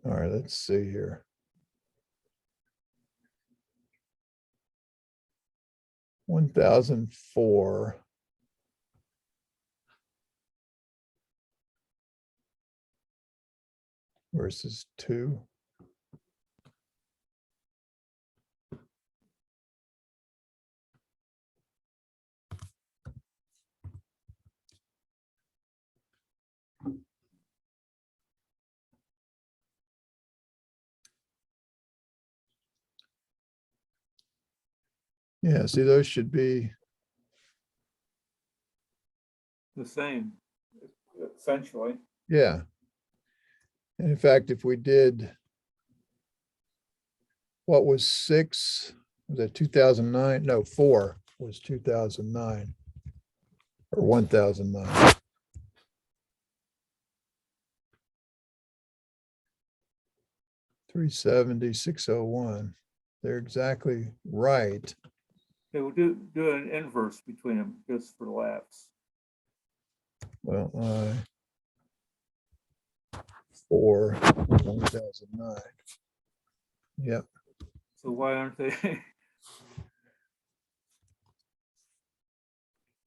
All right, let's see here. 1004. Versus 2. Yeah, see, those should be, The same, essentially. yeah. And in fact, if we did what was 6, was that 2009? No, 4 was 2009 or 1009. 370, 601. They're exactly right. Okay, we'll do an inverse between them just for laughs. Well, 4, 1009. Yep. So why aren't they?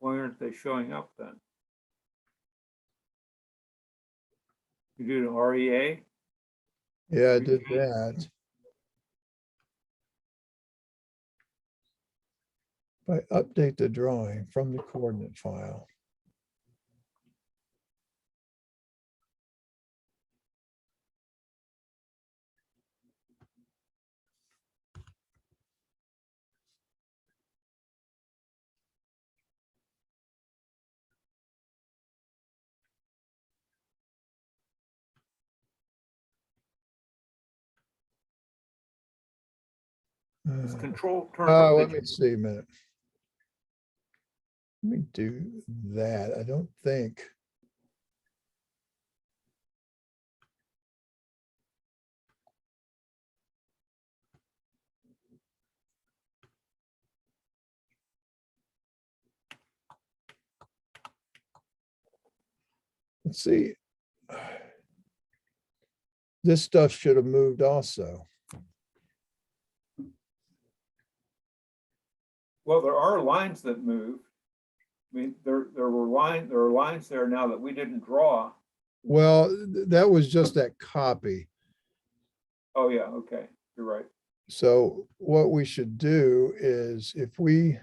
Why aren't they showing up then? You do the REA? Yeah, I did that. If I update the drawing from the coordinate file. It's control turn. Let me see a minute. Let me do that. I don't think. Let's see. This stuff should have moved also. Well, there are lines that move. I mean, there are lines there now that we didn't draw. Well, that was just that copy. Oh yeah, okay, you're right. So what we should do is if we,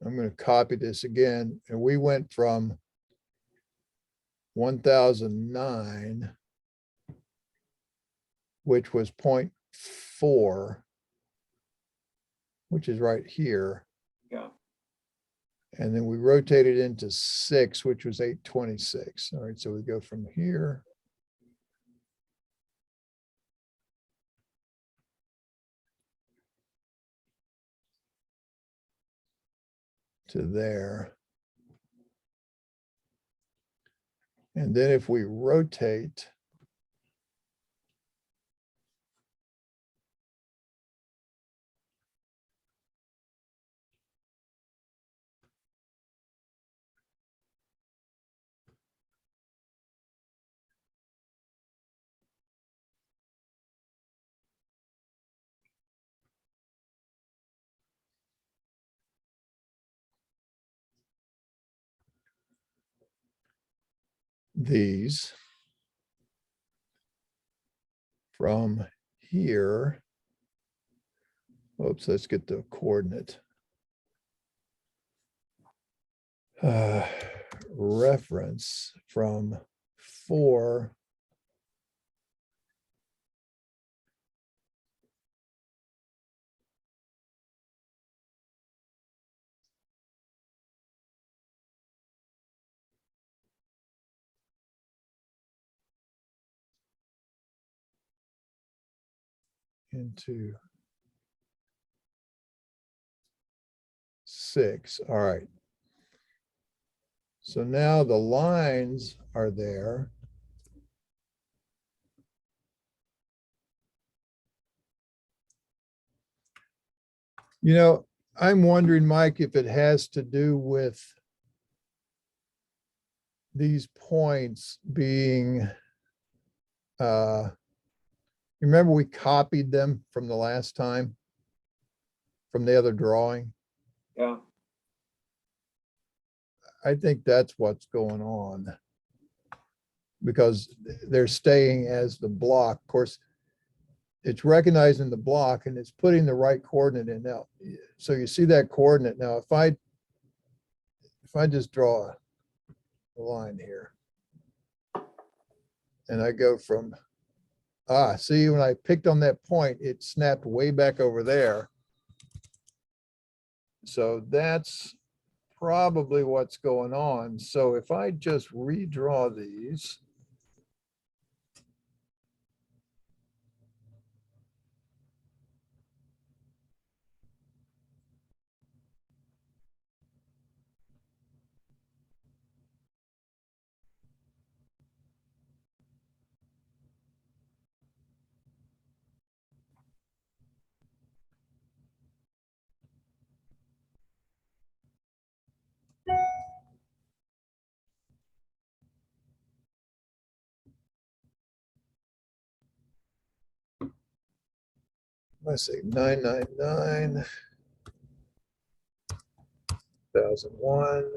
I'm going to copy this again, and we went from 1009, which was 0.4, which is right here. Yeah. And then we rotate it into 6, which was 826. All right, so we go from here to there. And then if we rotate these from here, oops, let's get the coordinate. Reference from 4 into 6. All right. So now the lines are there. You know, I'm wondering, Mike, if it has to do with these points being, remember we copied them from the last time, from the other drawing? Yeah, I think that's what's going on. Because they're staying as the block. Of course, it's recognizing the block and it's putting the right coordinate in now. So you see that coordinate. Now, if I just draw a line here and I go from, see, when I picked on that point, it snapped way back over there. So that's probably what's going on. So if I just redraw these, let's see, 999, 1001.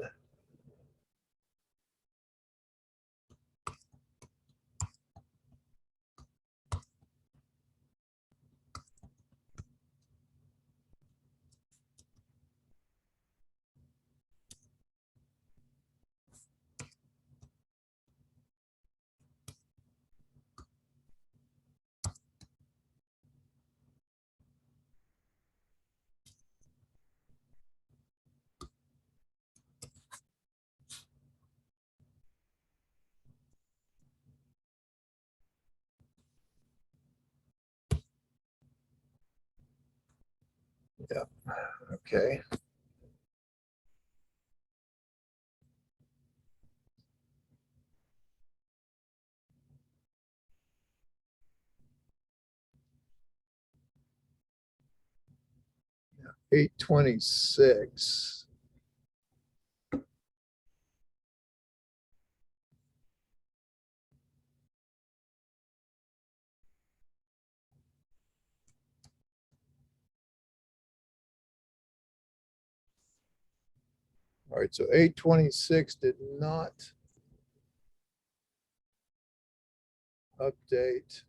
Yeah, okay. Yeah, 826. All right, so 826 did not update.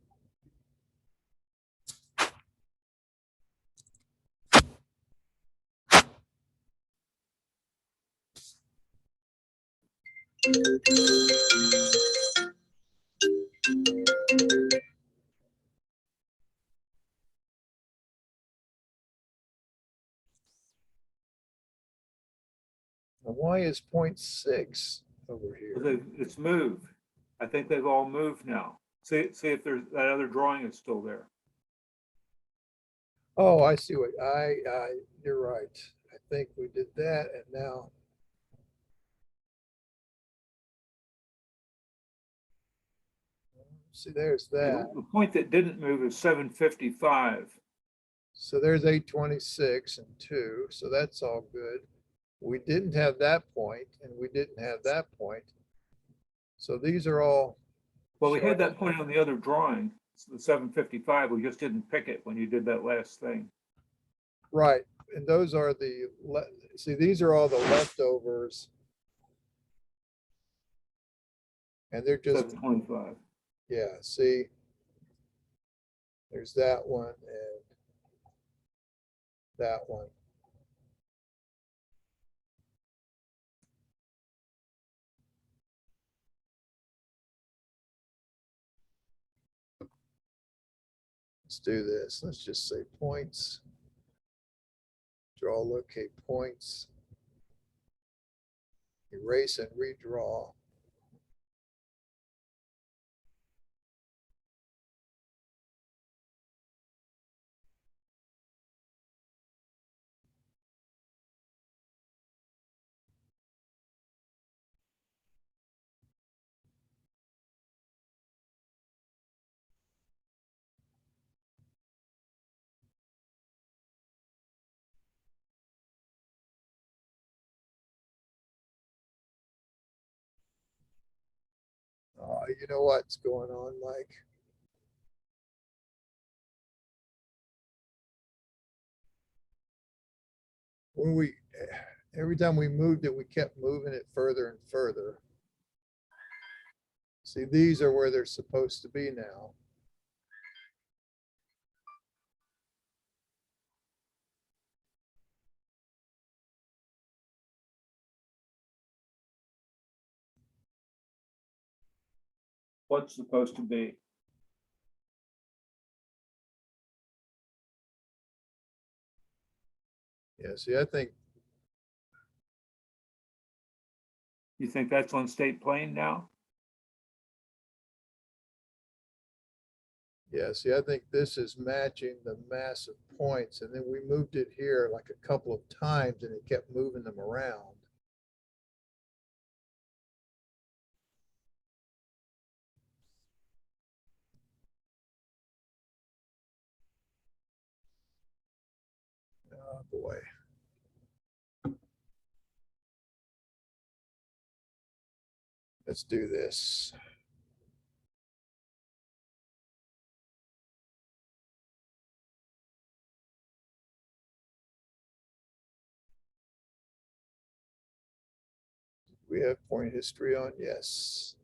And why is 0.6 over here? It's moved. I think they've all moved now. See if there's, that other drawing is still there. Oh, I see what you're right. I think we did that and now. See, there's that. The point that didn't move is 755. So there's 826 and 2. So that's all good. We didn't have that point and we didn't have that point. So these are all. Well, we had that point on the other drawing, the 755. We just didn't pick it when you did that last thing. Right. And those are see, these are all the leftovers. And they're just 725. Yeah, see, there's that one and that one. Let's do this. Let's just say points. Draw, locate points. Erase and redraw. You know what's going on, Mike? When every time we moved it, we kept moving it further and further. See, these are where they're supposed to be now. What's supposed to be? Yeah, see, I think. You think that's on state plane now? Yeah, see, I think this is matching the massive points. And then we moved it here like a couple of times and it kept moving them around. Oh, boy. Let's do this. We have point history on, yes.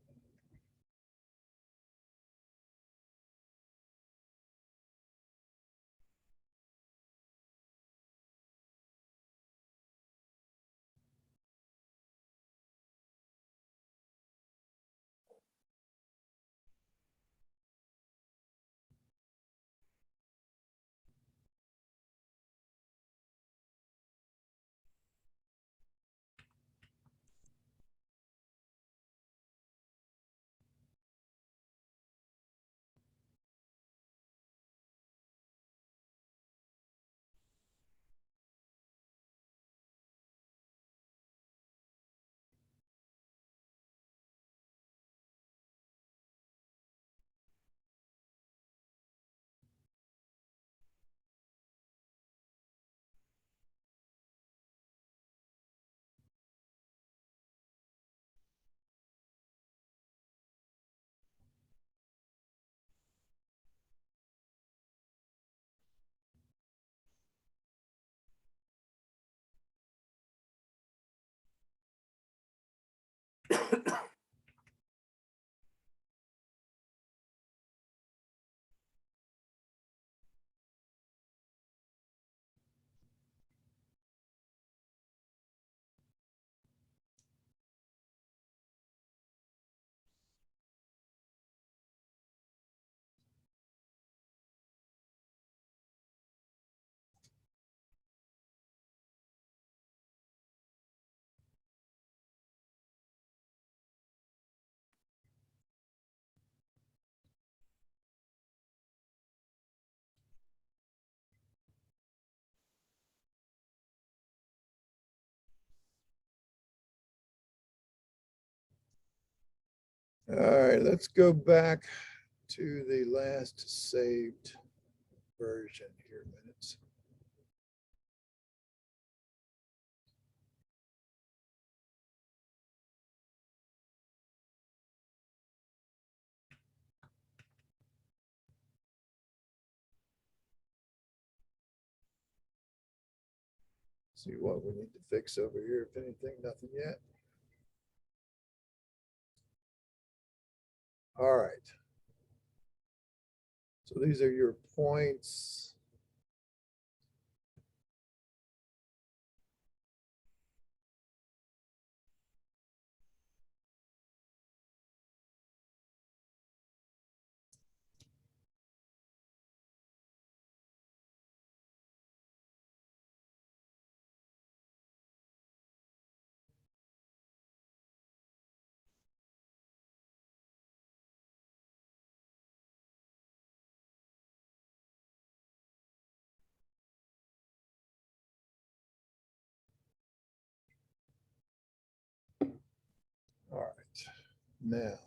All right, let's go back to the last saved version here minutes. See what we need to fix over here. If anything, nothing yet. All right. So these are your points. All right. Now,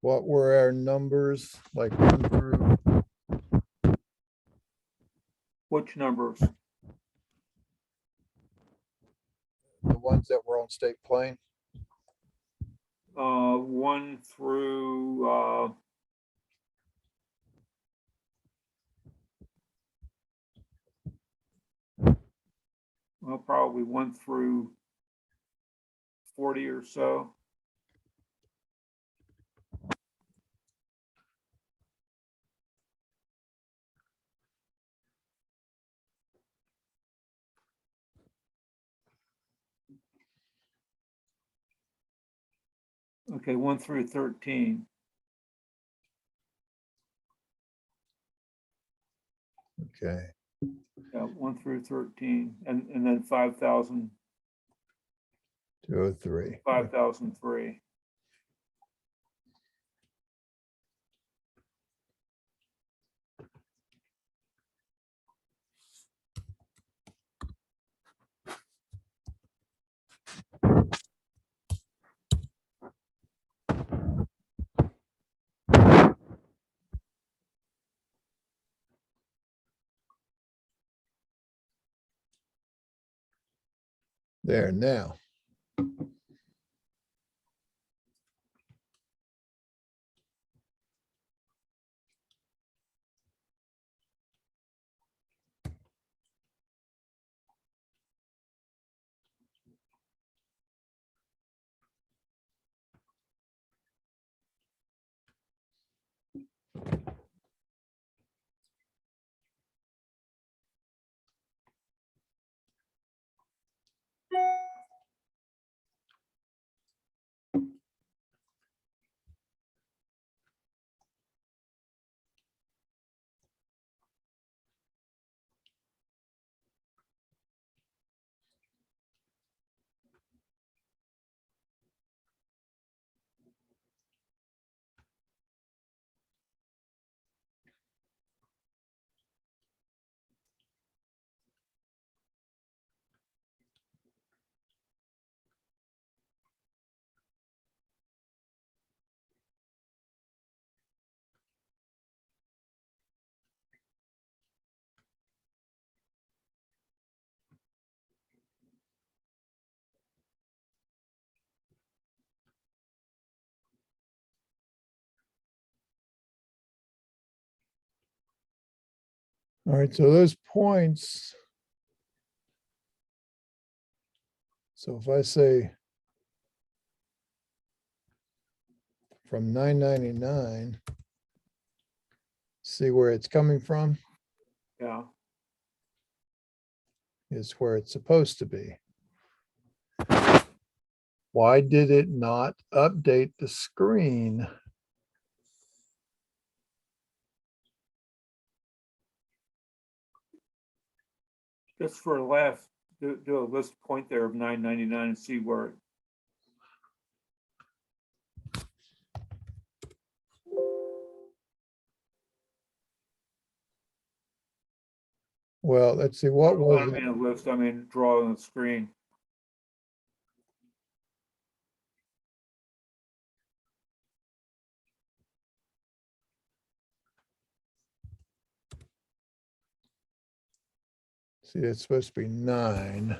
what were our numbers like 1 through? Which numbers? The ones that were on state plane? 1 through, well, probably 1 through 40 or so. Okay, 1 through 13. Okay. Yeah, 1 through 13, and then 5,000, 203. 5,003. There now. All right, so those points. So if I say from 999, see where it's coming from Yeah, is where it's supposed to be. Why did it not update the screen? Just for a laugh, do a list point there of 999 and see where. Well, let's see, what I was don't it? mean a list, I mean draw on the screen. See, it's supposed to be 9.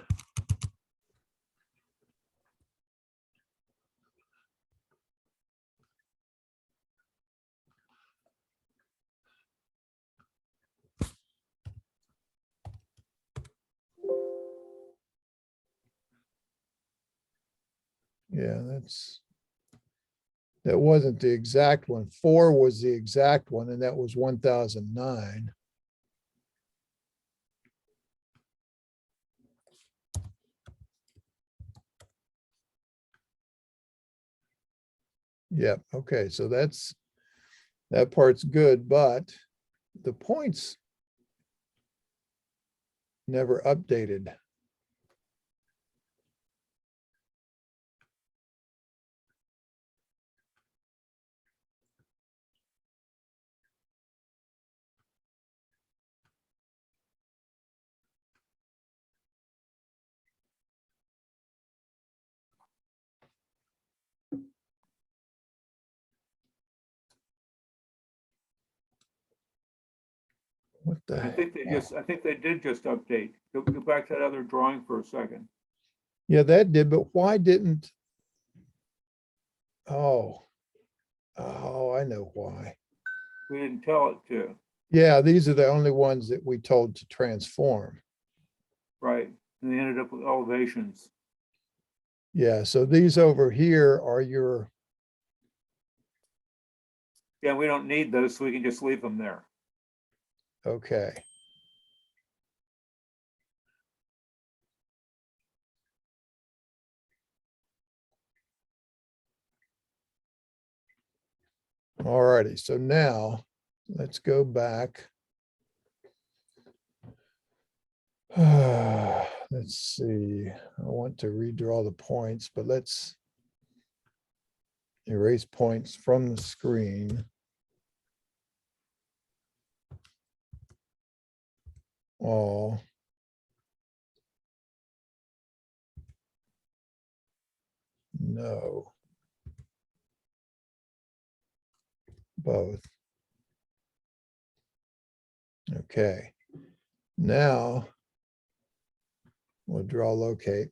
Yeah, that wasn't the exact one. 4 was the exact one, and that was 1009. Yep. Okay. So that part's good, but the points never updated. What the I think heck? I think they did just update. Go back to that other drawing for a second. Yeah, that did, but why didn't? Oh, I know why. We didn't tell it to, Yeah, these are the only ones that we told to transform. right? And they ended up with elevations. Yeah, so these over here are your, Yeah, we don't need those, so we can just leave them there. okay. All righty, so now let's go back. Let's see, I want to redraw the points, but let's erase points from the screen. Oh. No. Both. Okay. Now we'll draw locate.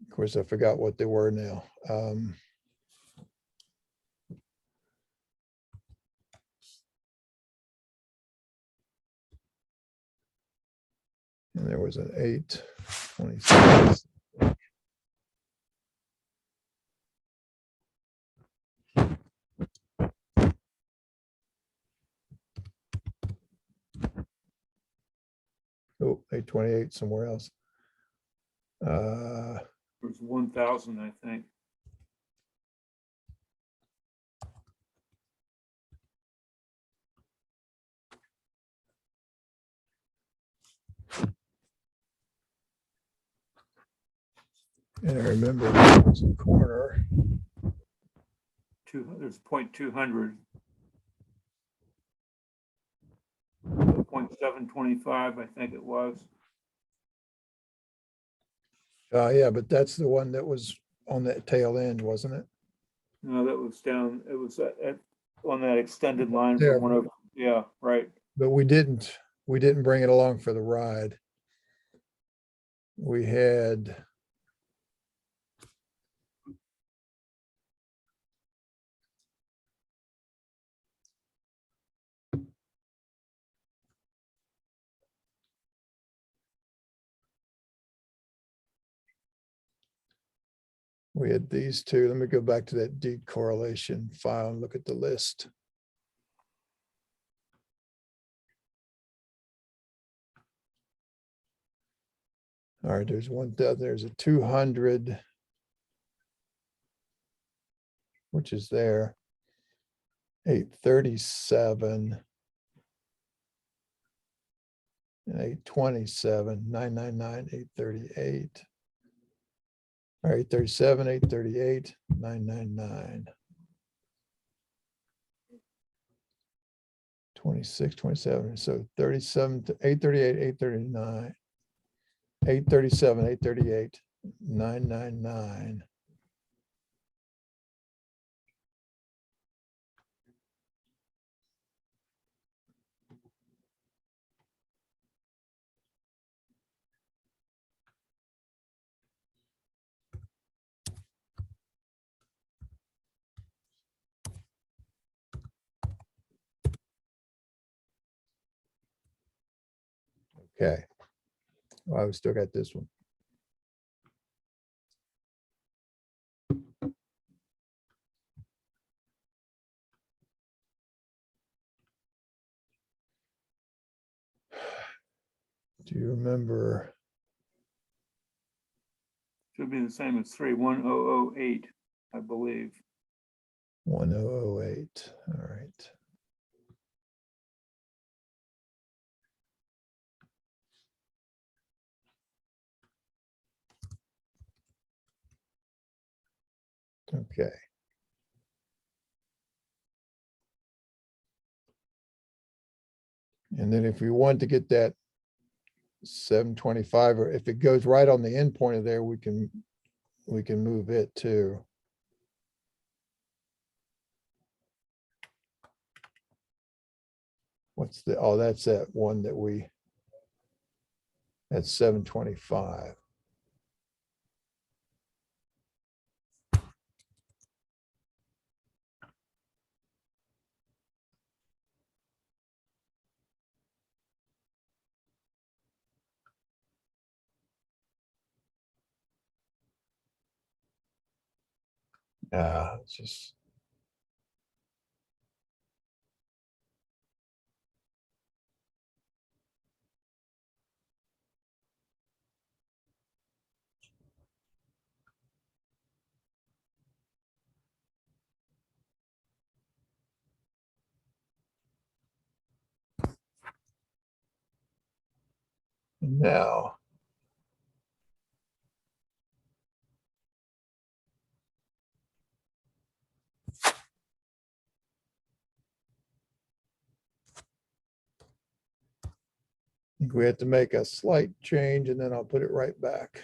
Of course, I forgot what they were now. And there was an 826. Oh, 828 somewhere else. There's 1,000, I think. And I remember there was a corner. There's 0.200. 0.725, I think it was. Yeah, but that's the one that was on that tail end, wasn't it? No, that was down, it was on that extended line There. from one of, yeah, right. But we didn't bring it along for the ride. We had We had these two. Let me go back to that deed correlation file and look at the list. All right, there's 1,000, there's a 200, which is there. 837 and 827, 999, 838. All right, 837, 838, 999. 26, 27, so 37 to 838, 839, 837, 838, 999. Okay. Well, I've still got this one. Do you remember? Should be the same as 31008, I believe. 1008. All right. Okay. And then if we want to get that 725, or if it goes right on the end point of there, we can move it too. What's the, oh, that's that one that we, that's 725. It's just. Now, I think we have to make a slight change and then I'll put it right back.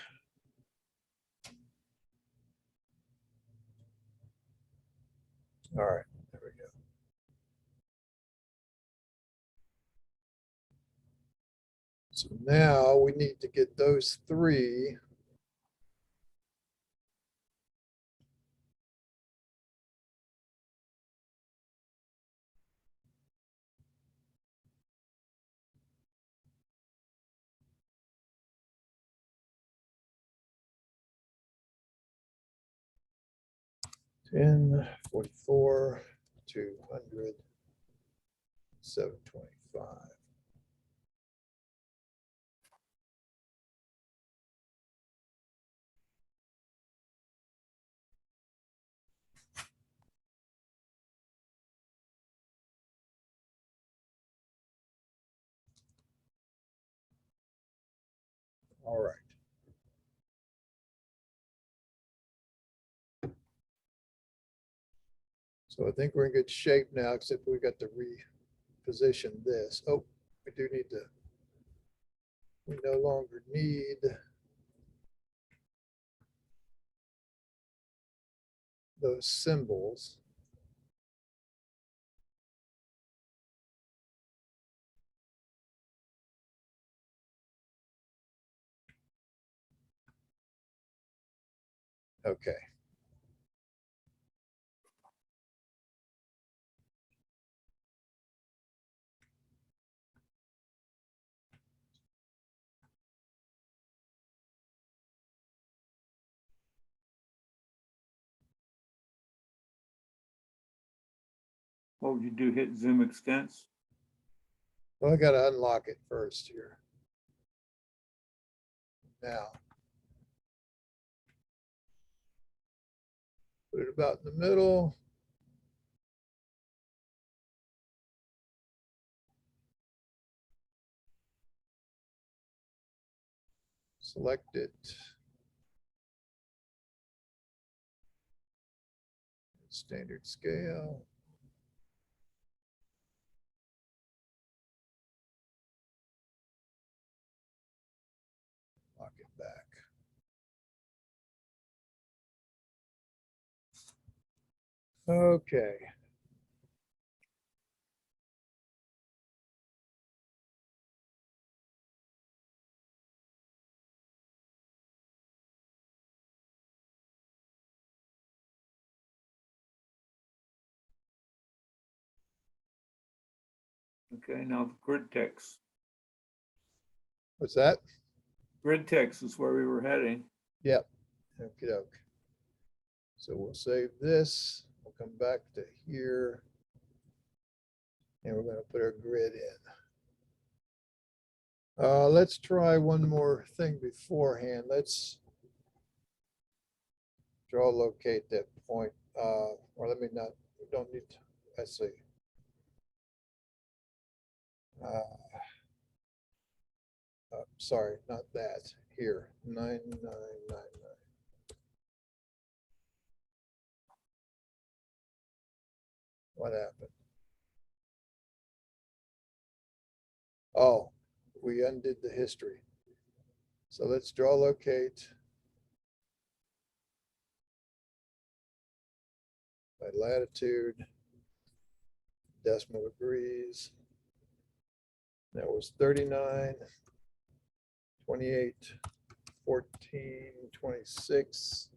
All right, there we go. So now we need to get those three. Ten, 44, 200, 725. All right. So I think we're in good shape now, except we got to reposition this. Oh, we do need to, we no longer need those symbols. Okay. What would you do? Hit zoom extents? Well, I gotta unlock it first here. Now. Put it about in the middle. Select it. Standard scale. Lock it back. Okay. Okay, now the grid text. What's that? Grid text is where we were heading. Yep. Okie doke. So we'll save this. We'll come back to here. And we're going to put our grid in. Let's try one more thing beforehand. Let's draw locate that point. Or let me not, we don't need to, let's see. Sorry, not that. Here, 9999. What happened? Oh, we undid the history. So let's draw locate by latitude, decimal degrees. That was 39, 28, 14, 26.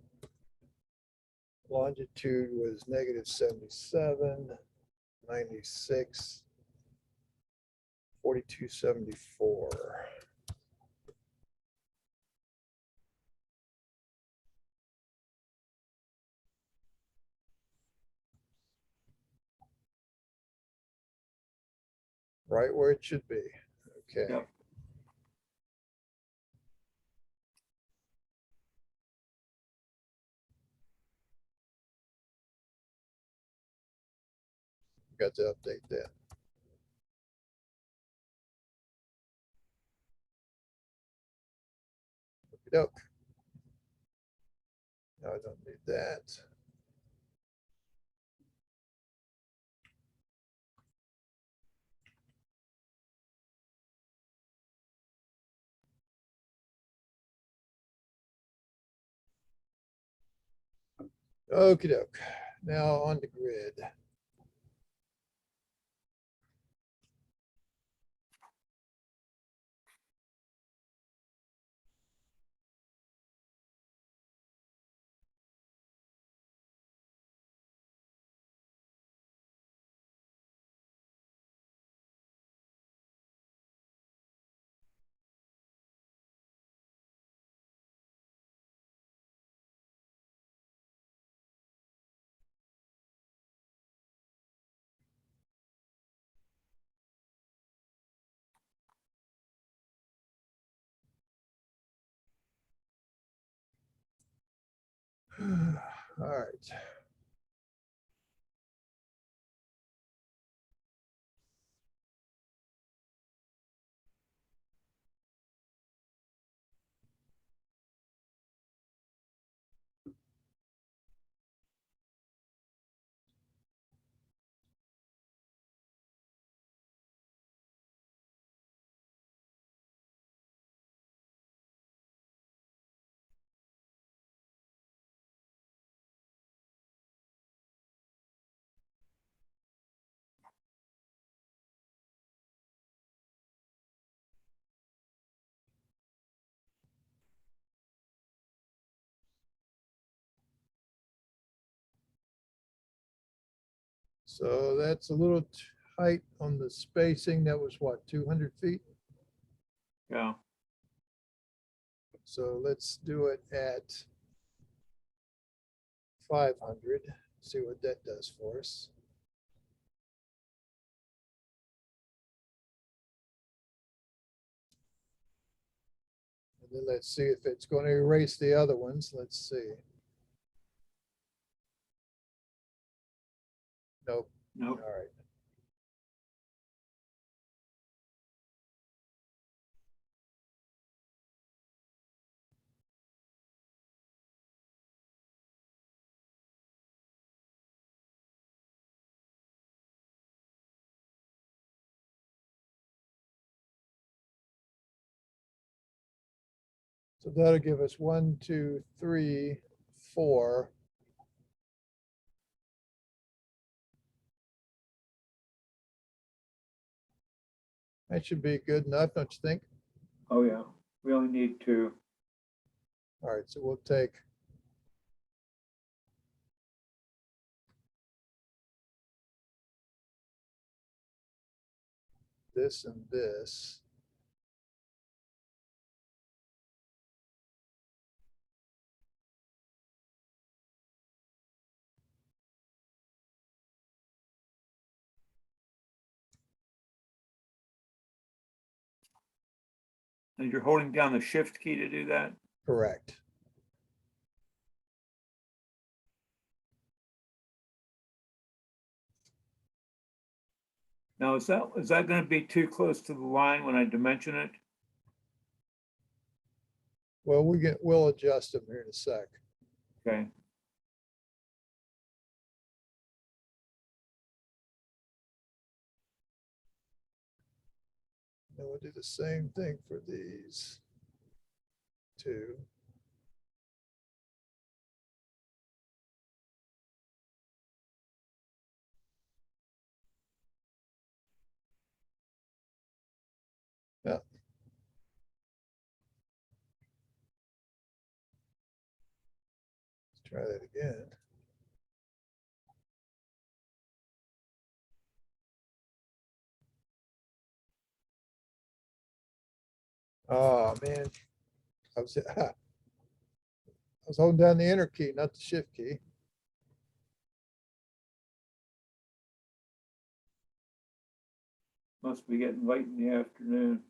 Longitude was -77, 96, 4274. Right where it should be. Okay. Yep. Got to update that. Okey-doke. No, I don't need that. Okie doke. Now on the grid. All right. So that's a little tight on the spacing. That was what, 200 feet? Yeah. So let's do it at 500. See what that does for us. then let's see if it's going to erase the other ones. Let's see. Nope. Nope. All right. So that'll give us 1, 2, 3, 4. That should be good enough, don't you think? Oh, yeah. We only need two. All right, so we'll take this and this. And you're holding down the shift key to do that? Correct. Now, is that going to be too close to the line when I dimension it? Well, we'll adjust them here in a sec. Okay. And we'll do the same thing for these two. Yeah. Let's try that again. Oh man, I was I was holding down the enter key, not the shift key. Must be getting late in the afternoon.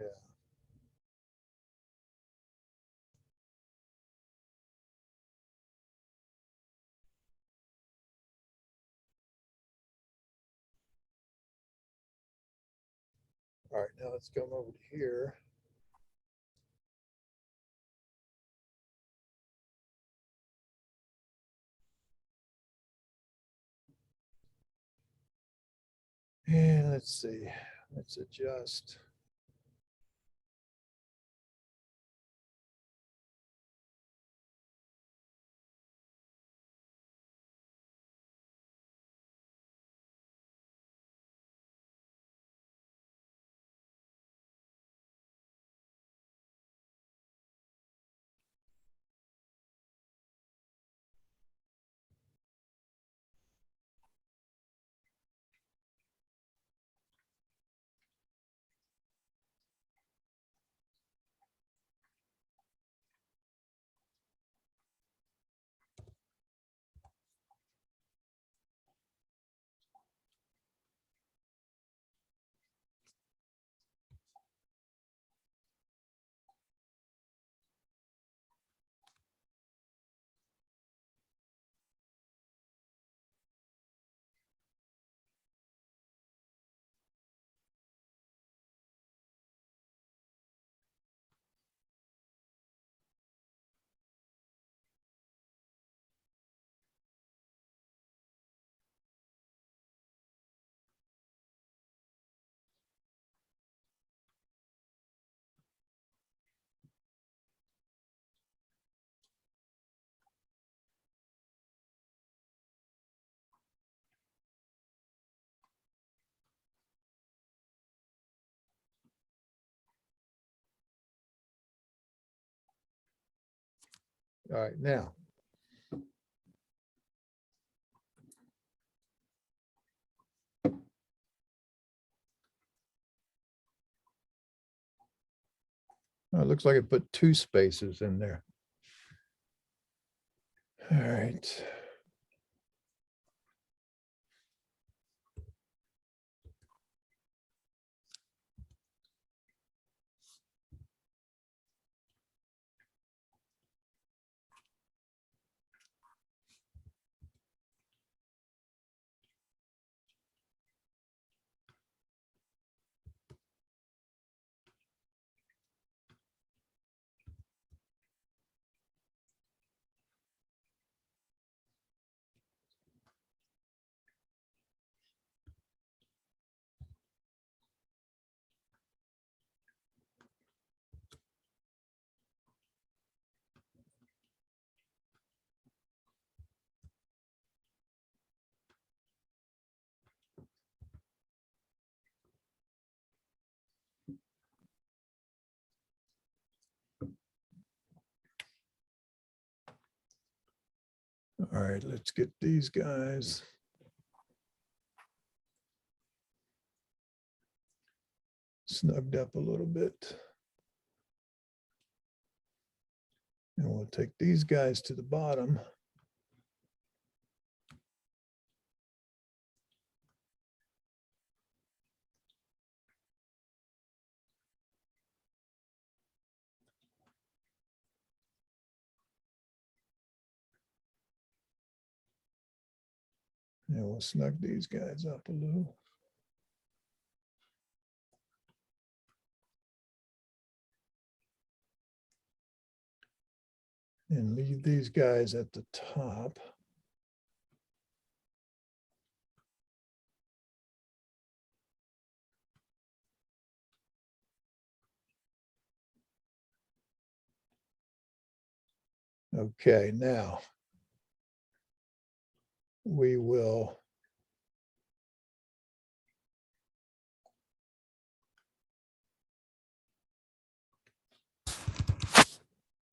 Yeah. All right, now let's come over to here. And let's see, let's adjust. All right, now. Oh, it looks like it put 2 spaces in there. All right. All right, let's get these guys. Snugged up a little bit. And we'll take these guys to the bottom. And we'll snug these guys up a little. And leave these guys at the top. Okay, now we will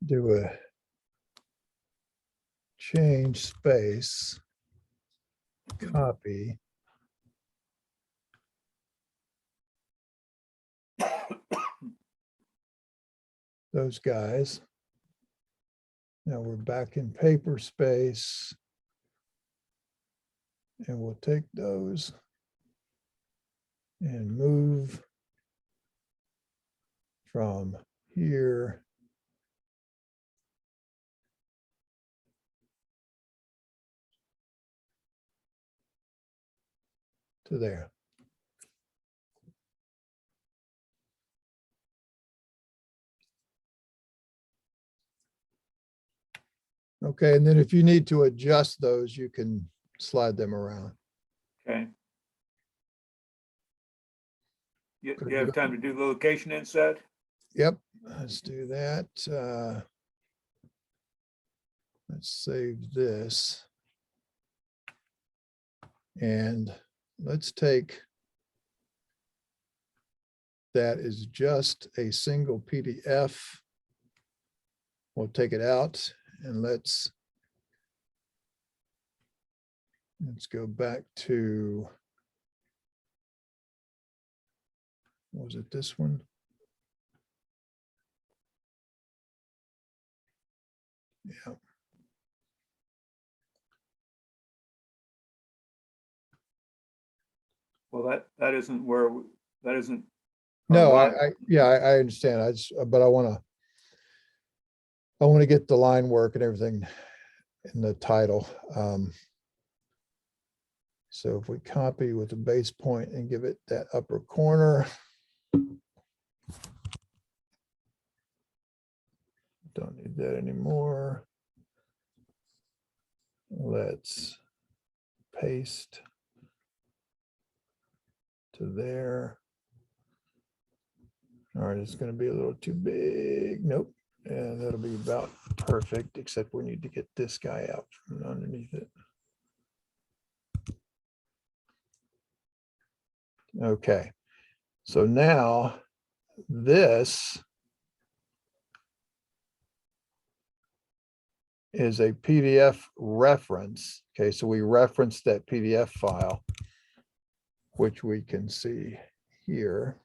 do a change space, copy. Those guys. Now we're back in paper space. And we'll take those and move from here to there. Okay, and then if you need to adjust those, you can slide them around. Okay. You have time to do the location inset? Yep, let's do that. Let's save this. And let's take that is just a single PDF. We'll take it out and let's go back to, was it this one? Yeah. Well, that isn't where, that isn't. No, line. I understand. But I want to get the line work and everything in the title. So if we copy with the base point and give it that upper corner. Don't need that anymore. Let's paste to there. All right, it's going to be a little too big. Nope. And that'll be about perfect, except we need to get this guy out from underneath it. Okay. So now this is a PDF reference. Okay, so we reference that PDF file, which we can see here.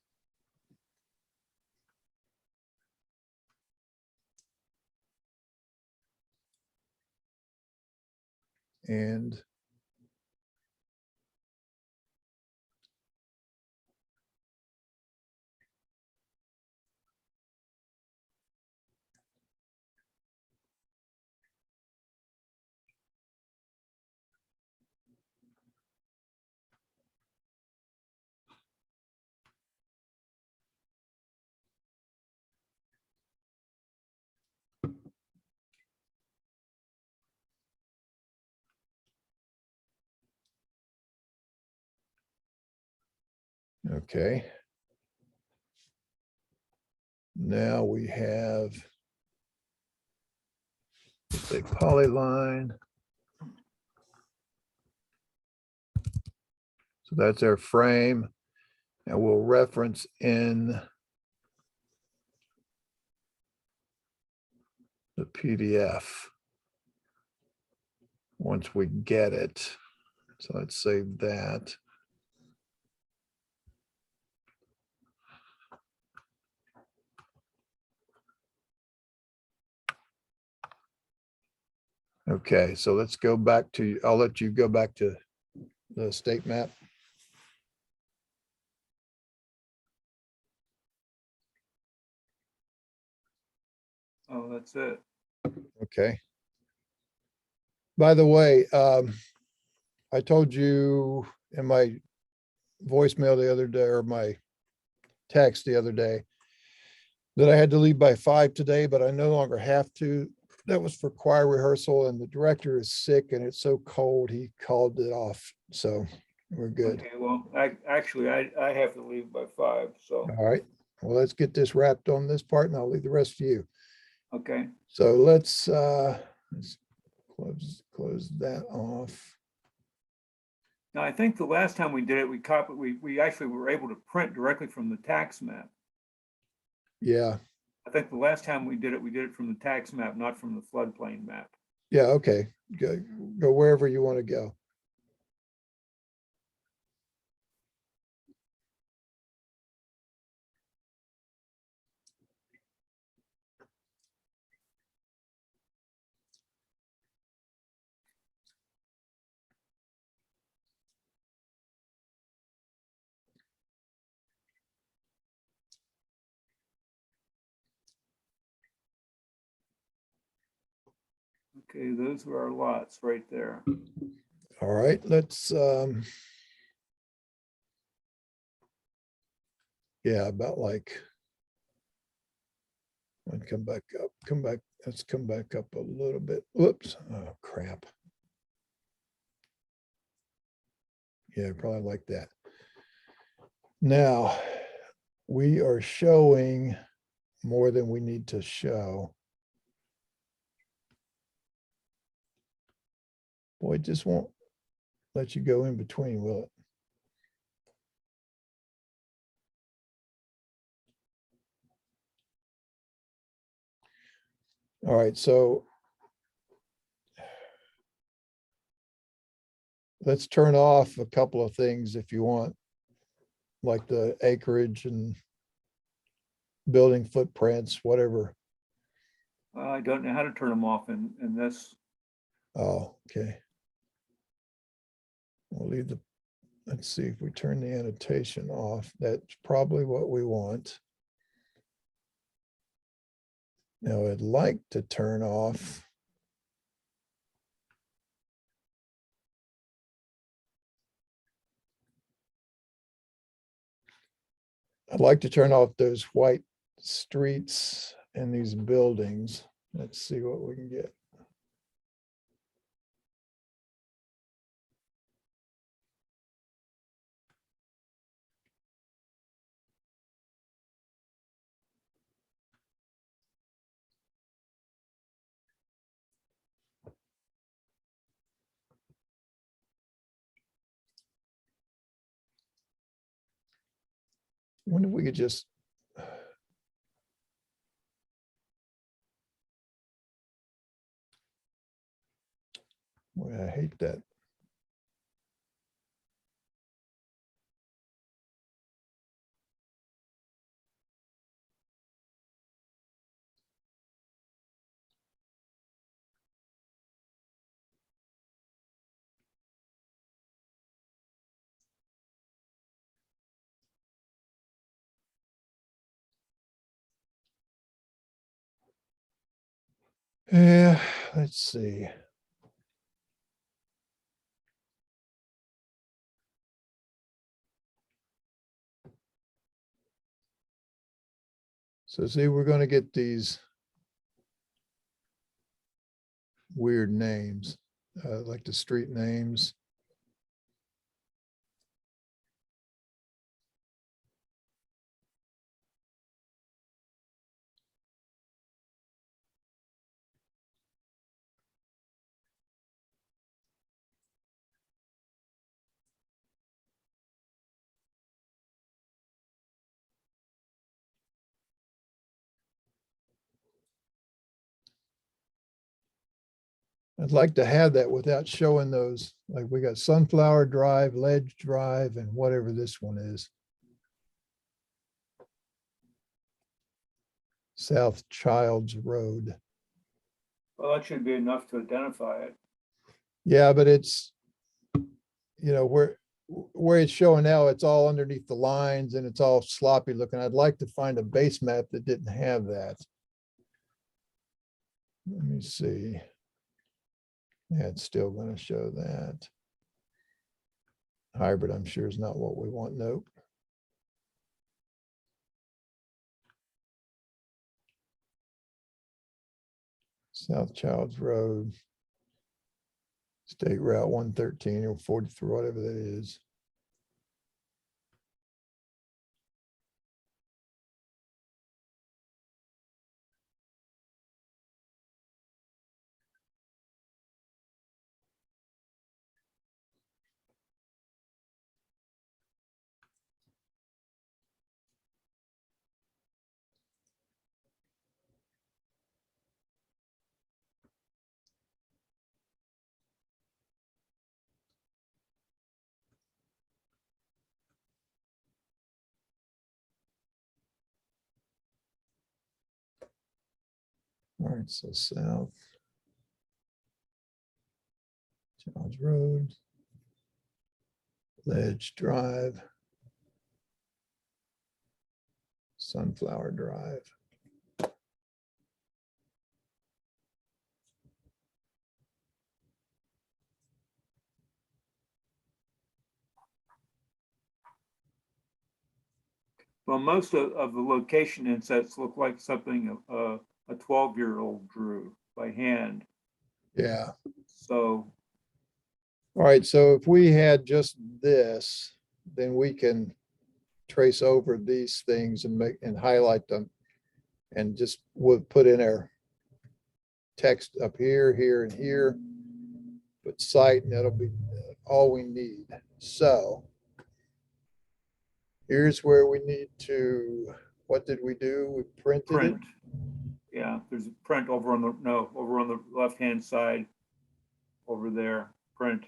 And okay. Now we have a polyline. So that's our frame. And we'll reference in the PDF. once we get it. So let's save that. Okay, so let's go back to, I'll let you go back to the state map. Oh, that's it. Okay. By the way, I told you in my voicemail the other day, or my text the other day, that I had to leave by 5 today, but I no longer have to. That was for choir rehearsal, and the director is sick and it's so cold, he called it off. So we're good. Okay, well, I have to leave by 5, so, All right. Well, let's get this wrapped on this part and I'll leave the rest to you. okay. So let's close that off. Now, I think the last time we did it, we actually were able to print directly from the tax map. Yeah. I think the last time we did it from the tax map, not from the floodplain map. Yeah. Okay. Go wherever you want to go. Okay, those were our lots right there. All right. Let's yeah, about like, and come back up, come back. Let's come back up a little bit. Whoops. Oh, crap. Yeah, probably like that. Now, we are showing more than we need to show. Boy, it just won't let you go in between, will it? All right, so let's turn off a couple of things if you want, like the acreage and building footprints, whatever. I don't know how to turn them off in this. Oh, okay. We'll leave the, let's see if we turn the annotation off. That's probably what we want. Now I'd like to turn off those white streets and these buildings. Let's see what we can get. I wonder if we could just, boy, I hate that. Yeah, let's see. So see, we're going to get these weird names, like the street names. I'd like to have that without showing those, like we got Sunflower Drive, Ledge Drive, and whatever this one is. South Childs Road. Well, that should be enough to identify it. Yeah, but it's, you know, where it's showing now, it's all underneath the lines and it's all sloppy looking. I'd like to find a base map that didn't have that. Let me see. Yeah, it's still going to show that. Hybrid, I'm sure, is not what we want. Nope. South Childs Road. State Route 113 or 43, whatever that is. All right, so South Childs Road, Ledge Drive, Sunflower Drive. Well, most of the location insets look like something a 12-year-old drew by hand. Yeah. So, All right, so if we had just this, then we can trace over these things and make and highlight them and just would put in our text up here, here, and here, put site, and that'll be all we need. So here's where we need to, what did we do? We printed it. print. Yeah, there's a print over on the left-hand side over there, print.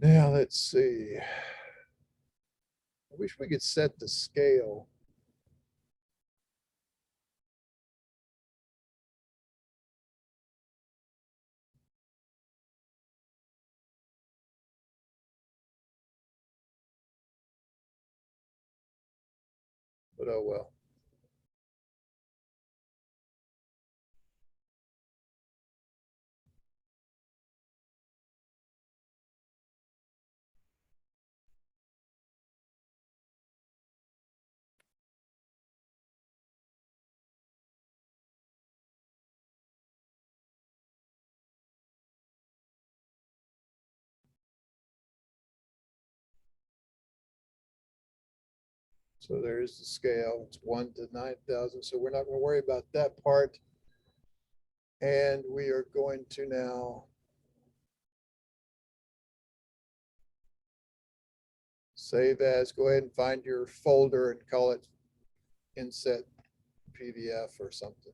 Now let's see. I wish we could set the scale. But oh well. So there's the scale. It's 1 to 9,000. So we're not going to worry about that part. And we are going to now save as. Go ahead and find your folder and call it inset PDF or something.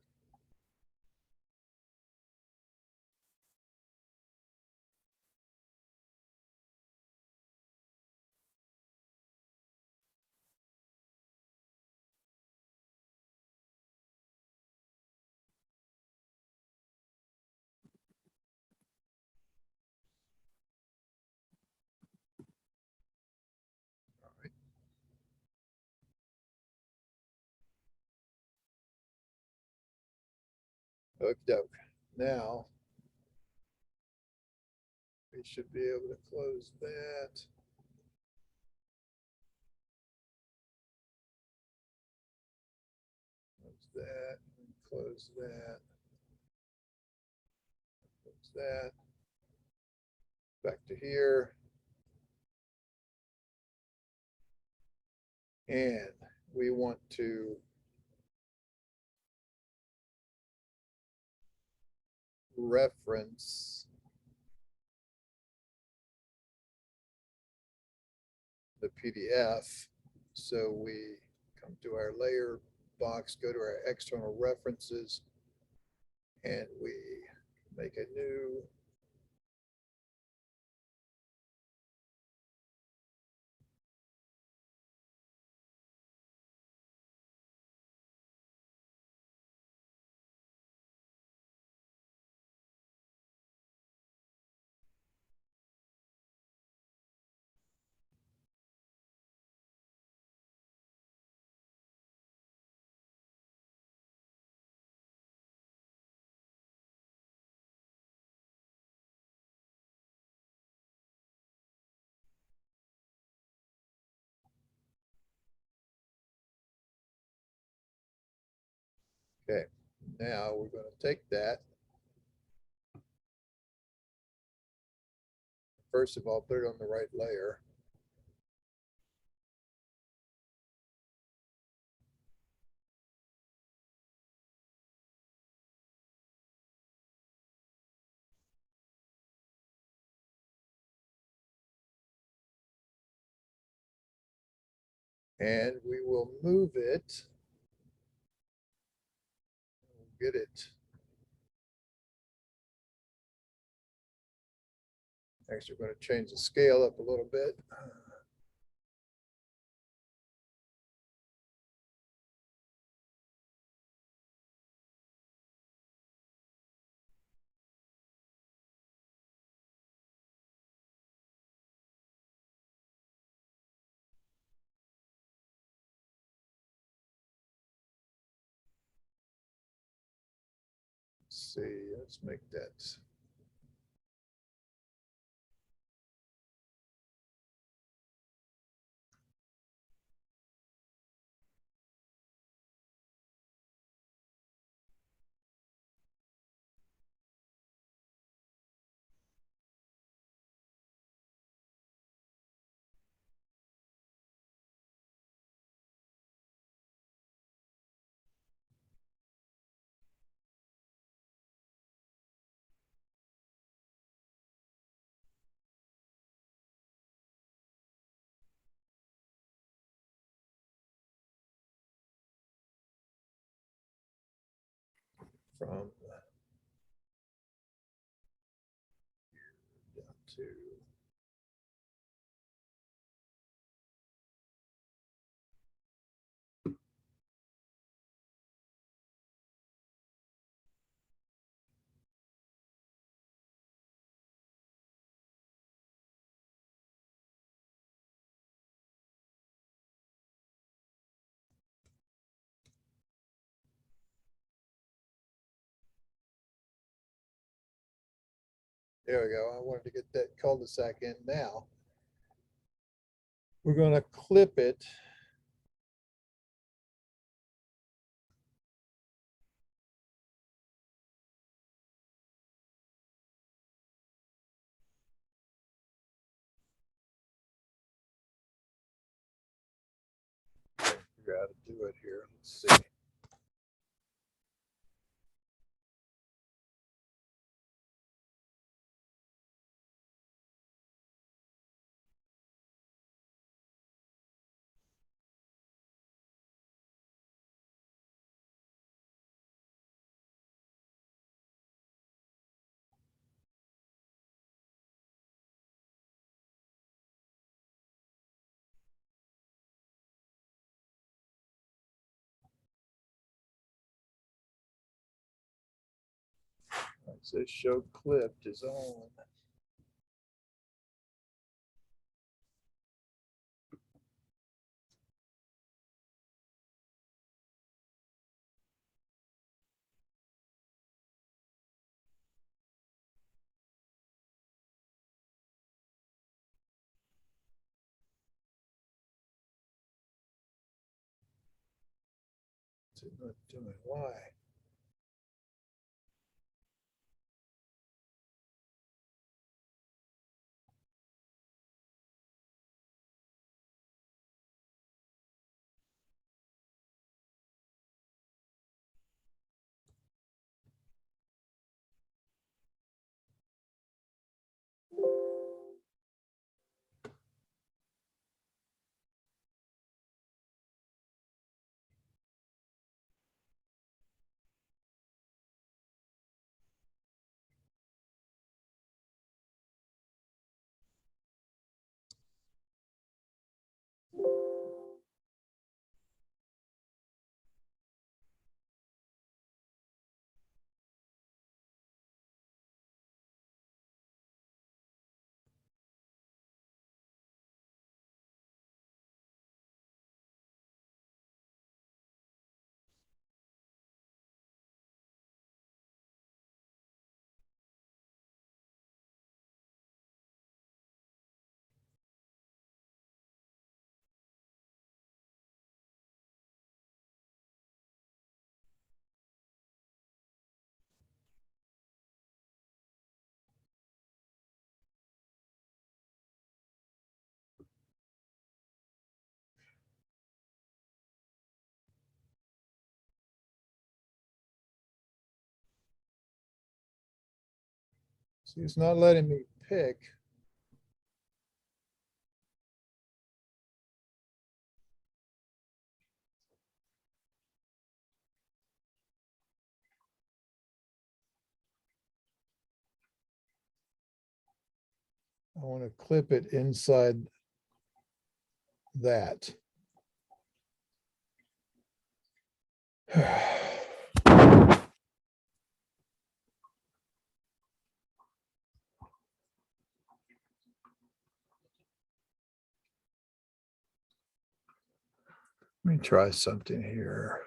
Okay. Now we should be able to close that. Close that. Close that. Close that. back to here. And we want to reference the PDF. So we come to our layer box, go to our external references, and we make a new okay. Now we're going to take that. First of all, put it on the right layer. And we will move it. Get it. Next, we're going to change the scale up a little bit. Let's see, let's make that. From down to there we go. I wanted to get that cul-de-sac in now. We're going to clip it. Figure out how to do it here. Let's see. It says show clipped is on. It's not doing why. See, it's not letting me pick. I want to clip it inside that. Let me try something here.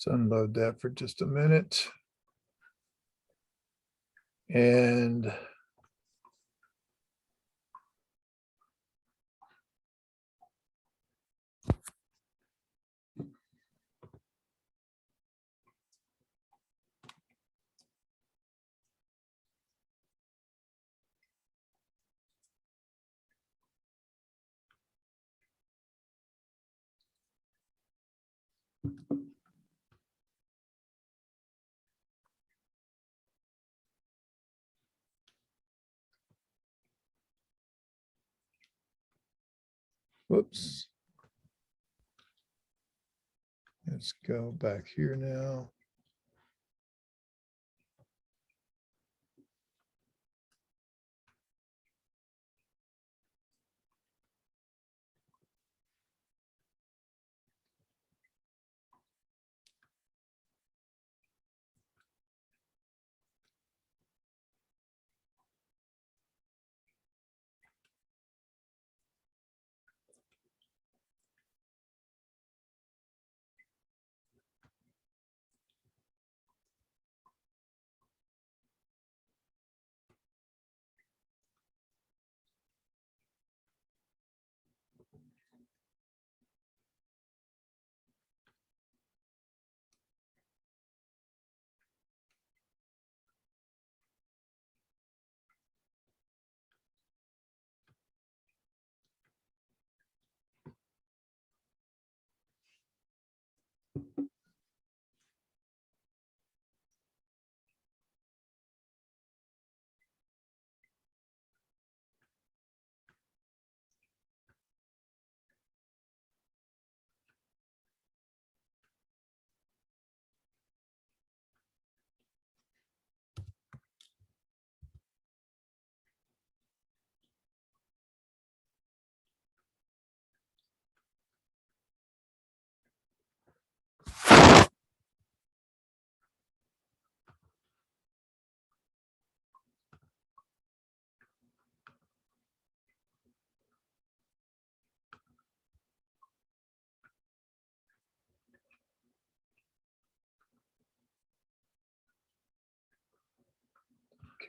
Let's unload that for just a minute. And whoops. Let's go back here now.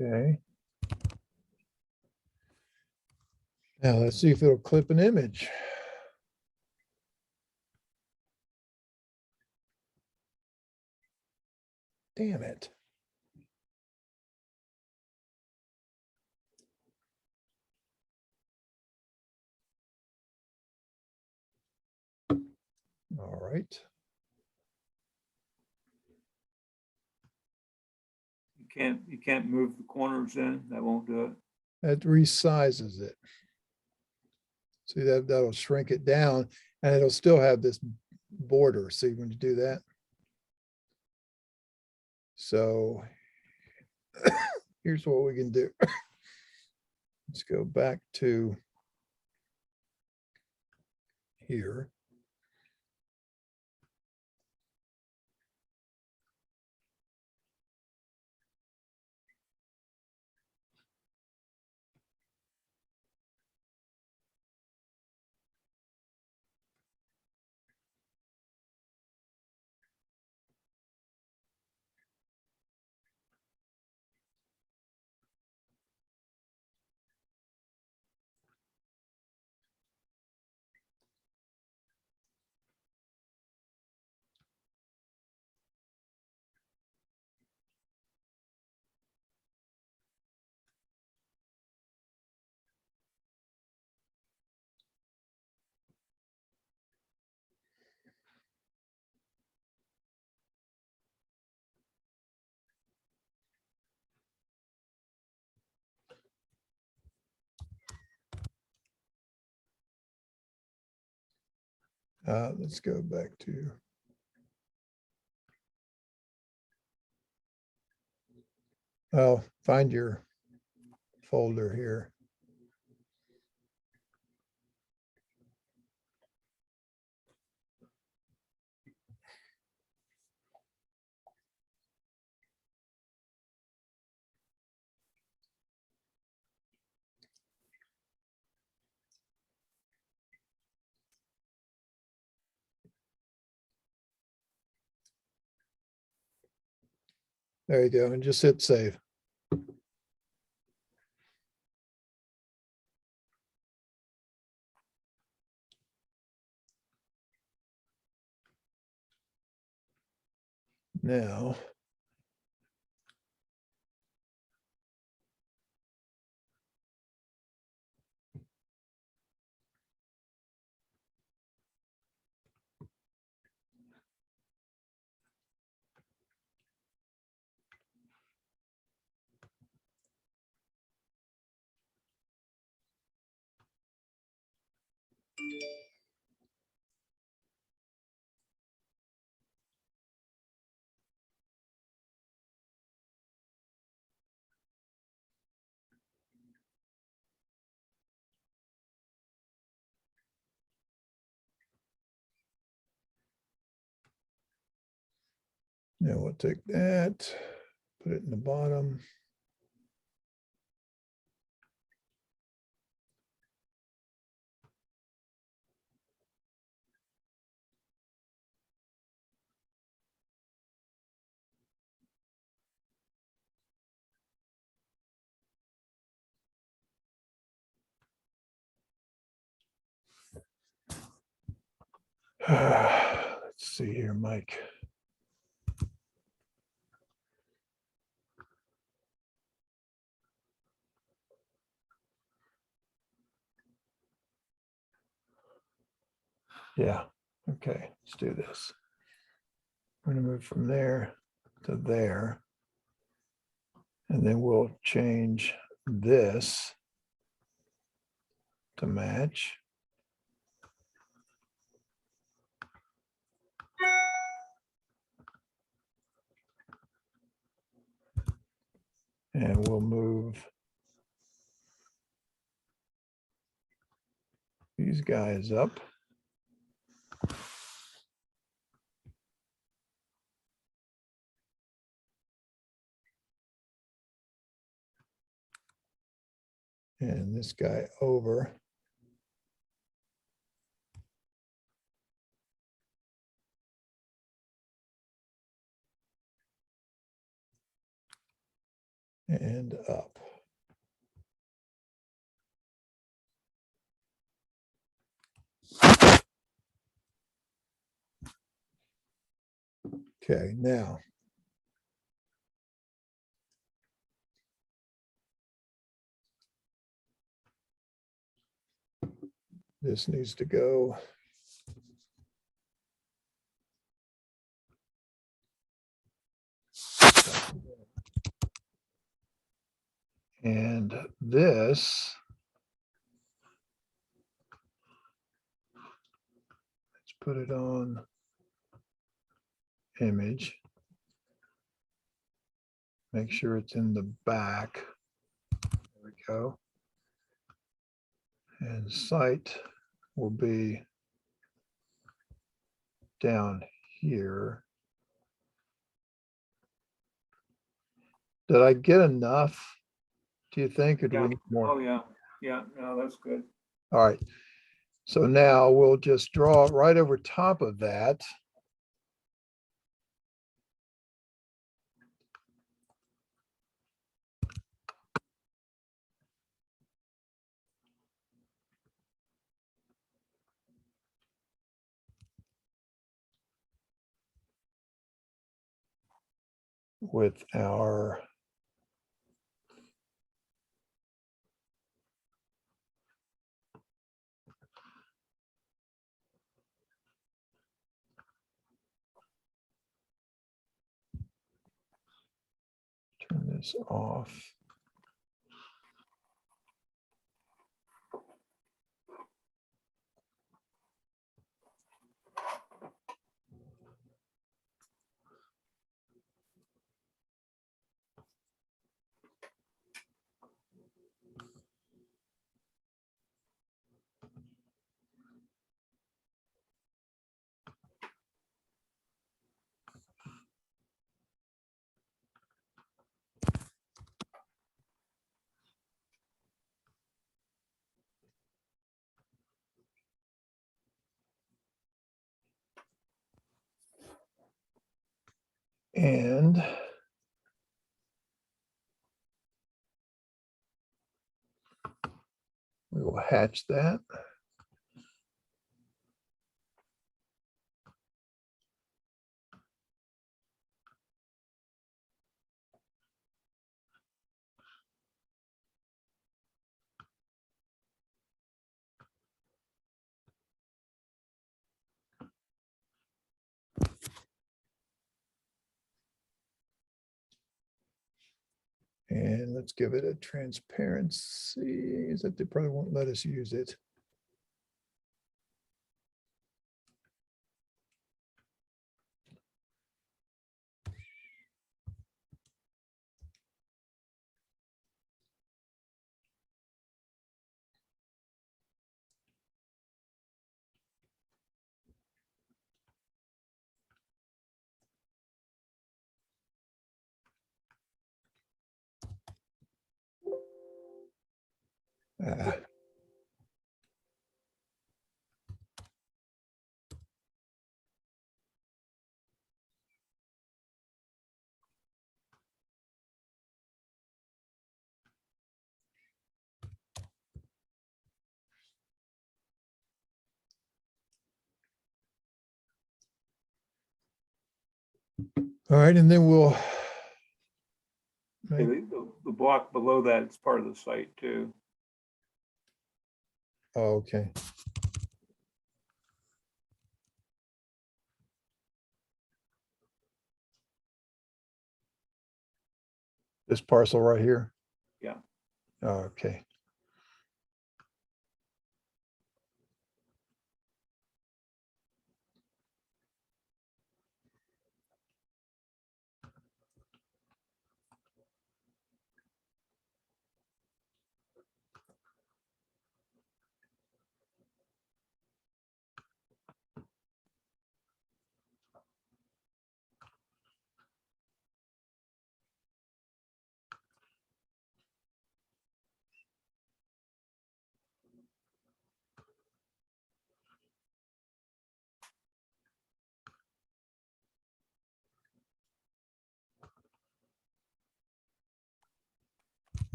Okay. Now let's see if it'll clip an image. Damn it. All right. You can't move the corners in, that won't do it. That resizes it. See, that'll shrink it down and it'll still have this border. See when you do that? So here's what we can do. Let's go back to here. Let's go back to. Oh, find your folder here. There you go, and just hit save. Now, we'll take that, put it in the bottom. Let's see here, Mike. Yeah, okay, let's do this. I'm gonna move from there to there. And then we'll change this to match. And we'll move these guys up. And this guy over. And up. Okay, now. This needs to go. And this, let's put it on image. Make sure it's in the back. There we go. And site will be down here. Did I get enough? Do you think, or do we need more? Oh, yeah. Yeah, no, that's good. All right. So now we'll just draw it right over top of that. With our turn this off. And we will hatch that. And let's give it a transparency. Is that they probably won't let us use it. Ah. All right, and then we'll. Yeah, the block below that is part of the site too. Oh, okay. This parcel right here? Yeah. Oh, okay.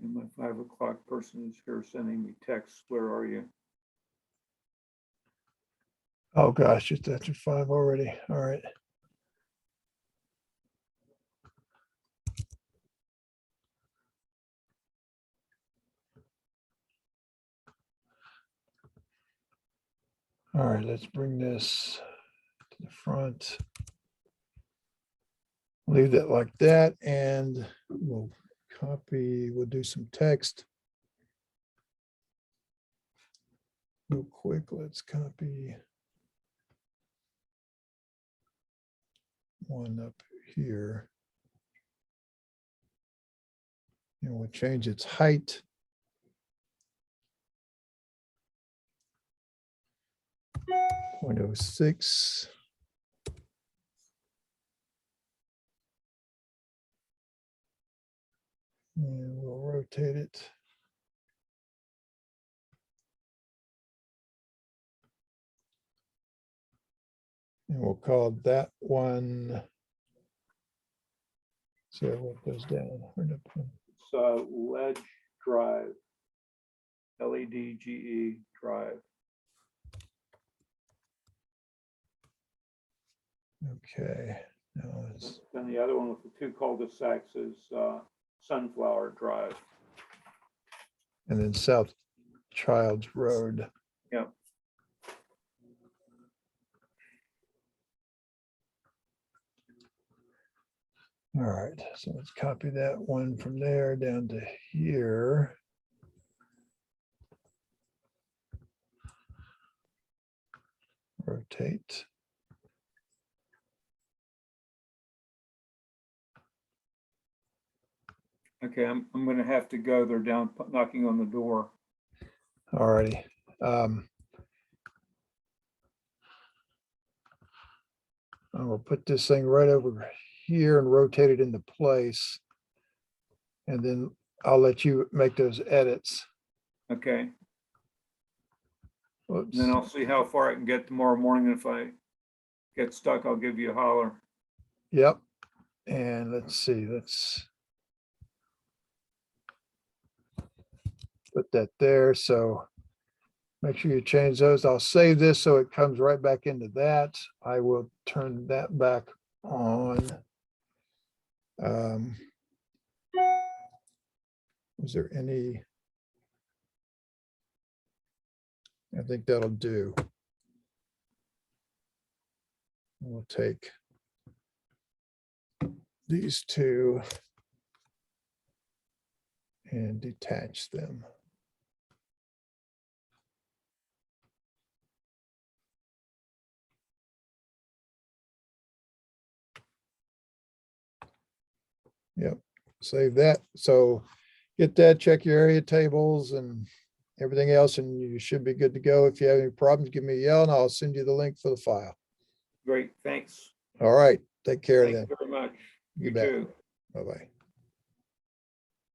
And my 5 o'clock person is here sending me texts. Where are you? Oh, gosh, it's after 5 already. All right. All right, let's bring this to the front. Leave that like that, and we'll copy, we'll do some text. Real quick, let's copy one up here. And we'll change its height. .06. And we'll rotate it. And we'll call that one. So what goes down? It's Ledge Drive, LEDGE Drive. Okay. Now it's, Then the other one with the 2 cul-de-sacs is Sunflower Drive. and then South Childs Road. Yep. All right, so let's copy that one from there down to here. rotate. Okay, I'm gonna have to go. They're down knocking on the door. Alrighty. I will put this thing right over here and rotate it into place. And then I'll let you make those edits. Okay, and Whoops. then I'll see how far I can get tomorrow morning. If I get stuck, I'll give you a holler. Yep. And let's see, let's put that there. So make sure you change those. I'll save this so it comes right back into that. I will turn that back on. Was there any? I think that'll do. We'll take these two and detach them. Yep, save that. So get that, check your area tables and everything else, and you should be good to go. If you have any problems, give me a yell and I'll send you the link for the file. Great, thanks. All right, take care Thank then. you very much. You You bet. too. Bye-bye.